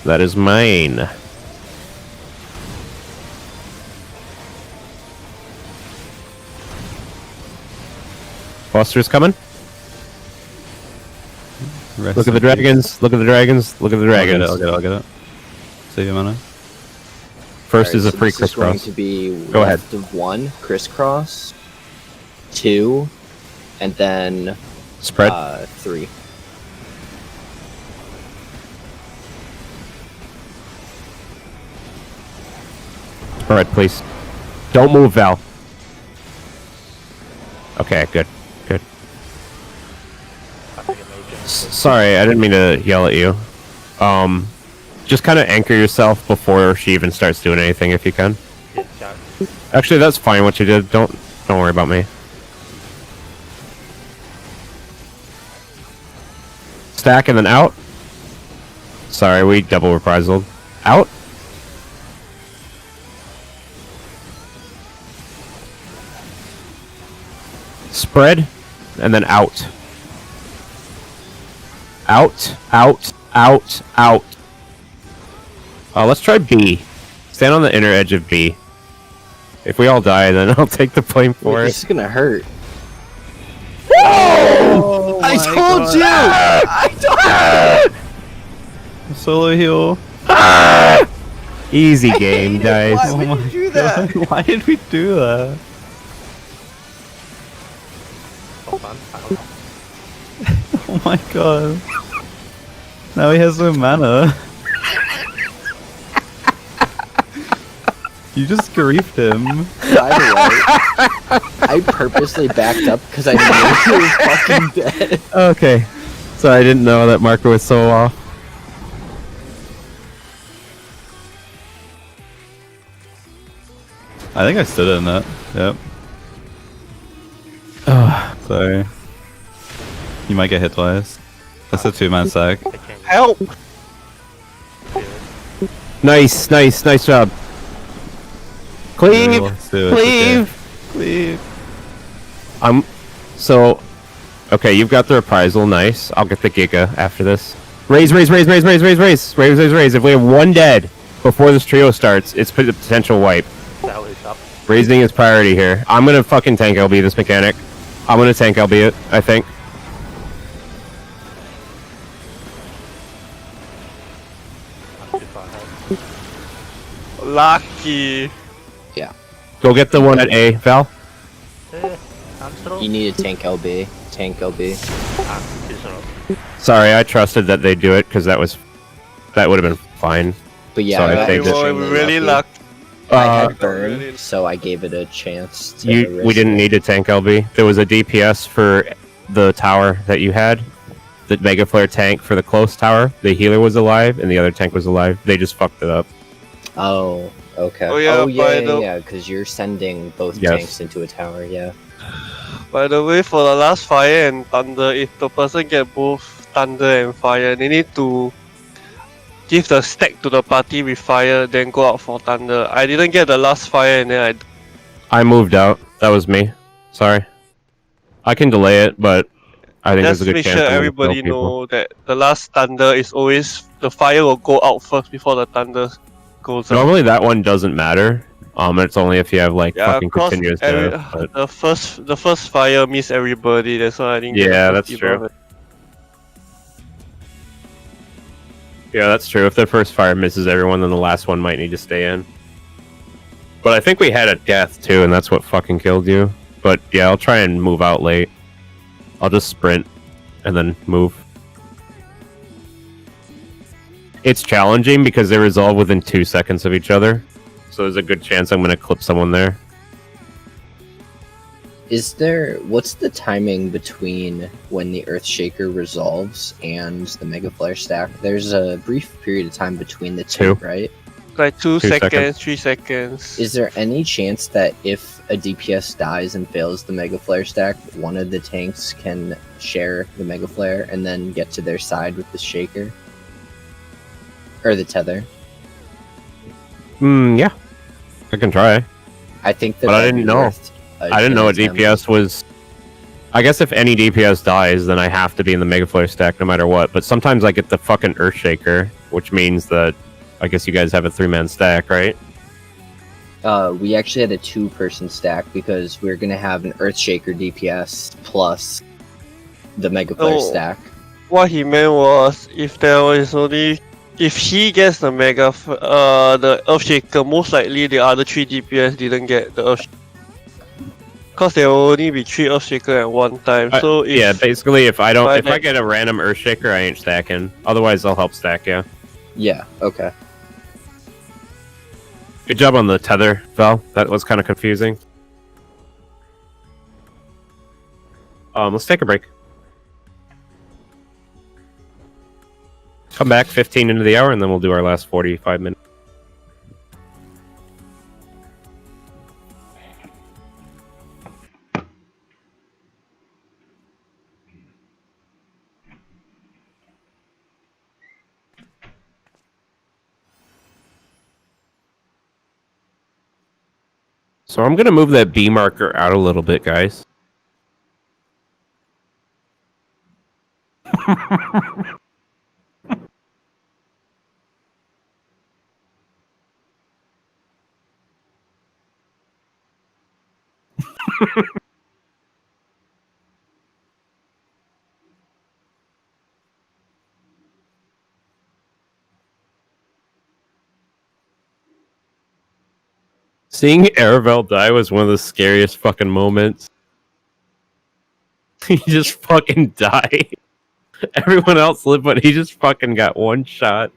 That is mine. Buster's coming. Rest Look at in the peace. dragons. Look at the dragons. Look at the dragons. I'll get it. Save your mana. First is a so free this is going crisscross. to be Go ahead. left of 1 crisscross, 2, and then Spread. 3. Alright, please. Don't move, Val. Okay, good. Good. I think it may just Sorry, I didn't mean to yell at you. Just kind of anchor yourself before she even starts doing anything if you can. hit that. Actually, that's fine what you did. Don't worry about me. Stack and then out. Sorry, we double reprisal. Out. Spread and then out. Out, out, out, out. Let's try B. Stand on the inner edge of B. If we all die, then I'll take the blame for Wait, it. this is gonna hurt. I told you! Solo heal. Easy game, guys. Why would you do that? God, why did we do that? Oh man, I don't know. Oh my god. Now he has no mana. You just griefed him. By the way, I purposely backed up because I knew he was fucking dead. Okay. Sorry, I didn't know that marker was so off. I think I stood in that. Yep. Sorry. You might get hit twice. That's a 2-man sack. I can't Help! do it. Nice, nice, nice job. Cleave! Let's do it. Cleave! Cleave. So, okay, you've got the reprisal, nice. I'll get the Giga after this. Raise, raise, raise, raise, raise, raise, raise, raise, raise, raise. If we have one dead before this trio starts, it's a potential wipe. That was up. Raising is priority here. I'm gonna fucking tank LB this mechanic. I'm gonna tank LB it, I think. Not too far ahead. Lucky. Go get the one at A, Val. I'm still. You need a tank LB. Tank LB. I'm too slow. Sorry, I trusted that they'd do it because that would have been fine. But yeah, Sorry, I got they You just- were extremely really lucky. lucky. I Uh, had burn, so I gave it a chance to we risk didn't it. need to tank LB. There was a DPS for the tower that you had. the Mega Flare tank for the close tower. The healer was alive, and the other tank was alive. They just fucked it up. Oh, okay. Oh, yeah, by the- yeah. Because you're sending both Yes. tanks into a tower. Yeah. By the way, for the last fire and thunder, if the person get both thunder and fire, they need to give the stack to the party with fire, then go out for thunder. I didn't get the last fire, and then I moved out. That was me. Sorry. I can delay it, but I think just there's a good make chance sure I'm gonna everybody kill people. know that the last thunder is always the fire will go out first before the thunder goes out. Normally that one doesn't matter. It's only if you have like Yeah, fucking cause continuous death. But the first fire miss everybody. That's why I didn't get Yeah, the that's first true. debuff. yeah, that's true. If the first fire misses everyone, then the last one might need to stay in. But I think we had a death too, and that's what fucking killed you. But yeah, I'll try and move out late. I'll just sprint and then move. It's challenging because they resolve within 2 seconds of each other. So there's a good chance I'm going to clip someone there. What's the timing between when the Earthshaker resolves and the Mega Flare stack? There's a brief period of time between the two, right? Like 2 2 seconds, seconds. 3 seconds. Is there any chance that if a DPS dies and fails the Mega Flare stack, one of the tanks can share the Mega Flare and then get to their side with the Shaker? Or the Tether? Yeah. I can try. I think that But I that'd didn't be know. worth I didn't know an what attempt. DPS was. I guess if any DPS dies, then I have to be in the Mega Flare stack no matter what. But sometimes I get the fucking Earthshaker, which means that I guess you guys have a 3-man stack, right? We actually had a 2-person stack because we're gonna have an Earthshaker DPS plus the Mega Flare Oh. stack. What he meant was if he gets the the Earthshaker, most likely the other 3 DPS didn't get the Earthshaker. Because there will only be 3 Earthshaker at one time. So if Yeah, basically, if I by get a random Earthshaker, I ain't stacking. Otherwise, I'll help stack you. Yeah, okay. Good job on the tether, Val. That was kind of confusing. Let's take a break. Come back 15 into the hour, and then we'll do our last 45 minutes. So I'm going to move that B marker out a little bit, guys. Seeing Aravel die was one of the scariest fucking moments. He just fucking died. Everyone else lived, but he just fucking got one shot.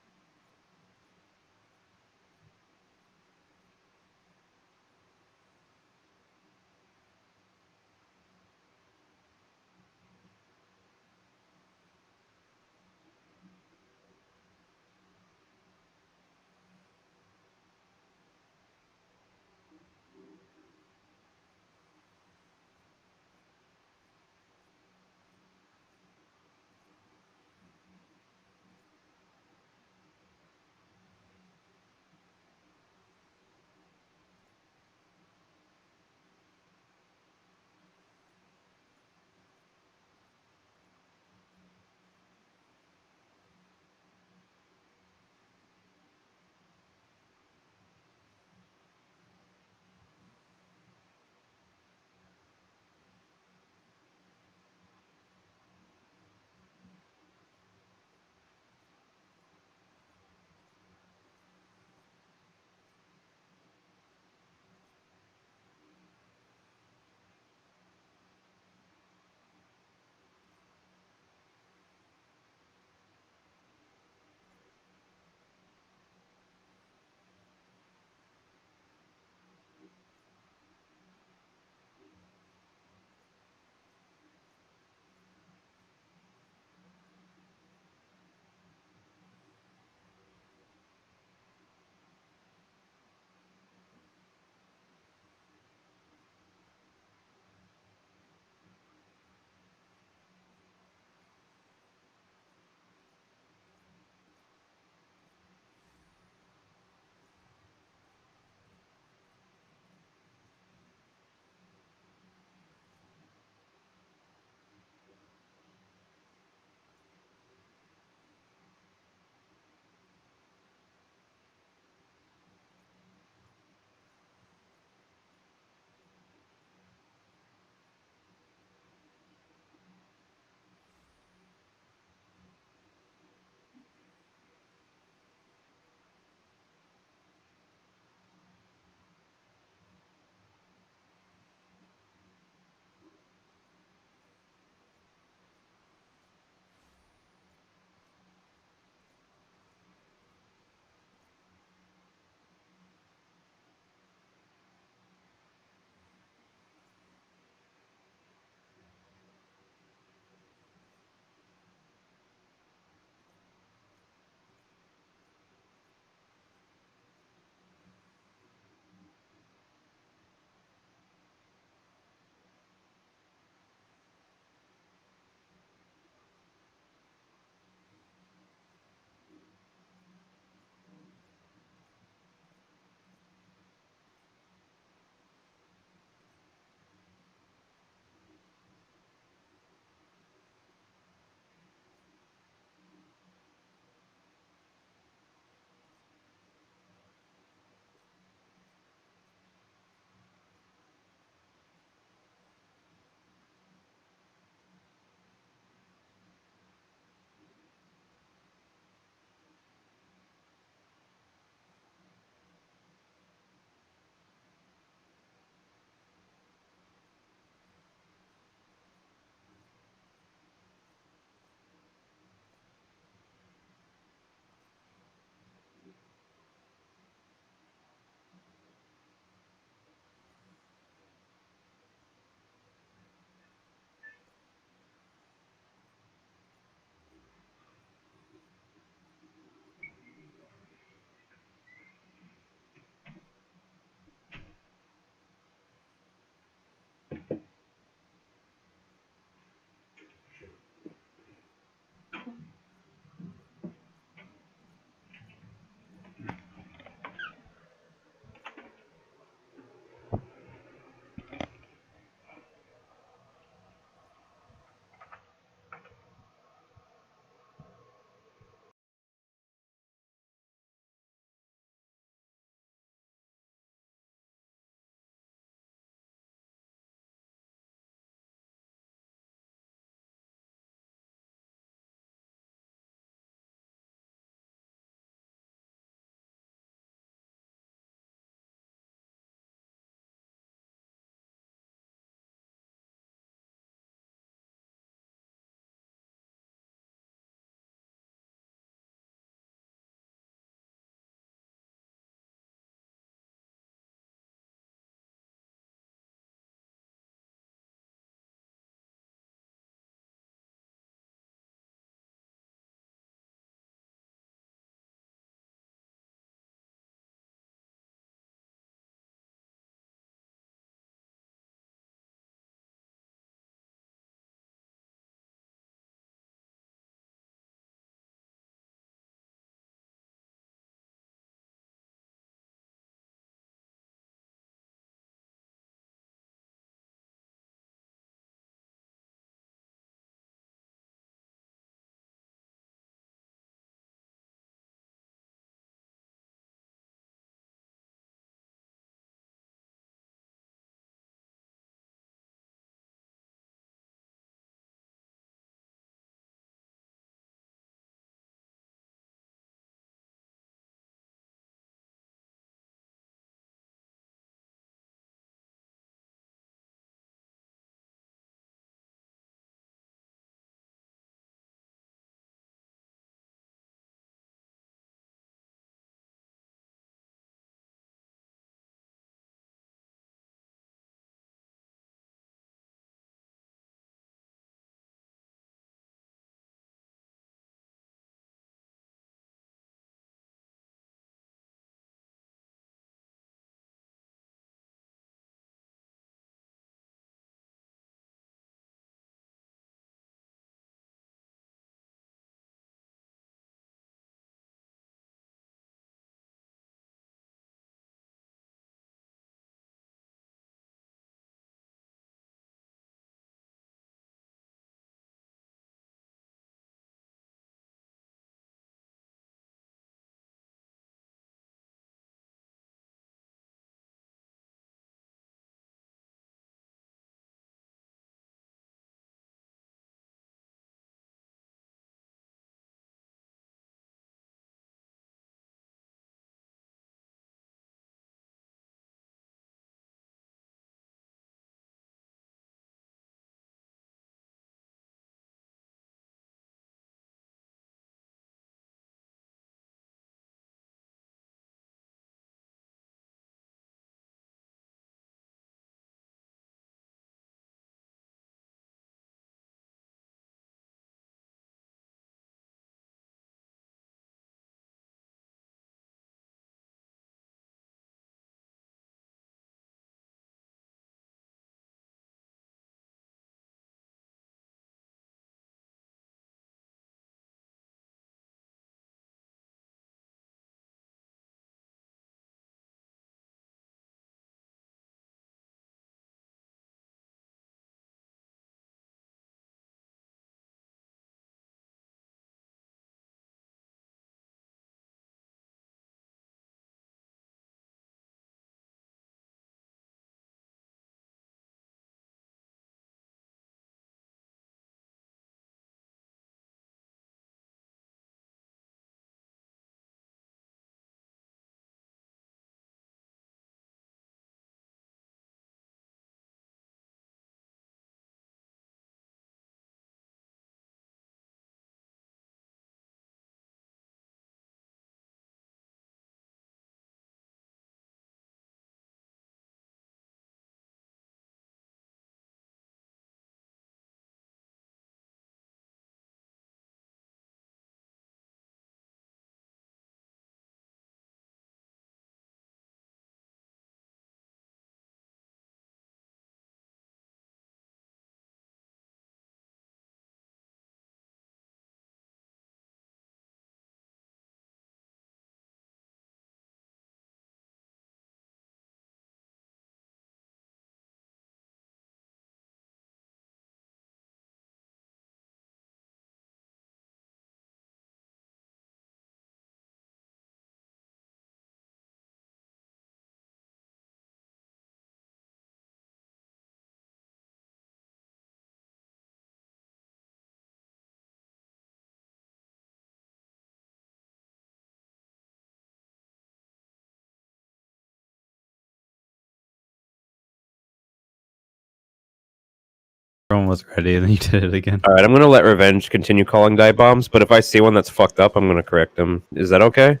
Everyone was ready, and then you did it again. Alright, I'm gonna let Revenge continue calling dive bombs, but if I see one that's fucked up, I'm gonna correct them. Is that okay?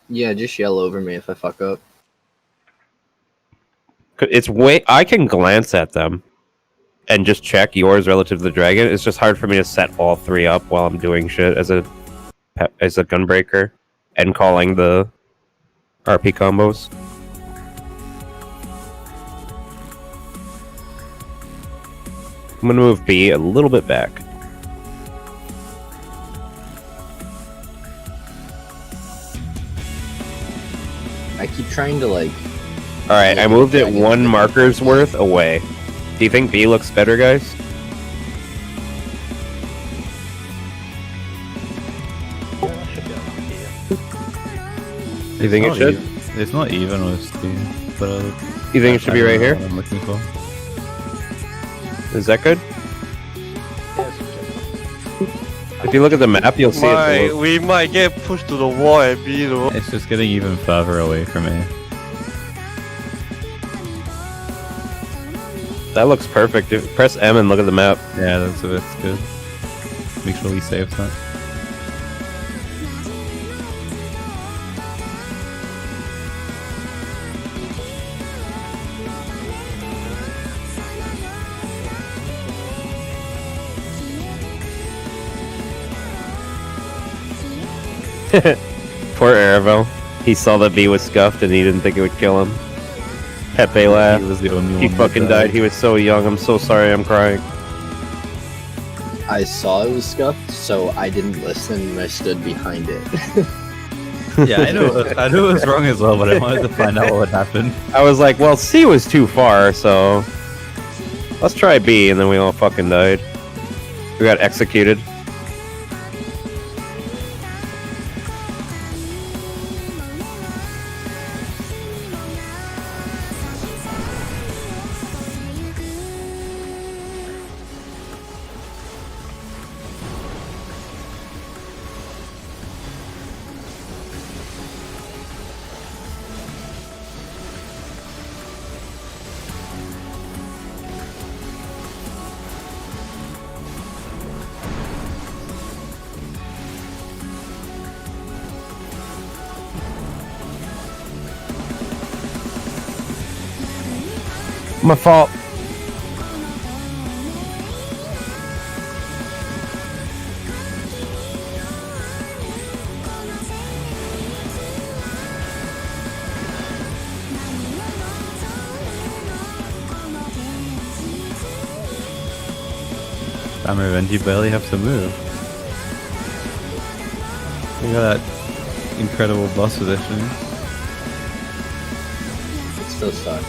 Yeah, just yell over me if I fuck up. It's way... I can glance at them and just check yours relative to the dragon. It's just hard for me to set all three up while I'm doing shit as a gunbreaker and calling the RP combos. I'm gonna move B a little bit back. I keep trying to like. Alright, I moved it one marker's worth away. Do you think B looks better, guys? Yeah, should be around here. Do you think it should? It's not even with Steve, but You think it should be right here? What I'm looking for. Is that good? Yes, If you look at the map, you'll see it. We might get pushed to the wall at B though. It's just getting even further away from me. That looks perfect. Press M and look at the map. Yeah, that's good. Make sure we save that. Poor Aravel. He saw that B was scuffed and he didn't think it would kill him. Pepe laughed. He was the only one. He that fucking died. He was so young. I'm so sorry. I'm crying. I saw it was scuffed, so I didn't listen and I stood behind it. Yeah, I know it was wrong as well, but I wanted to find out what happened. I was like, well, C was too far, so let's try B, and then we all fucking died. We got executed. My fault. Damn, Revenge, you barely have to move. You got that incredible boss position. It still sucks.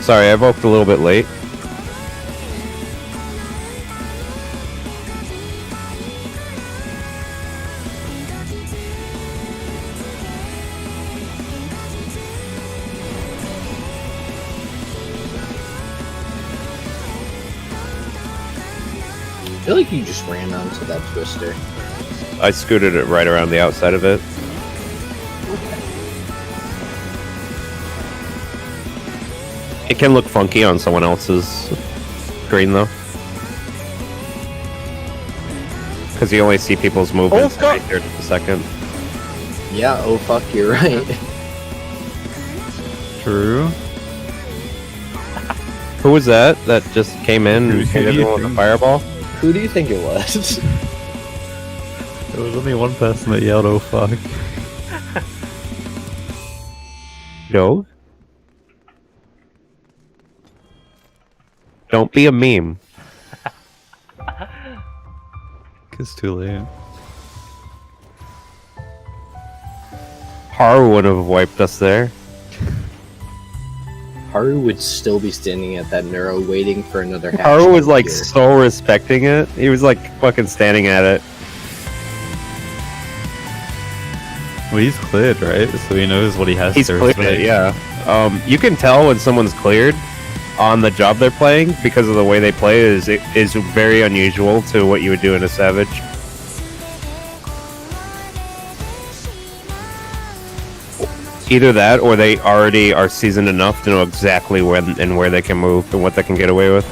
Sorry, I evoked a little bit late. I feel like you just ran onto that twister. I scooted it right around the outside of it. It can look funky on someone else's screen, though. Because you only see people's movements right here in a second. Yeah, oh fuck, you're right. True. Who was that just came in and hit everyone with a fireball? Who do you think it was? There was only one person that yelled, "Oh fuck." No? Don't be a meme. It's too late. Haru would have wiped us there. Haru would still be standing at that neuro waiting for another hatch. Haru was to like appear. so respecting it. He was like fucking standing at it. Well, he's cleared, right? So he knows what he has He's to cleared respect. it, yeah. You can tell when someone's cleared on the job they're playing because of the way they play is very unusual to what you would do in a Savage. Either that, or they already are seasoned enough to know exactly when and where they can move and what they can get away with.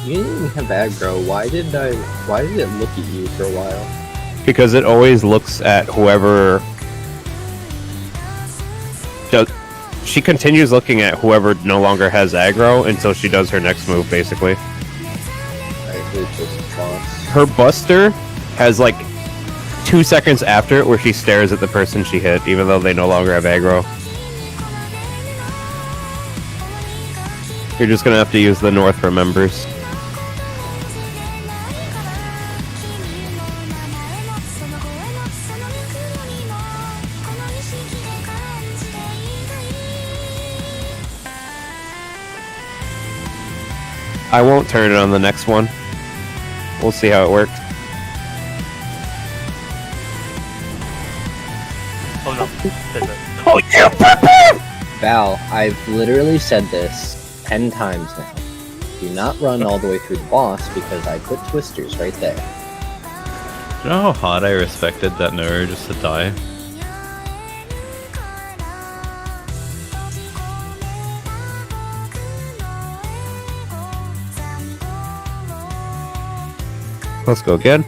You didn't even have aggro. Why did it look at you for a while? Because it always looks at whoever... She continues looking at whoever no longer has aggro until she does her next move, basically. Her Buster has like 2 seconds after it where she stares at the person she hit, even though they no longer have aggro. You're just gonna have to use the North Remembers. I won't turn it on the next one. We'll see how it works. Oh no. There's a- Oh yeah! Val, I've literally said this 10 times now. Do not run all the way through the boss because I put twisters right there. Do you know how hard I respected that Nuru just to die? Let's go again.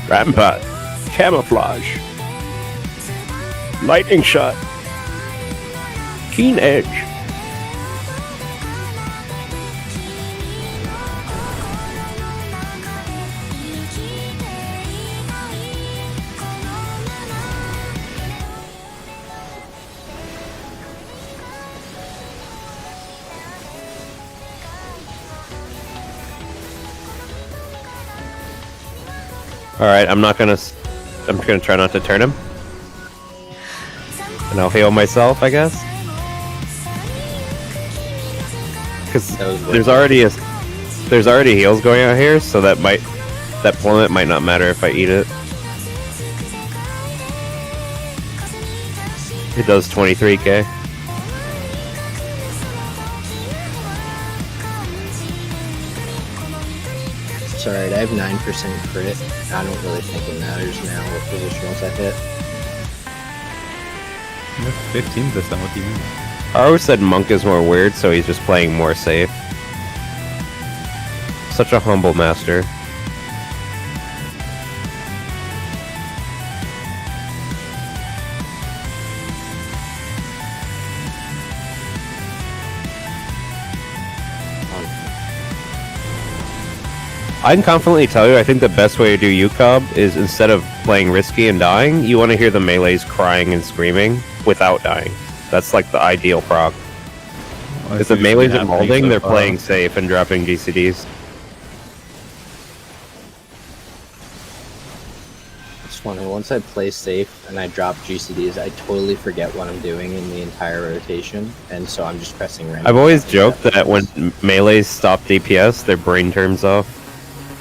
Rampart. Camouflage. Lightning shot. Keen edge. Alright, I'm gonna try not to turn him. And I'll heal myself, I guess. Because there's already heals going out here, so that plummet might not matter if I eat it. It does 23k. It's alright, I have 9% crit. I don't really think it matters now what positionals I hit. You have 15%, what do you mean? Haru said Monk is more weird, so he's just playing more safe. Such a humble master. I can confidently tell you, I think the best way to do UCOB is instead of playing risky and dying, you want to hear the melees crying and screaming without dying. That's like the ideal proc. If the melees are molding, they're playing safe and dropping GCDs. It's funny, once I play safe and I drop GCDs, I totally forget what I'm doing in the entire rotation, and so I'm just pressing random. I've always joked that when melees stop DPS, their brain turns off.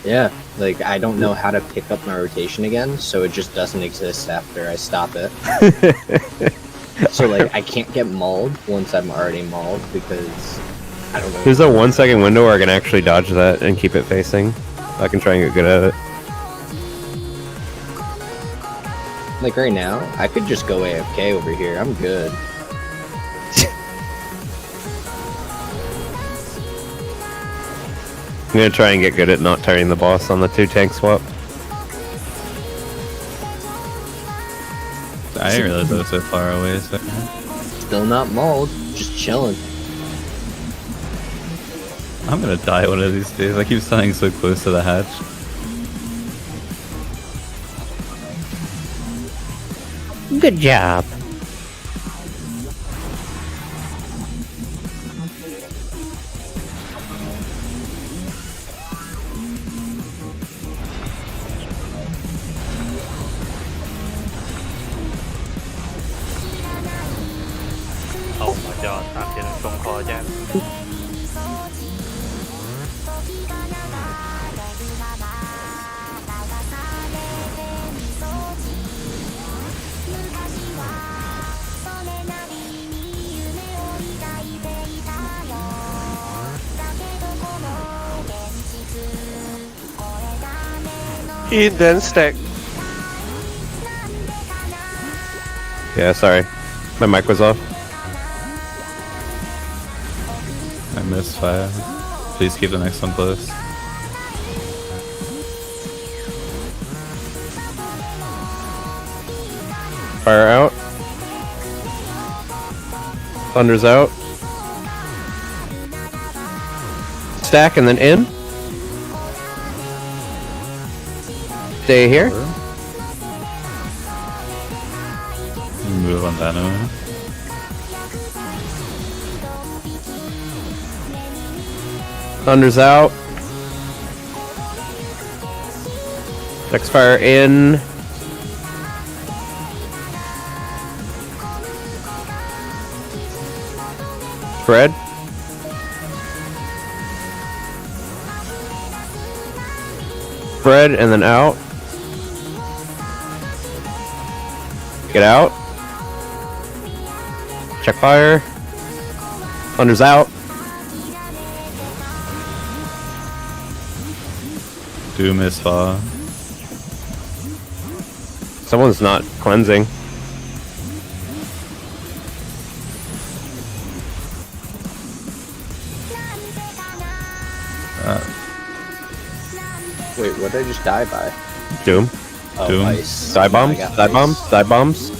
Yeah, like I don't know how to pick up my rotation again, so it just doesn't exist after I stop it. So like I can't get mauled once I'm already mauled because I don't know. There's a 1 second window where I can actually dodge that and keep it facing. I can try and get good at it. Like right now, I could just go AFK over here. I'm good. I'm gonna try and get good at not turning the boss on the 2 tank swap. I didn't realize I was so far away. So. Still not mauled, just chilling. I'm gonna die one of these days. I keep standing so close to the hatch. Good job. Oh my god, I'm getting phone call again. In then stack. Yeah, sorry. My mic was off. I missed fire. Please keep the next one close. Fire out. Thunder's out. Stack and then in. Stay here. Move on that one. Thunder's out. Next fire in. Spread. Spread and then out. Get out. Check fire. Thunder's out. Doom is far. Someone's not cleansing. Wait, what did I just die by? Doom. Oh, Doom. ice. Die bombs. I got Die ice. bombs. Die bombs.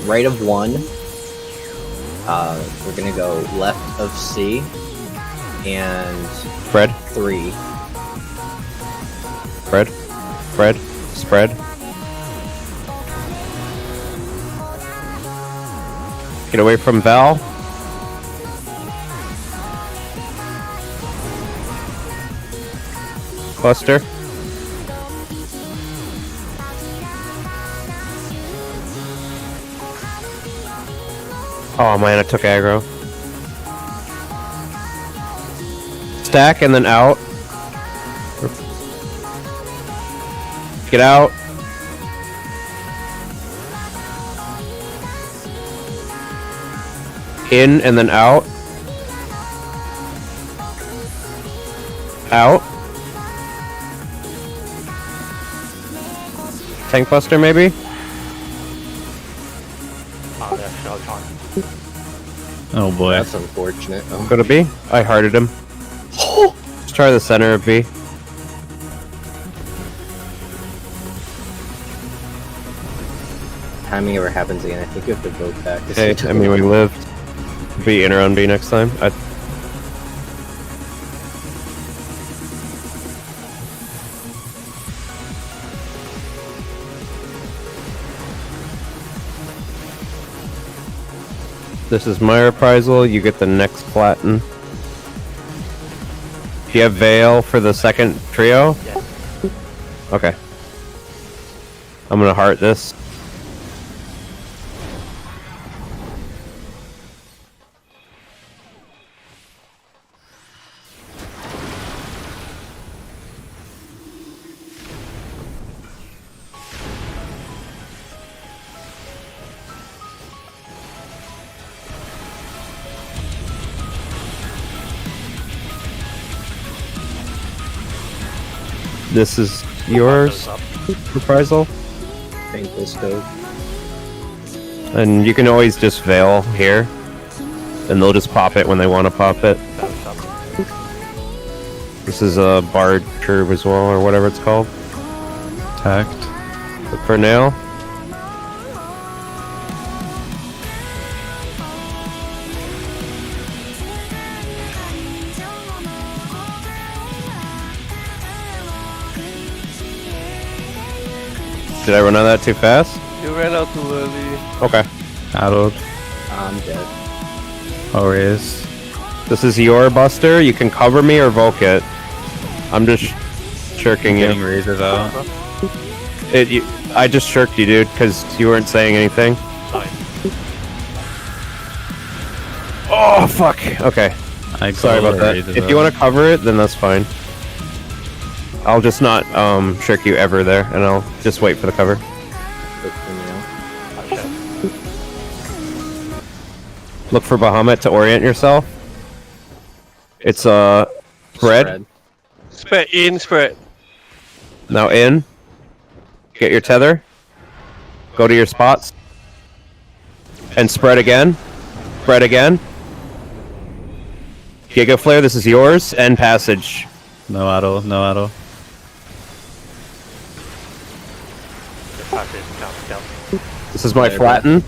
Right of 1. We're gonna go left of C. And Spread. 3. Spread. Spread. Spread. Get away from Val. Cluster. Oh man, I took aggro. Stack and then out. Get out. In and then out. Out. Tank Buster maybe? Oh, that's Sheltron. Oh boy. That's unfortunate. Go to B. I hearted him. Let's try the center of B. Timing ever happens again, I think you have to vote back. Hey, I mean we lived. Be in or on B next time. This is my reprisal. You get the next flatten. Do you have Veil for the second trio? Yes. Okay. I'm gonna heart this. This is yours, reprisal. Thankless Dove. And you can always just Veil here. And they'll just pop it when they want to pop it. This is a Bard curve as well, or whatever it's called. Tact. Look for nail. Did I run out of that too fast? You ran out too early. Okay. Addled. I'm dead. Aureus. This is your Buster. You can cover me or Volk it. I'm just shirking Getting you. razors out. I just shirked you, dude, because you weren't saying anything. Sorry. Oh, fuck. Okay. I Sorry about that. If you want to cover it, then that's fine. I'll just not shirk you ever there, and I'll just wait for the cover. Look for me now. Okay. Look for Bahamut to orient yourself. It's spread. Spread in, spread. Now in. Get your tether. Go to your spots. And spread again. Spread again. Giga Flare, this is yours. End passage. No auto, no auto. The passive counts down. This is my Flare flatten.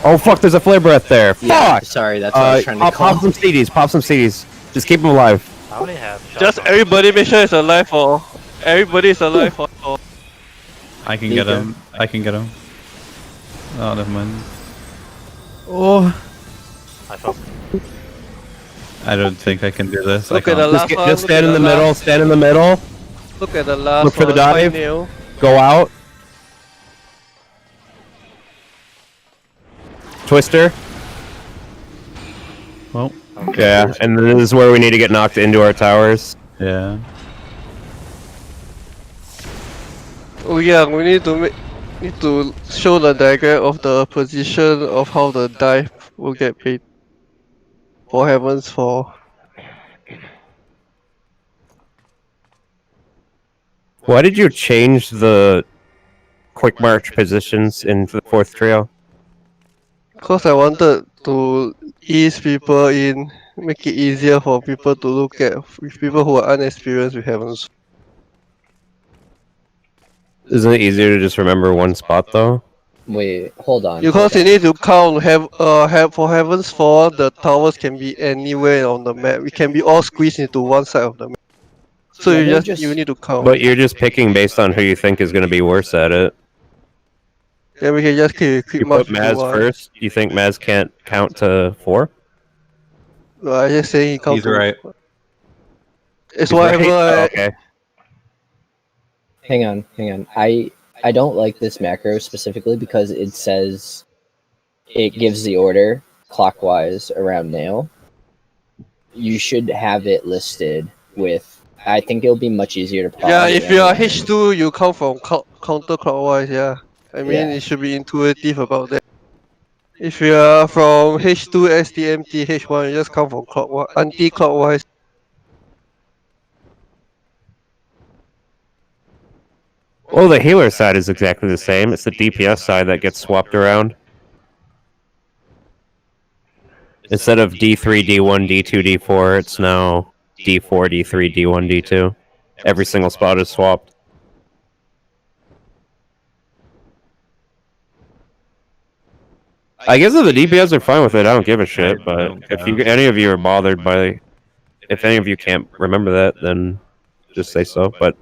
Oh fuck, there's a flare breath there. Yeah, Fuck! sorry, that's what I was trying to call. Pop some CDs, pop some CDs. Just keep them alive. I only have Just shotgun. everybody make sure it's alive for. Everybody is alive for. I can get him. I can get him. Oh, never mind. Oh. I felt I don't think I can do this. Look I at the can't. last one. Just look stand at in the middle, last- stand in the middle. Look at the last Look for the one, dive. Nail. Go out. Twister. Well, Yeah, and this is where we need to get knocked into our towers. yeah. Oh yeah, we need to show the diagram of the position of how the dive will get paid. For heaven's fall. Why did you change the quick march positions in the fourth trio? Cause I wanted to ease people in, make it easier for people to look at with people who are unexperienced with heavens. Isn't it easier to just remember one spot though? Wait, hold on. Because you need to count for heaven's fall, the towers can be anywhere on the map. It can be all squeezed into one side of the map. So Yeah, you they're just you need to count. But you're just picking based on who you think is going to be worse at it. Then we can just keep You march put to Maz one. first. You think Maz can't count to 4? No, I just saying he count He's to- right. It's He's right? whatever. Oh, okay. Hang on. I don't like this macro specifically because it says it gives the order clockwise around nail. You should have it listed with. I think it'll be much easier to. Yeah, probably if you are anyway. H2, you count from counterclockwise. Yeah, I mean Yeah. it should be intuitive about that. If you are from H2 STMT H1, you just count from clockwise, anti-clockwise. Well, the healer side is exactly the same. It's the DPS side that gets swapped around. Instead of D3, D1, D2, D4, it's now D4, D3, D1, D2. Every single spot is swapped. I guess if the DPS are fine with it, I don't give a shit. But if any of you are bothered by, if any of you can't remember that, then just say so. But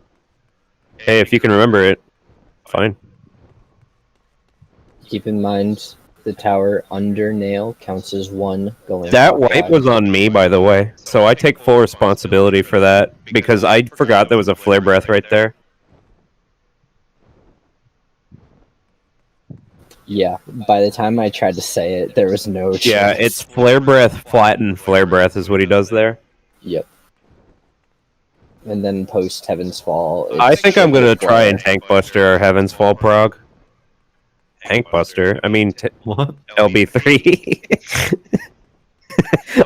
hey, if you can remember it, fine. Keep in mind the tower under nail counts as 1 going. That clockwise. wipe was on me, by the way, so I take full responsibility for that because I forgot there was a flare breath right there. Yeah, by the time I tried to say it, there was no chance. Yeah, it's flare breath, flatten flare breath is what he does there. Yep. And then post Heaven's Fall. I it's think I'm gonna triple try flare. and tank buster our Heaven's Fall prog. Tank buster? I mean, What? LB3.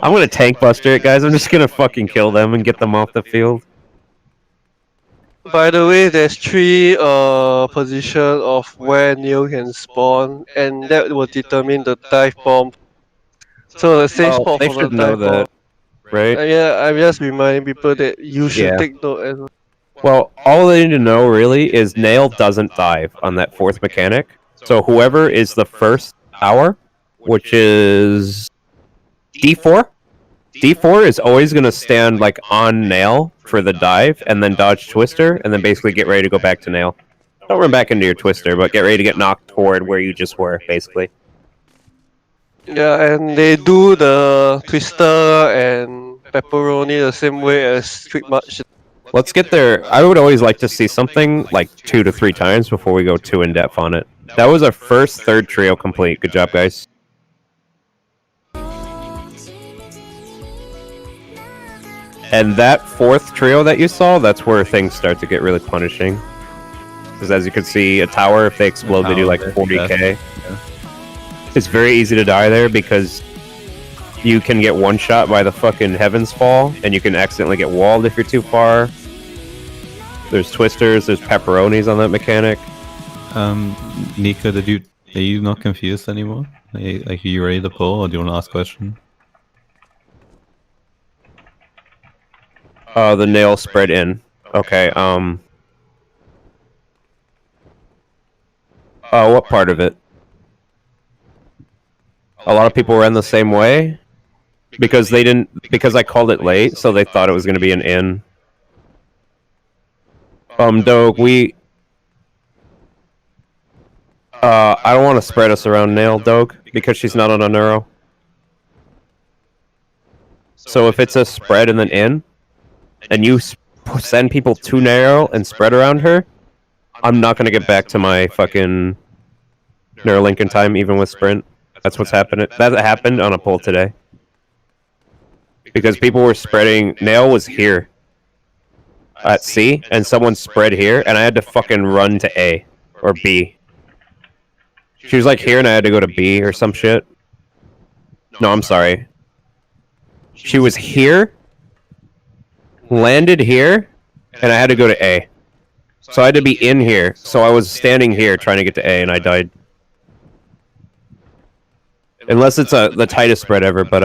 I'm gonna tank buster it, guys. I'm just gonna fucking kill them and get them off the field. By the way, there's 3 position of where Neo can spawn, and that will determine the dive bomb. So the same Oh, spot they for the should know dive bomb. that, right? Yeah, I'm just reminding people that you should Yeah. take note as well. Well, all they need to know really is Nail doesn't dive on that 4th mechanic. So whoever is the first tower, which is D4, D4 is always going to stand like on Nail for the dive and then dodge Twister and then basically get ready to go back to Nail. Don't run back into your Twister, but get ready to get knocked toward where you just were, basically. Yeah, and they do the twister and pepperoni the same way as quick march. Let's get there. I would always like to see something like 2 to 3 times before we go too in-depth on it. That was our first third trio complete. Good job, guys. And that 4th trio that you saw, that's where things start to get really punishing. Because as you can see, a tower, if they explode, they do like 40k. It's very easy to die there because you can get one shot by the fucking Heaven's Fall, and you can accidentally get walled if you're too far. There's twisters. There's pepperonis on that mechanic. Nika, are you not confused anymore? Are you ready to pull, or do you want to ask a question? The nail spread in. Okay. What part of it? A lot of people ran the same way because because I called it late, so they thought it was going to be an in. Doug, I don't want to spread us around Nail, Doug, because she's not on a neuro. So if it's a spread and then in, and you send people to narrow and spread around her, I'm not going to get back to my fucking Neuralink in time, even with sprint. That's what's happening. That happened on a poll today. Because people were spreading. Nail was here at C, and someone spread here, and I had to fucking run to A or B. She was like here, and I had to go to B or some shit. No, I'm sorry. She was here, landed here, and I had to go to A. So I had to be in here. So I was standing here trying to get to A, and I died. Unless it's the tightest spread ever, but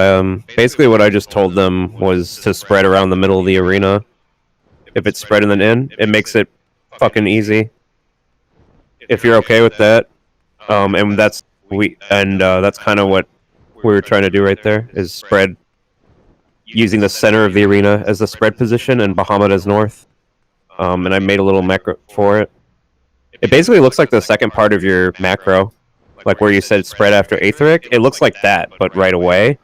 basically what I just told them was to spread around the middle of the arena. If it's spread and then in, it makes it fucking easy. If you're okay with that, and that's kind of what we were trying to do right there, is spread using the center of the arena as the spread position and Bahamut as north. And I made a little macro for it. It basically looks like the second part of your macro. Like where you said spread after Aetheric, it looks like that, but right away.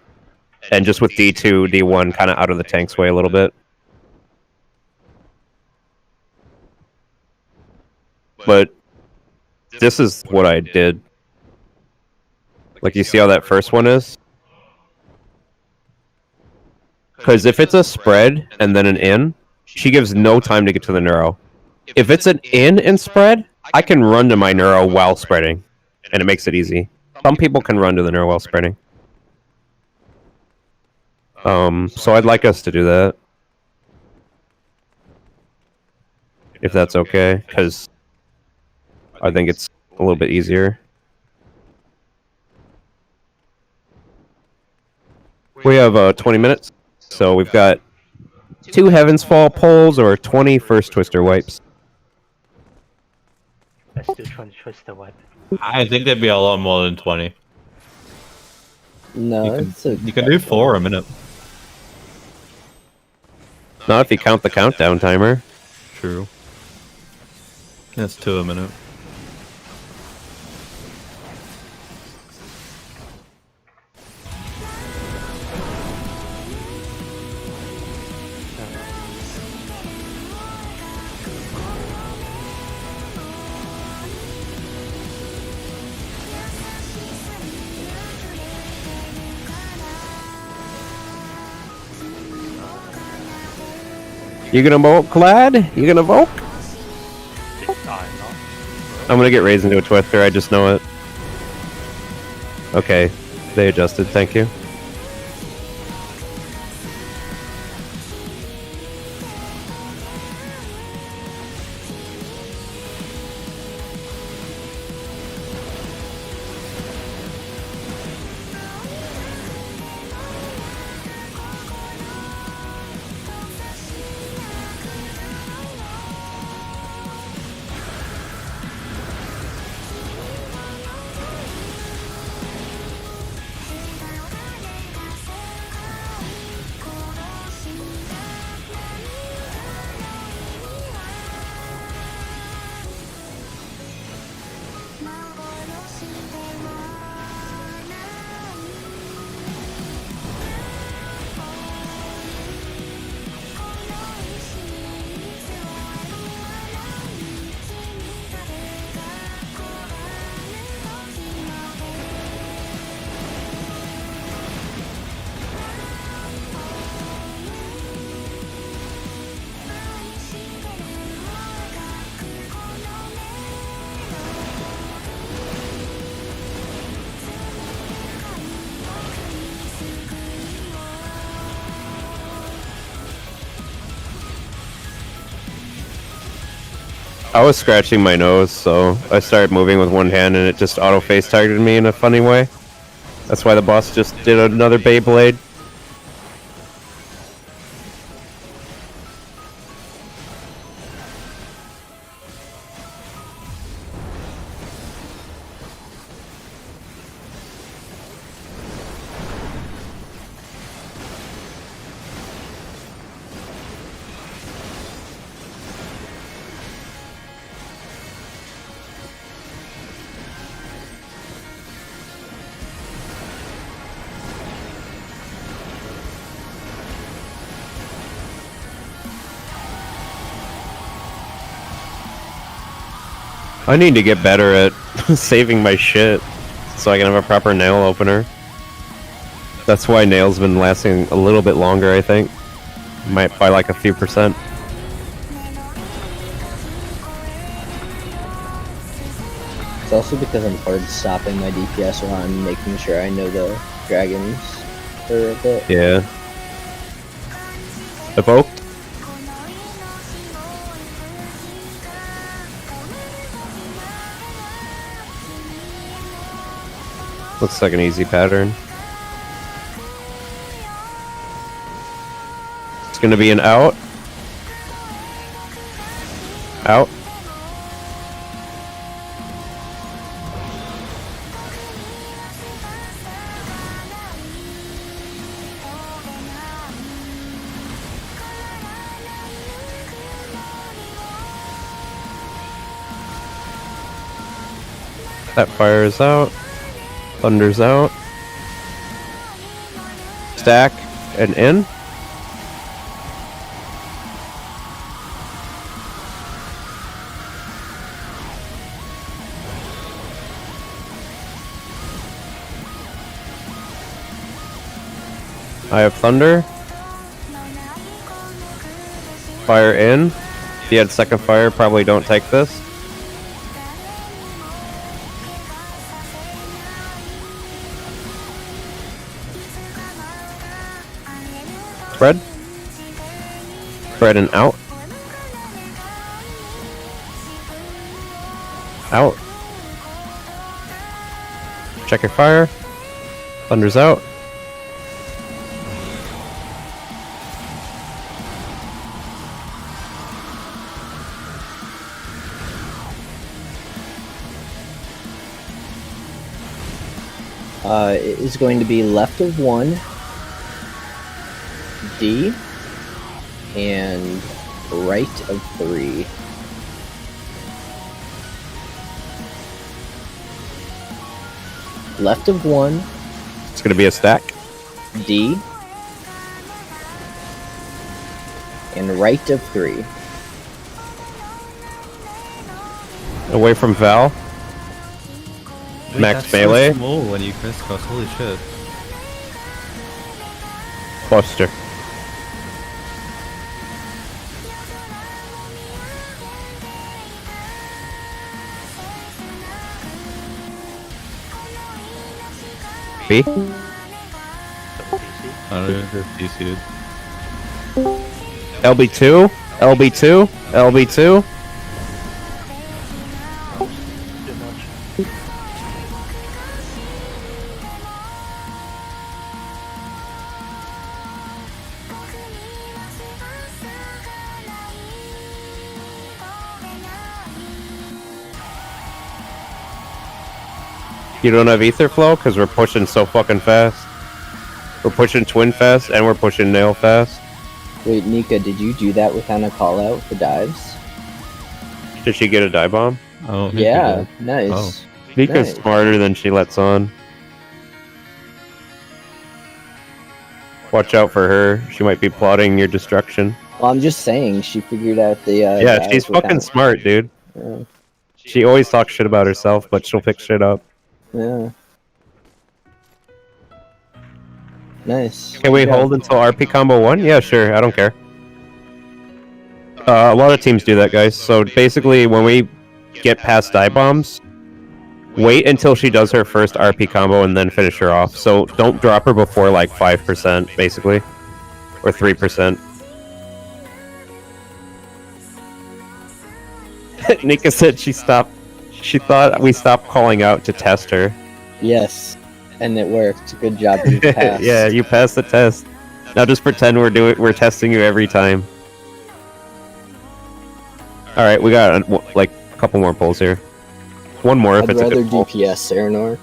And just with D2, D1 kind of out of the tank's way a little bit. But this is what I did. Like you see how that first one is? Because if it's a spread and then an in, she gives no time to get to the neuro. If it's an in and spread, I can run to my neuro while spreading. And it makes it easy. Some people can run to the neuro while spreading. So I'd like us to do that. If that's okay, because I think it's a little bit easier. We have 20 minutes, so we've got 2 Heavens Fall pulls or 20 first Twister wipes. Let's do 20 Twister wipe. I think there'd be a lot more than 20. No, You can do 4 a minute. Not if you count the countdown timer. True. That's 2 a minute. You gonna vote, Glad? You gonna vote? I'm not. I'm gonna get raised into a Twister, I just know it. Okay, they adjusted, thank you. I was scratching my nose, so I started moving with one hand, and it just auto face targeted me in a funny way. That's why the boss just did another Beyblade. I need to get better at saving my shit so I can have a proper nail opener. That's why nail's been lasting a little bit longer, I think. Might by like a few %. It's also because I'm hard stopping my DPS while I'm making sure I know the dragons for a bit. Yeah. Evoked? Looks like an easy pattern. It's gonna be an out. Out. That fire is out. Thunder's out. Stack and in. I have thunder. Fire in. If you had second fire, probably don't take this. Spread. Spread and out. Out. Check your fire. Thunder's out. It is going to be left of 1, D, and right of 3. Left of 1, It's gonna be a stack. D, and right of 3. Away from Val. Wait, Max that's melee. So small when you crisscross. Holy shit. Buster. B. I don't even know if DC'd. LB2. LB2. LB2. Too much. You don't have ether flow because we're pushing so fucking fast. We're pushing twin fast and we're pushing nail fast. Wait, Nika, did you do that without a call out for dives? Did she get a die bomb? Oh, Yeah, nice. Oh. Nika's Nice. smarter than she lets on. Watch out for her. She might be plotting your destruction. Well, I'm just saying, she figured out the. Yeah, dives she's fucking without- smart, dude. Yeah. She always talks shit about herself, but she'll pick shit up. Yeah. Nice. Can we Yeah. hold until RP combo 1? Yeah, sure. I don't care. A lot of teams do that, guys. So basically, when we get past die bombs, wait until she does her first RP combo and then finish her off. So don't drop her before like 5%, basically. Or 3%. Nika said she stopped. She thought we stopped calling out to test her. Yes, and it worked. Good job, you passed. Yeah, you passed the test. Now just pretend we're testing you every time. All right, we got like a couple more pulls here. One more if I'd it's a rather good pull. DPS, Serenor.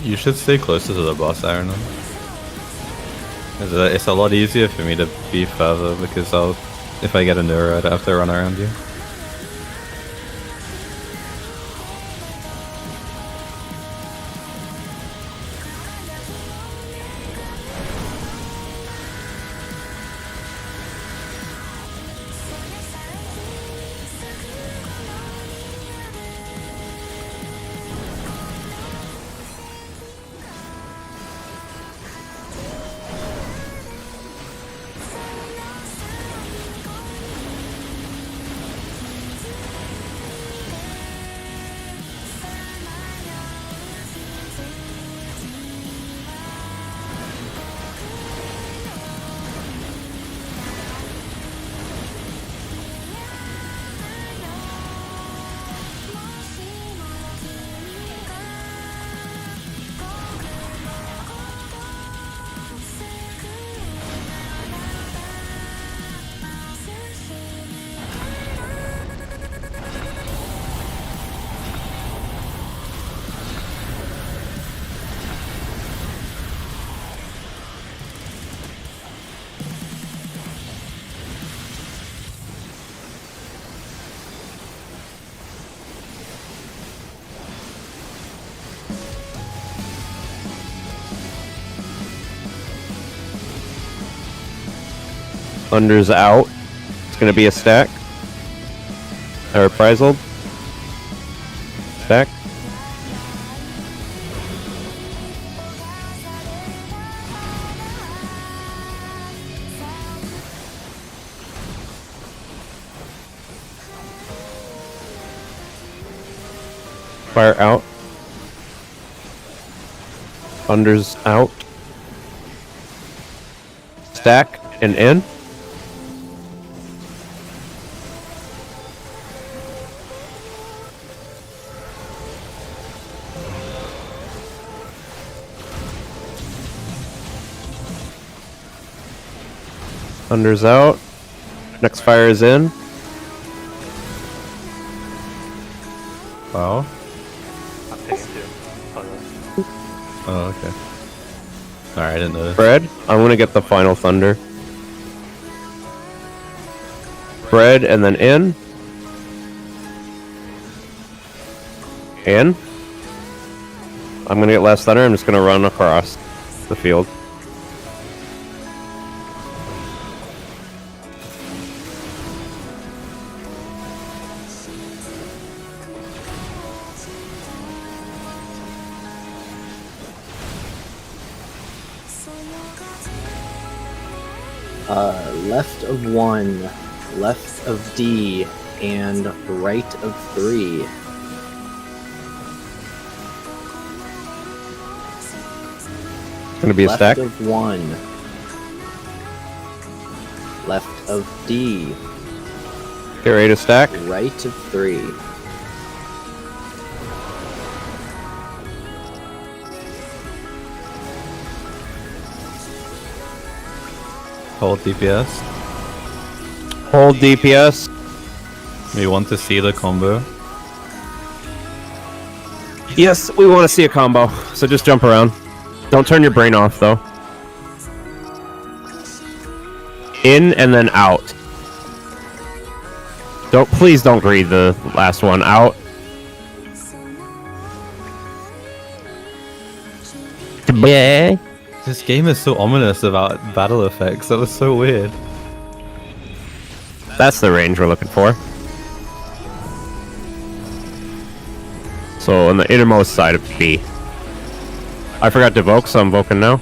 You should stay closer to the boss, Aaron. It's a lot easier for me to be further because if I get a neuro, I don't have to run around you. Under's out. It's gonna be a stack. Or a prize hold. Stack. Fire out. Under's out. Stack and in. Under's out. Next fire is in. Wow. I'm taking two. Oh, okay. Alright, I didn't know this. Fred, I'm gonna get the final thunder. Fred and then in. In. I'm gonna get last thunder. I'm just gonna run across the field. Left of 1, left of D, and right of 3. It's gonna be a Left stack. of 1. Left of D. Get ready to stack. Right of 3. Hold DPS. Hold DPS. We want to see the combo. Yes, we want to see a combo. So just jump around. Don't turn your brain off though. In and then out. Please don't greed the last one. Out. Yeah. This game is so ominous about battle effects. That was so weird. That's the range we're looking for. So on the innermost side of B. I forgot to evoke, so I'm evoking now.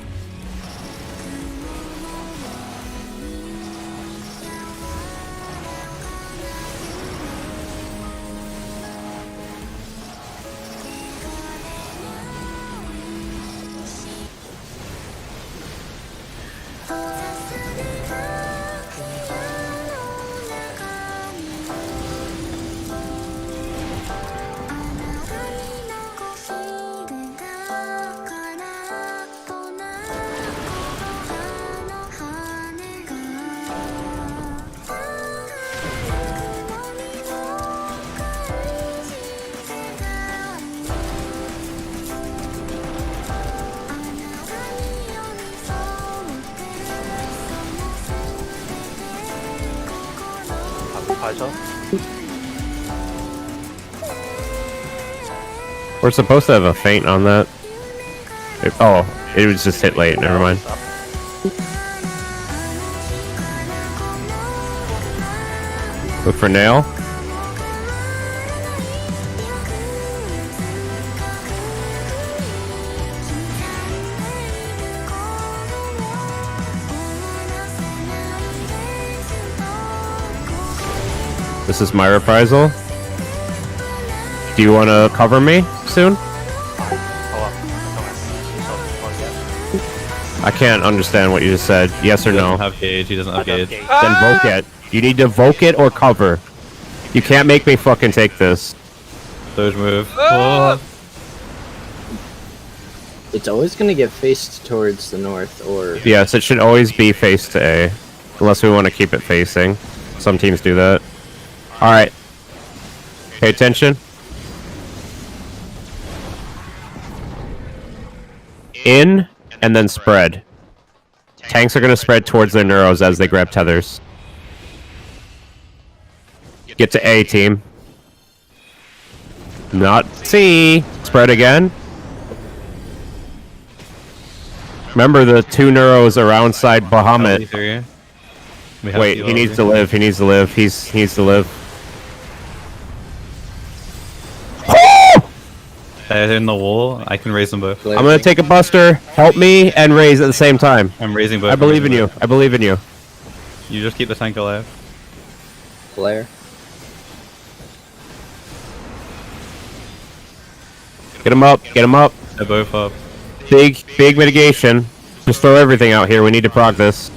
We're supposed to have a feint on that. It was just hit late, never mind. Look for nail. This is my reprisal. Do you want to cover me soon? I can't understand what you just said. Yes or He no? doesn't have gauge. He doesn't have gauge. Then voke it. You need to voke it or cover. You can't make me fucking take this. Doge move. Oh. It's always going to get faced towards the north, or... Yes, it should always be face to A. Unless we want to keep it facing. Some teams do that. Alright. Pay attention. In, and then spread. Tanks are going to spread towards their neuros as they grab tethers. Get to A, team. Not C. Spread again. Remember the 2 neuros around side Bahamut. Wait, he needs to live. He needs to live. He needs to live. They're in the wall. I can raise them both. I'm gonna take a buster. Help me and raise at the same time. I'm raising both. I believe in you. I believe in you. You just keep the tank alive. Flare. Get him up. Get him up. They're both up. Big mitigation. Just throw everything out here. We need to proc this.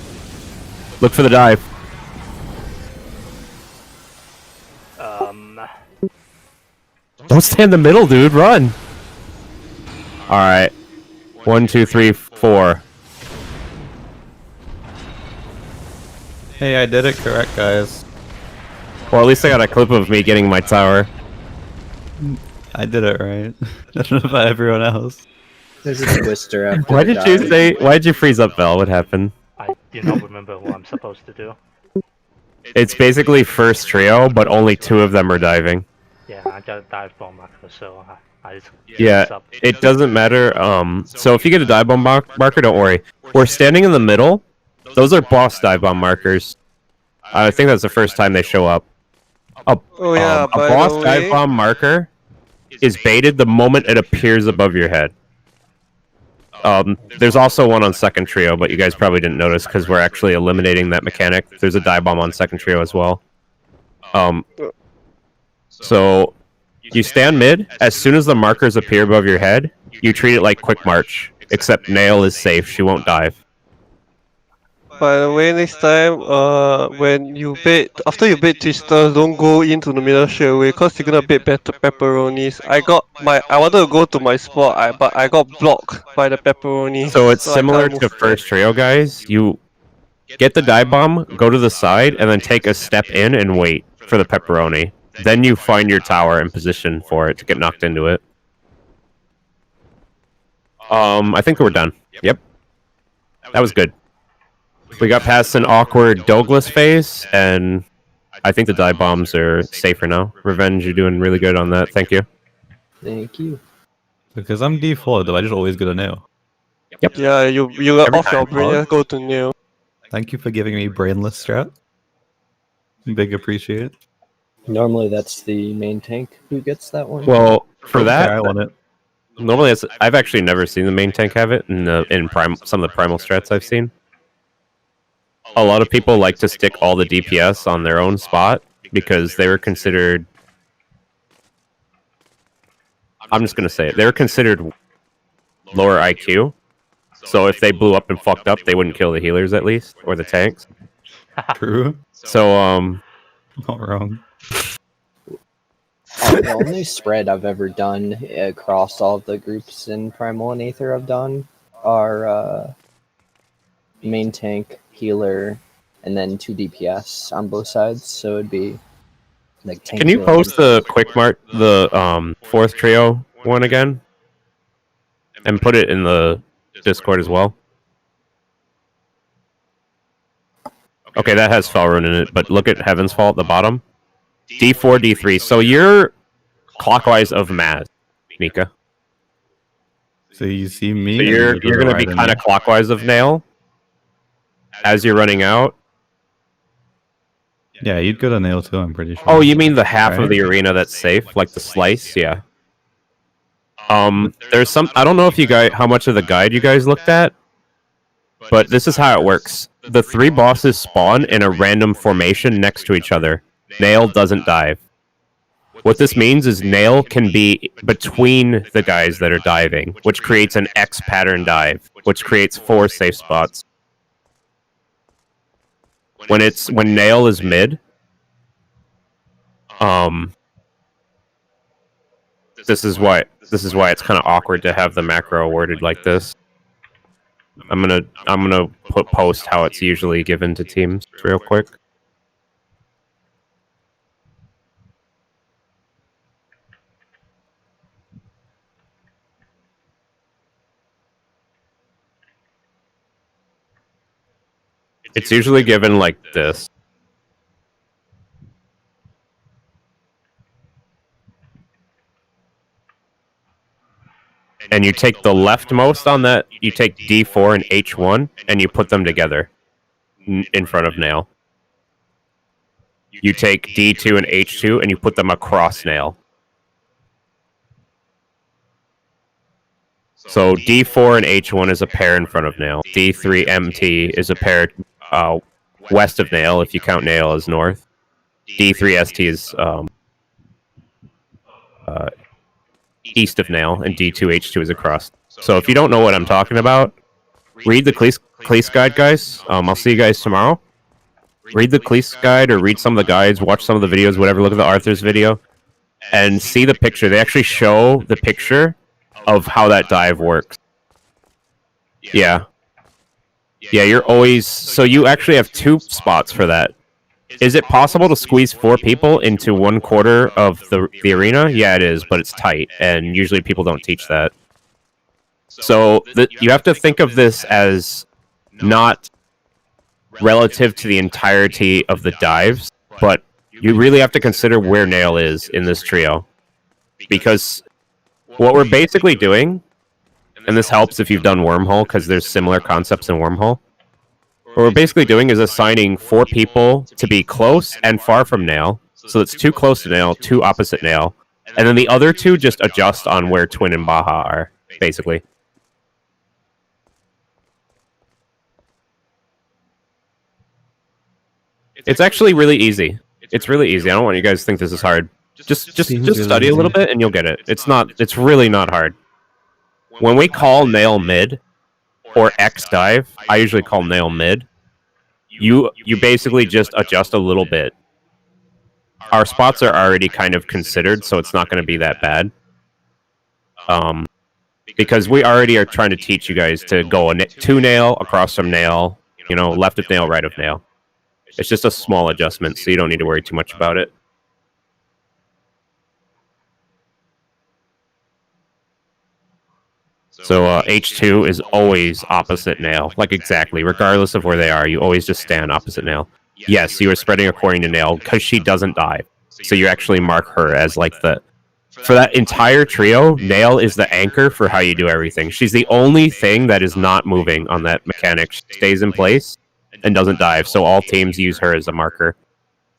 Look for the dive. Don't stand in the middle, dude. Run. Alright. 1, 2, 3, 4. Hey, I did it correct, guys. Well, at least I got a clip of me getting my tower. I did it right. I don't know about everyone else. There's a twister after Why did you say? Why did you freeze up, Val? What happened? I do not remember what I'm supposed to do. It's basically first trio, but only 2 of them are diving. Yeah, I got a dive bomb marker, so I Yeah, it doesn't matter. So if you get a dive bomb marker, don't worry. We're standing in the middle. Those are boss dive bomb markers. I think that's the first time they show up. Oh yeah, A by boss the dive way, bomb marker is baited the moment it appears above your head. There's also one on second trio, but you guys probably didn't notice because we're actually eliminating that mechanic. There's a dive bomb on second trio as well. So you stand mid. As soon as the markers appear above your head, you treat it like quick march. Except Nail is safe; she won't dive. by the way, next time, when you bait, after you bait twisters, don't go into the middle straight away, cause you're gonna bait better pepperonis. I wanted to go to my spot, but I got blocked by the pepperonis. So it's I similar can't to move first trio, guys. You get the dive bomb, go to the side, and then take a step in and wait for the pepperoni. Then you find your tower and position for it to get knocked into it. I think we're done. Yep. That was good. We got past an awkward Douglas phase, and I think the dive bombs are safer now. Revenge, you're doing really good on that. Thank you. Thank you. Because I'm D4, though, I just always get a nail. Yeah, you got Every off your time. brain, go to nail. Thank you for giving me brainless strat. Big appreciate. Normally, that's the main tank who gets that one. Well, for that, I want it. normally I've actually never seen the main tank have it in some of the primal strats I've seen. A lot of people like to stick all the DPS on their own spot because they were considered. I'm just gonna say it. They were considered lower IQ. So if they blew up and fucked up, they wouldn't kill the healers at least or the tanks. True. So Not wrong. The only spread I've ever done across all of the groups in Primal and Aether I've done are main tank, healer, and then 2 DPS on both sides. So it'd be like tank. can you healer. post the quick mark the fourth trio one again and put it in the Discord as well? Okay, that has Felrune in it, but look at Heaven's Fall at the bottom. D4, D3. So you're clockwise of Maz, Nika. So you see me. So you're gonna be kind of clockwise of Nail as you're running out. Yeah, you'd go to nail too. I'm pretty sure. Oh, you mean the half of Right. the arena that's safe, like the slice? Yeah. There's some. I don't know if you guys how much of the guide you guys looked at, but this is how it works. The 3 bosses spawn in a random formation next to each other. Nail doesn't dive. What this means is Nail can be between the guys that are diving, which creates an X pattern dive, which creates 4 safe spots. When Nail is mid, this is why it's kind of awkward to have the macro worded like this. I'm gonna post how it's usually given to teams real quick. It's usually given like this. And you take the leftmost on that, you take D4 and H1, and you put them together in front of Nail. You take D2 and H2, and you put them across Nail. So D4 and H1 is a pair in front of Nail. D3 MT is a pair west of Nail, if you count Nail as north. D3 ST is east of Nail, and D2 H2 is across. So if you don't know what I'm talking about, read the Cleese guide, guys. I'll see you guys tomorrow. Read the Cleese guide, or read some of the guides, watch some of the videos, whatever, look at the Arthur's video, and see the picture. They actually show the picture of how that dive works. Yeah. Yeah, you're always... So you actually have 2 spots for that. Is it possible to squeeze 4 people into 1/4 of the arena? Yeah, it is, but it's tight, and usually people don't teach that. So you have to think of this as not relative to the entirety of the dives, but you really have to consider where Nail is in this trio. Because What we're basically doing, and this helps if you've done Wormhole, because there's similar concepts in Wormhole. What we're basically doing is assigning 4 people to be close and far from Nail. So it's 2 close to Nail, 2 opposite Nail. And then the other 2 just adjust on where Twin and Baha are, basically. It's actually really easy. It's really easy. I don't want you guys to think this is hard. Just study a little bit and you'll get it. It's really not hard. When we call Nail mid or X dive, I usually call Nail mid. You basically just adjust a little bit. Our spots are already kind of considered, so it's not going to be that bad. Because we already are trying to teach you guys to go 2 Nail, across from Nail, you know, left of Nail, right of Nail. It's just a small adjustment, so you don't need to worry too much about it. So H2 is always opposite Nail, like exactly, regardless of where they are, you always just stand opposite Nail. Yes, you are spreading according to Nail, because she doesn't dive. So you actually mark her as like the... For that entire trio, Nail is the anchor for how you do everything. She's the only thing that is not moving on that mechanic. She stays in place and doesn't dive, so all teams use her as a marker.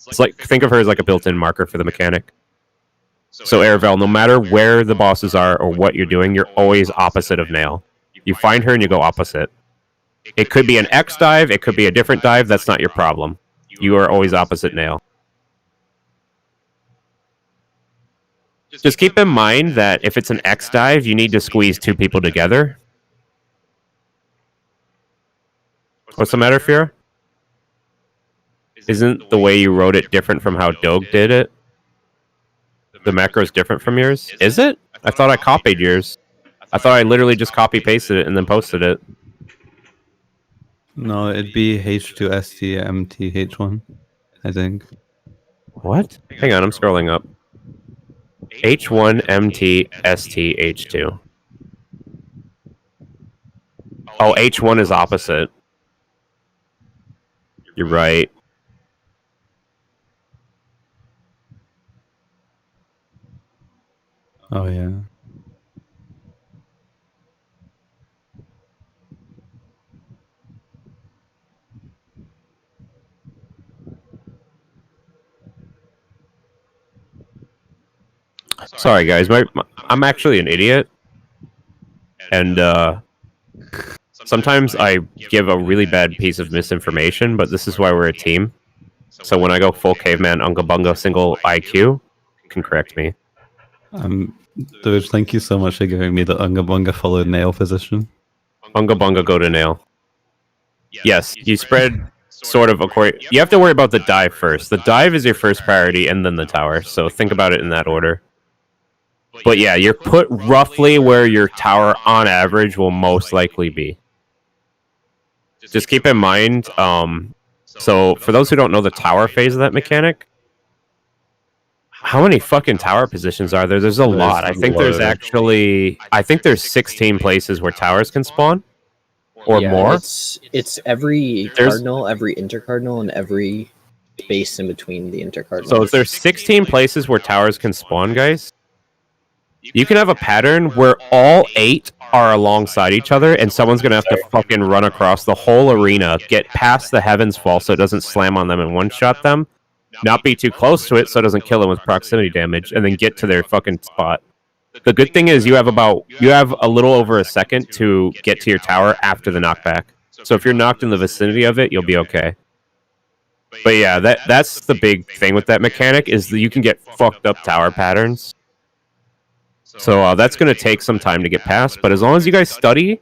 It's like, think of her as like a built-in marker for the mechanic. So Aravel, no matter where the bosses are or what you're doing, you're always opposite of Nail. You find her and you go opposite. It could be an X dive, it could be a different dive, that's not your problem. You are always opposite Nail. Just keep in mind that if it's an X dive, you need to squeeze 2 people together. What's the matter, Fira? Isn't the way you wrote it different from how Doge did it? The macro is different from yours? Is it? I thought I copied yours. I thought I literally just copy-pasted it and then posted it. No, it'd be H2STMTH1, I think. What? Hang on, I'm scrolling up. H1MTSTH2. Oh, H1 is opposite. You're right. Oh, yeah. Sorry, guys. I'm actually an idiot. And, sometimes I give a really bad piece of misinformation, but this is why we're a team. So when I go full caveman, Unga Bunga, single IQ, you can correct me. Dude, thank you so much for giving me the Unga Bunga followed Nail position. Unga Bunga, go to Nail. Yes, you spread sort of according... You have to worry about the dive first. The dive is your first priority, and then the tower. So think about it in that order. But yeah, you're put roughly where your tower, on average, will most likely be. Just keep in mind, so for those who don't know the tower phase of that mechanic, how many fucking tower positions are there? There's a lot. I think there's actually... I think there's 16 places where towers can spawn. Or more. It's every cardinal, every intercardinal, and every space in between the intercardinals. So if there's 16 places where towers can spawn, guys, you can have a pattern where all 8 are alongside each other, and someone's gonna have to fucking run across the whole arena, get past the Heaven's Fall so it doesn't slam on them and one-shot them, not be too close to it so it doesn't kill them with proximity damage, and then get to their fucking spot. The good thing is you have a little over a second to get to your tower after the knockback. So if you're knocked in the vicinity of it, you'll be okay. But yeah, that's the big thing with that mechanic, is that you can get fucked up tower patterns. So that's going to take some time to get past, but as long as you guys study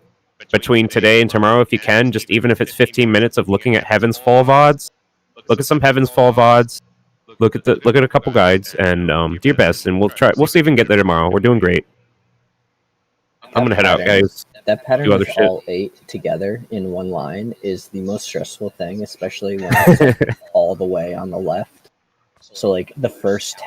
between today and tomorrow, if you can, just even if it's 15 minutes of looking at Heaven's Fall VODs, look at some Heaven's Fall VODs, look at a couple guides, and do your best, and we'll see if we can get there tomorrow. We're doing great. I'm going to head out, guys. That pattern Do other of shit. all 8 together in one line is the most stressful thing, especially when it's all the way on the left. So, like, the first tower